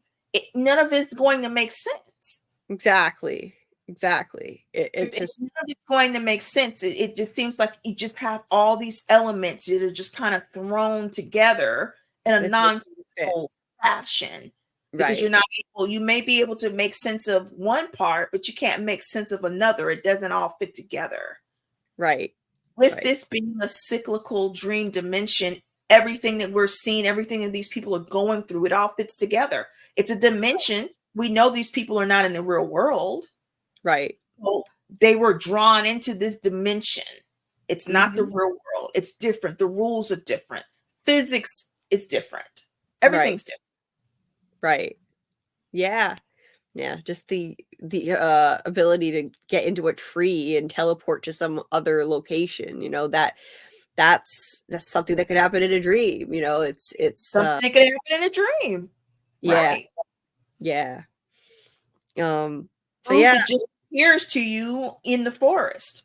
none of it's going to make sense.
exactly, exactly. It's just
None of it's going to make sense. It just seems like you just have all these elements that are just kind of thrown together in a
it doesn't fit.
nonsensical fashion, because
Right,
you may be able to make sense of one part, but you can't make sense of another. It doesn't all fit together.
right,
With
right,
this being a cyclical dream dimension, everything that we're seeing, everything that these people are going through, it all fits together. It's a dimension. We know these people are not in the real world.
right.
So they were drawn into this dimension. It's not the
Mhm.
real world. It's different. The rules are different. Physics is different.
Right,
Everything's different.
right. Yeah. Yeah, just the ability to get into a tree and teleport to some other location, that's something that could happen in a dream,
Something that could happen in a dream.
yeah,
Right.
yeah. Um, so
Food
yeah,
that just appears to you in the forest.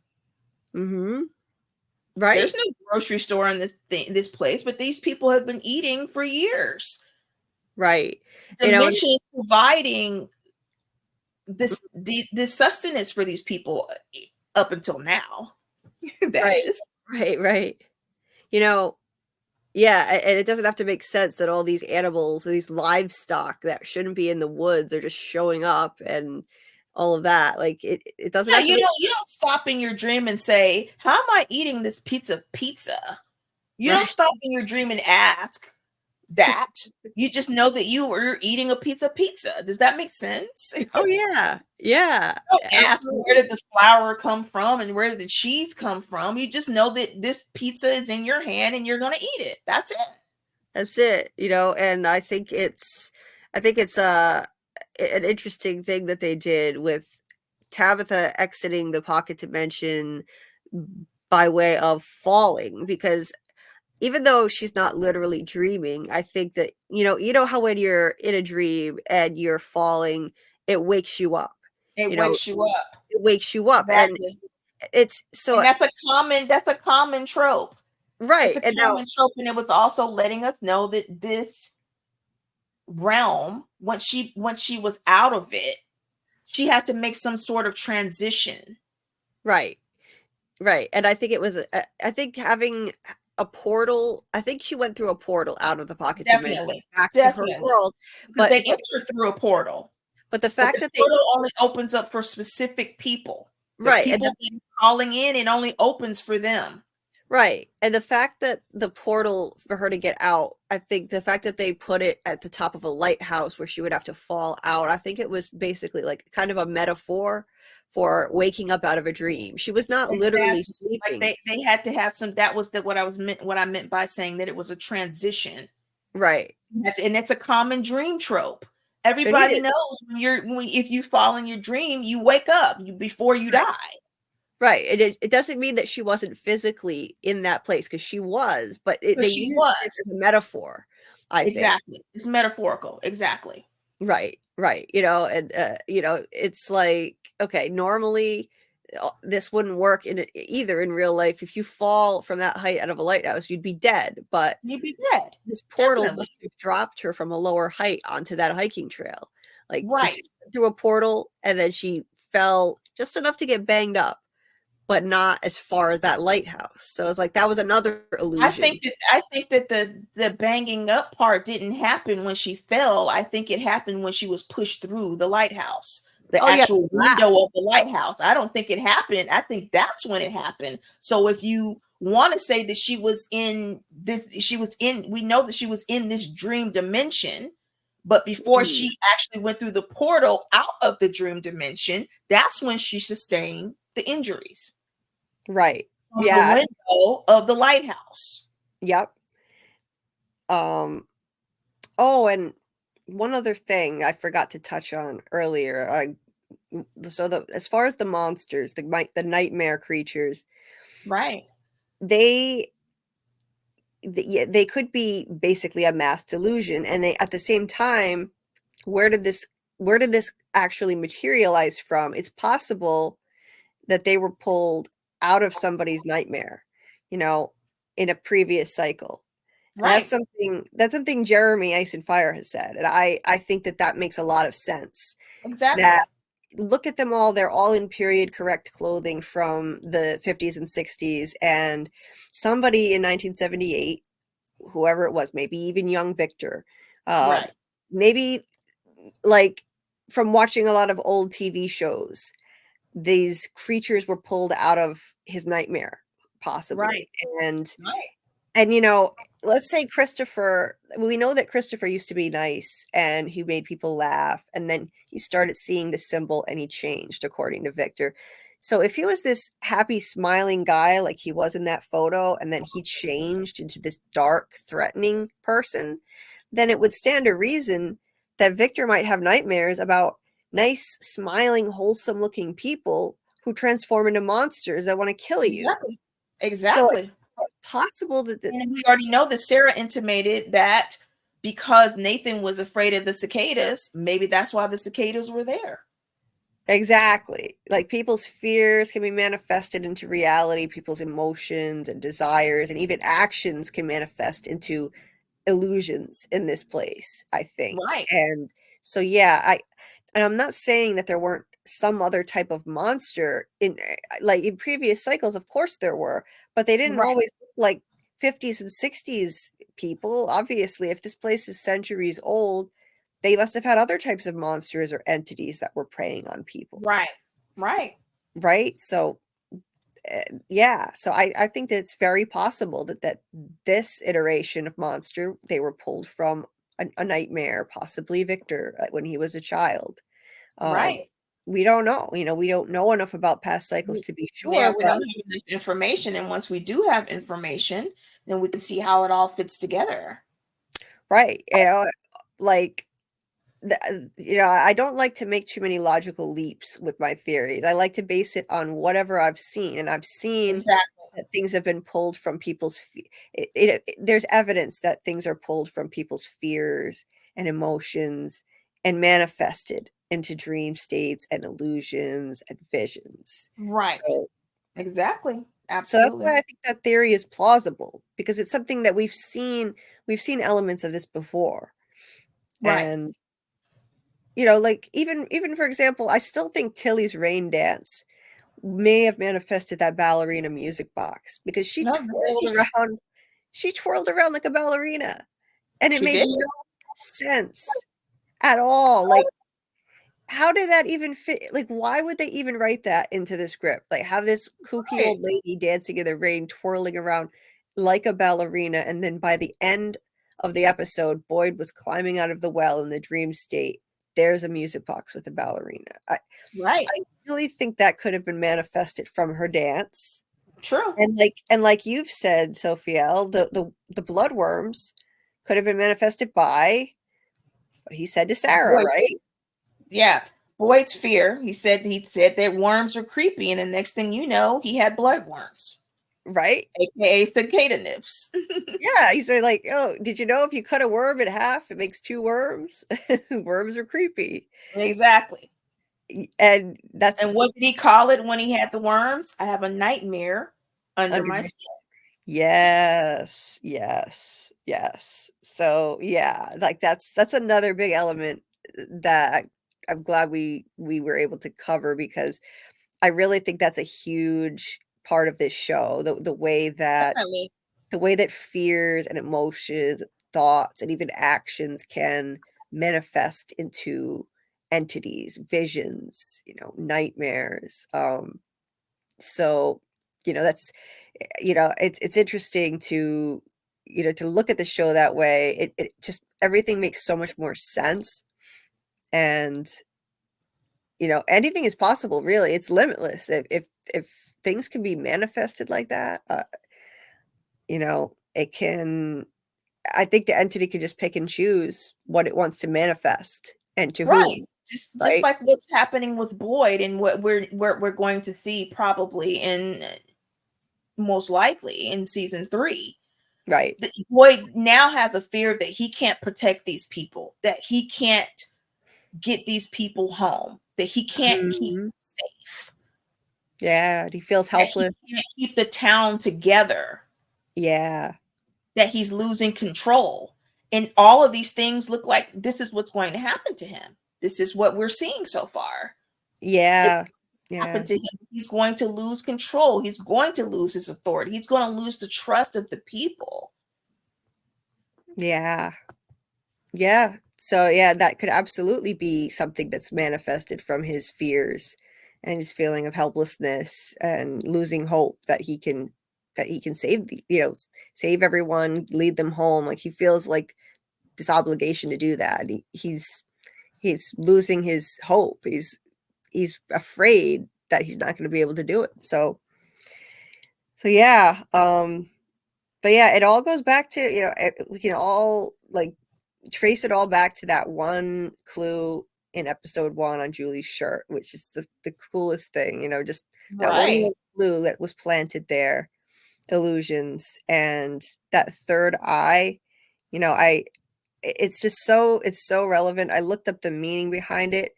mhm,
There's
right,
no grocery store in this place, but these people have been eating for years.
right. And
Dimension is providing this sustenance for these people up until now. That
right,
is.
right, right. You know, yeah, and it doesn't have to make sense that all these animals, these livestock that shouldn't be in the woods are just showing up and all of that. Like it doesn't
Yeah,
have to make
you don't stop in your dream and say, "How am I eating this pizza?" You don't
right.
stop in your dream and ask that. You just know that you were eating a pizza. Does that make sense?
Oh yeah. Yeah.
Don't ask, where
Absolutely.
did the flour come from and where did the cheese come from. You just know that this pizza is in your hand and you're gonna eat it. That's it.
That's it, and I think it's an interesting thing that they did with Tabitha exiting the pocket dimension by way of falling, because even though she's not literally dreaming, I think that how when you're in a dream and you're falling, it wakes you up.
It
You know,
wakes you up.
it wakes you up, and
Exactly.
it's so
And that's a common trope. It's
right.
a
And now
common trope, and it was also letting us know that this realm, once she was out of it, she had to make some sort of transition.
right. Right, and I think it was I think having a portal. I think she went through a portal out of the pocket dimension
Definitely.
back to her
Definitely.
world.
Because
But
they enter through a portal.
the
But
fact
the
that they
portal only opens up for specific people. The
right and
people that are calling in, it only opens for them.
right, and the fact that the portal for her to get out, I think the fact that they put it at the top of a lighthouse where she would have to fall out, I think it was basically like kind of a metaphor for waking up out of a dream. She was not literally
Exactly. Like
sleeping.
they had to have some. That was what I meant by saying that it was a transition.
Right.
And it's a common dream trope.
It
Everybody
is.
knows if you fall in your dream, you wake up before you
Right.
die.
Right. It doesn't mean that she wasn't physically in that place, because she was, but
But
they
she
used
was.
this as a metaphor, I think.
Exactly. It's metaphorical. Exactly.
Right. Right. And it's like, okay, normally this wouldn't work either in real life. If you fall from that height out of a lighthouse, you'd be dead. But
You'd be dead.
this portal
Definitely.
must have dropped her from a lower height onto that hiking trail. Like, just
Right.
through a portal, and then she fell just enough to get banged up, but not as far as that lighthouse. So it's like that was another illusion.
I think that the banging up part didn't happen when she fell. I think it happened when she was pushed through the lighthouse, the
Oh yeah,
actual
laugh.
window of the lighthouse. I don't think it happened. I think that's when it happened. So if you want to say that we know that she was in this dream dimension, but before she actually went through the portal out of the dream dimension, that's when she sustained the injuries.
Right.
From the
Yeah.
window of the lighthouse.
Yep. Oh, and one other thing I forgot to touch on earlier. As far as the monsters, the nightmare creatures,
Right.
they they could be basically a mass delusion, and they, at the same time, where did this actually materialize from? It's possible that they were pulled out of somebody's nightmare, in a previous cycle. And
Right.
that's something Jeremy Ice and Fire has said, and I think that makes a lot of sense.
Exactly.
That, look at them all; they're all in period correct clothing from the 50s and 60s, and somebody in 1978, whoever it was, maybe even young Victor,
Right.
maybe, like, from watching a lot of old TV shows, these creatures were pulled out of his nightmare,
Right.
possibly. And
Right.
and let's say Christopher, we know that Christopher used to be nice and he made people laugh, and then he started seeing the symbol and he changed, according to Victor. So if he was this happy, smiling guy like he was in that photo, and then he changed into this dark, threatening person, then it would stand to reason that Victor might have nightmares about nice, smiling, wholesome looking people who transform into monsters that want to kill you.
Exactly.
So
Exactly.
it's possible that
And we already know that Sarah intimated that because Nathan was afraid of the cicadas, maybe that's why the cicadas were there.
exactly, like, people's fears can be manifested into reality. People's emotions and desires and even actions can manifest into illusions in this place, I think.
Right.
And so, yeah, and I'm not saying that there weren't some other type of monster in previous cycles. Of course there were, but they didn't
Right.
always look like 50s and 60s people. Obviously, if this place is centuries old, they must have had other types of monsters or entities that were preying on people.
Right. Right.
Right? So, yeah, so I think that it's very possible that this iteration of monster, they were pulled from a nightmare, possibly Victor, when he was a child. Um,
Right.
we don't know. We don't know enough about past cycles to be
Yeah,
sure,
we
but
don't have enough information. And once we do have information, then we can see how it all fits together.
right, like, I don't like to make too many logical leaps with my theories. I like to base it on whatever I've seen, and I've seen
Exactly.
that things have been pulled from people's there's evidence that things are pulled from people's fears and emotions and manifested into dream states and illusions and visions.
Right.
So
Exactly.
that's why
Absolutely.
I think that theory is plausible, because it's something that we've seen elements of this before.
Right.
And like, even for example, I still think Tilly's rain dance may have manifested that ballerina music box, because she
No, that's
twirled
interesting.
around. she twirled around like a ballerina, and it
She
made
did.
no sense at all. Like, how did that even fit? Like, why would they even write that into the script? Like, have this kooky
Right.
old lady dancing in the rain, twirling around like a ballerina, and then by the end of the episode, Boyd was climbing out of the well in the dream state. There's a music box with a ballerina.
Right.
I really think that could have been manifested from her dance.
True.
And like you've said, Sofielle, the bloodworms could have been manifested by what he said to Sarah,
Boyd's,
right?
yeah. Boyd's fear. He said that worms were creepy, and the next thing you know, he had bloodworms,
Right?
aka cicada nymphs.
Yeah, he said like, "Oh, did you know if you cut a worm in half, it makes two worms? Worms are creepy."
Exactly.
And
And
that's
what did he call it when he had the worms? I have a nightmare under
under
my skin.
Yes, yes, yes. So, yeah, like that's another big element that I'm glad we were able to cover because I really think that's a huge part of this show.
Definitely.
The way that fears and emotions, thoughts, and even actions can manifest into entities, visions, nightmares. So, that's it's interesting to to look at the show that way. It just everything makes so much more sense, and anything is possible. Really, it's limitless if things can be manifested like that. It can. I think the entity can just pick and choose what it wants to manifest and to
Right.
whom,
Just
right?
like what's happening with Boyd and what we're going to see probably in most likely in season 3.
Right.
Boyd now has a fear that he can't protect these people, that he can't get these people home, that he can't keep
Mhm.
them safe,
Yeah, he feels
that he
helpless.
can't keep the town together,
Yeah.
that he's losing control. And all of these things look like this is what's going to happen to him. This is what we're seeing so far. It's
Yeah.
happened
Yeah.
to him. He's going to lose control. He's going to lose his authority. He's going to lose the trust of the people.
Yeah. Yeah. So, yeah, that could absolutely be something that's manifested from his fears and his feeling of helplessness and losing hope that he can save save everyone, lead them home. Like he feels like this obligation to do that. He's losing his hope. He's afraid that he's not going to be able to do it. So yeah, but yeah, it all goes back to, we can all like trace it all back to that one clue in episode 1 on Julie's shirt, which is the coolest thing, just that one
Right.
little clue that was planted there, illusions, and that third eye, it's so relevant. I looked up the meaning behind it,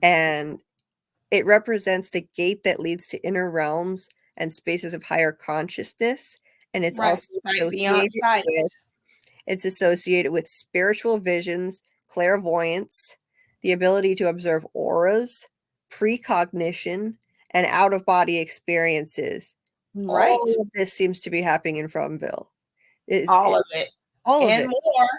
and it represents the gate that leads to inner realms and spaces of higher consciousness, and
Right. Sight beyond sight.
it's associated with spiritual visions, clairvoyance, the ability to observe auras, precognition, and out of body experiences. All
Right.
of this seems to be happening in Fromville. It's
All of it
all of
and
it
more.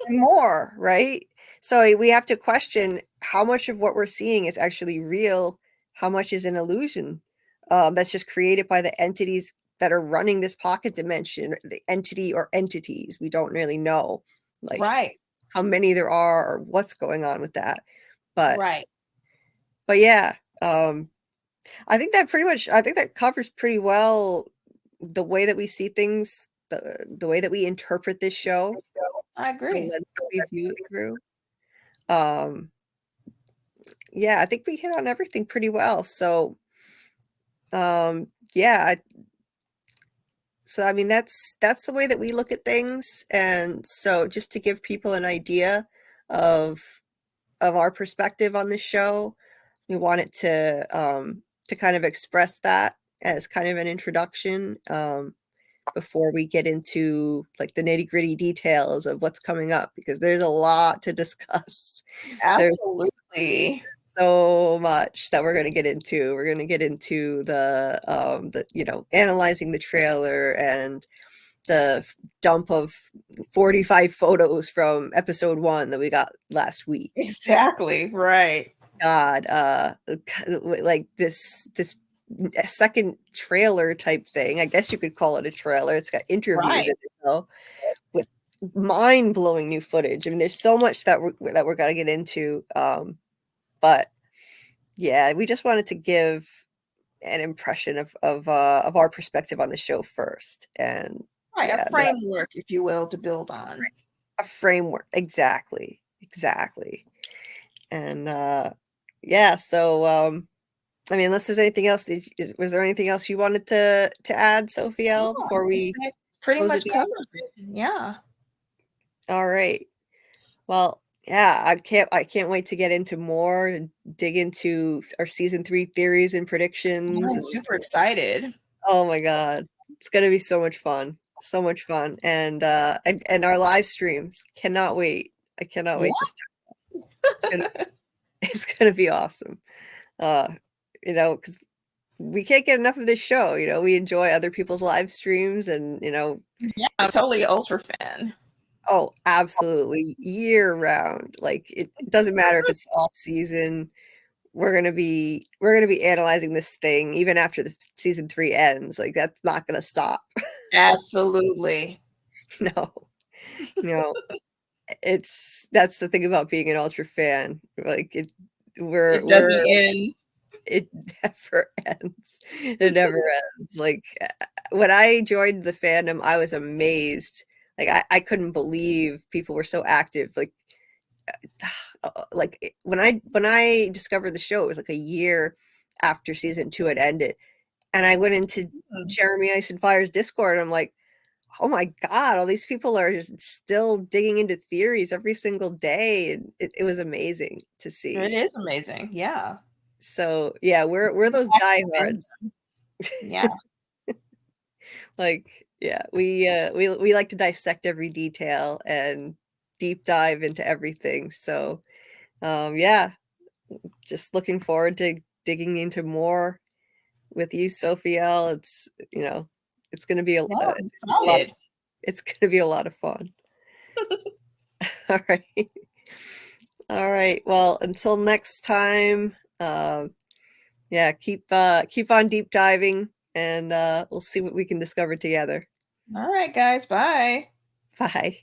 and more, right? So we have to question how much of what we're seeing is actually real, how much is an illusion that's just created by the entities that are running this pocket dimension, the entity or entities. We don't really know, like
Right.
how many there are or what's going on with that. But
Right.
but yeah, um, I think that covers pretty well the way that we see things, the way that we interpret this show,
I
the
agree.
lens that we view it through. Um, yeah, I think we hit on everything pretty well. So, yeah, so I mean that's the way that we look at things, and so just to give people an idea of our perspective on the show, we wanted to kind of express that as kind of an introduction before we get into like the nitty-gritty details of what's coming up, because there's a lot to discuss. There's
Absolutely.
so much that we're going to get into. We're going to get into the analyzing the trailer and dump of 45 photos from episode 1 that we got last week.
Exactly. Right.
God, like this second trailer type thing. I guess you could call it a trailer. It's got interviews in it though, with mind-blowing new footage. I mean, there's so much that we're gonna get into. But yeah, we just wanted to give an impression of our perspective on the show first, and
Right,
yeah,
a framework, if you will, to build on.
a framework, exactly, and yeah. So I mean, unless there's anything else, was there anything else you wanted to add, Sofielle,
No,
before we
that pretty
close it
much
down?
covers it. Yeah.
All right. Well, yeah, I can't wait to get into more and dig into our season 3 theories and predictions.
I'm super excited.
Oh my god. It's gonna be so much fun. So much fun. And our live streams. Cannot wait. I cannot wait to start. It's gonna be awesome. You know, because we can't get enough of this show. You know, we enjoy other people's live streams, and you know,
Yeah, I'm totally an Ultra fan.
oh, absolutely, year round. Like it doesn't matter if it's off season. We're gonna be analyzing this thing even after the season 3 ends. Like that's not gonna stop.
Absolutely.
No, no. That's the thing about being an Ultra fan. Like
It
we're
doesn't end.
it never ends. It never ends. Like when I joined the fandom, I was amazed. Like I couldn't believe people were so active. Like when I discovered the show, it was like a year after season 2 had ended, and I went into Jeremy Ice and Fire's Discord, and I'm like, oh my god, all these people are still digging into theories every single day, and it was amazing to see.
It is amazing. Yeah.
So yeah, we're those diehards.
Yeah.
Like yeah, we like to dissect every detail and deep dive into everything. So yeah, just looking forward to digging into more with you, Sofielle. It's you know, it's gonna be it's gonna be a lot of fun. All right. All right. Well, until next time, yeah, keep on deep diving, and we'll see what we can discover together.
All right, guys. Bye.
Bye.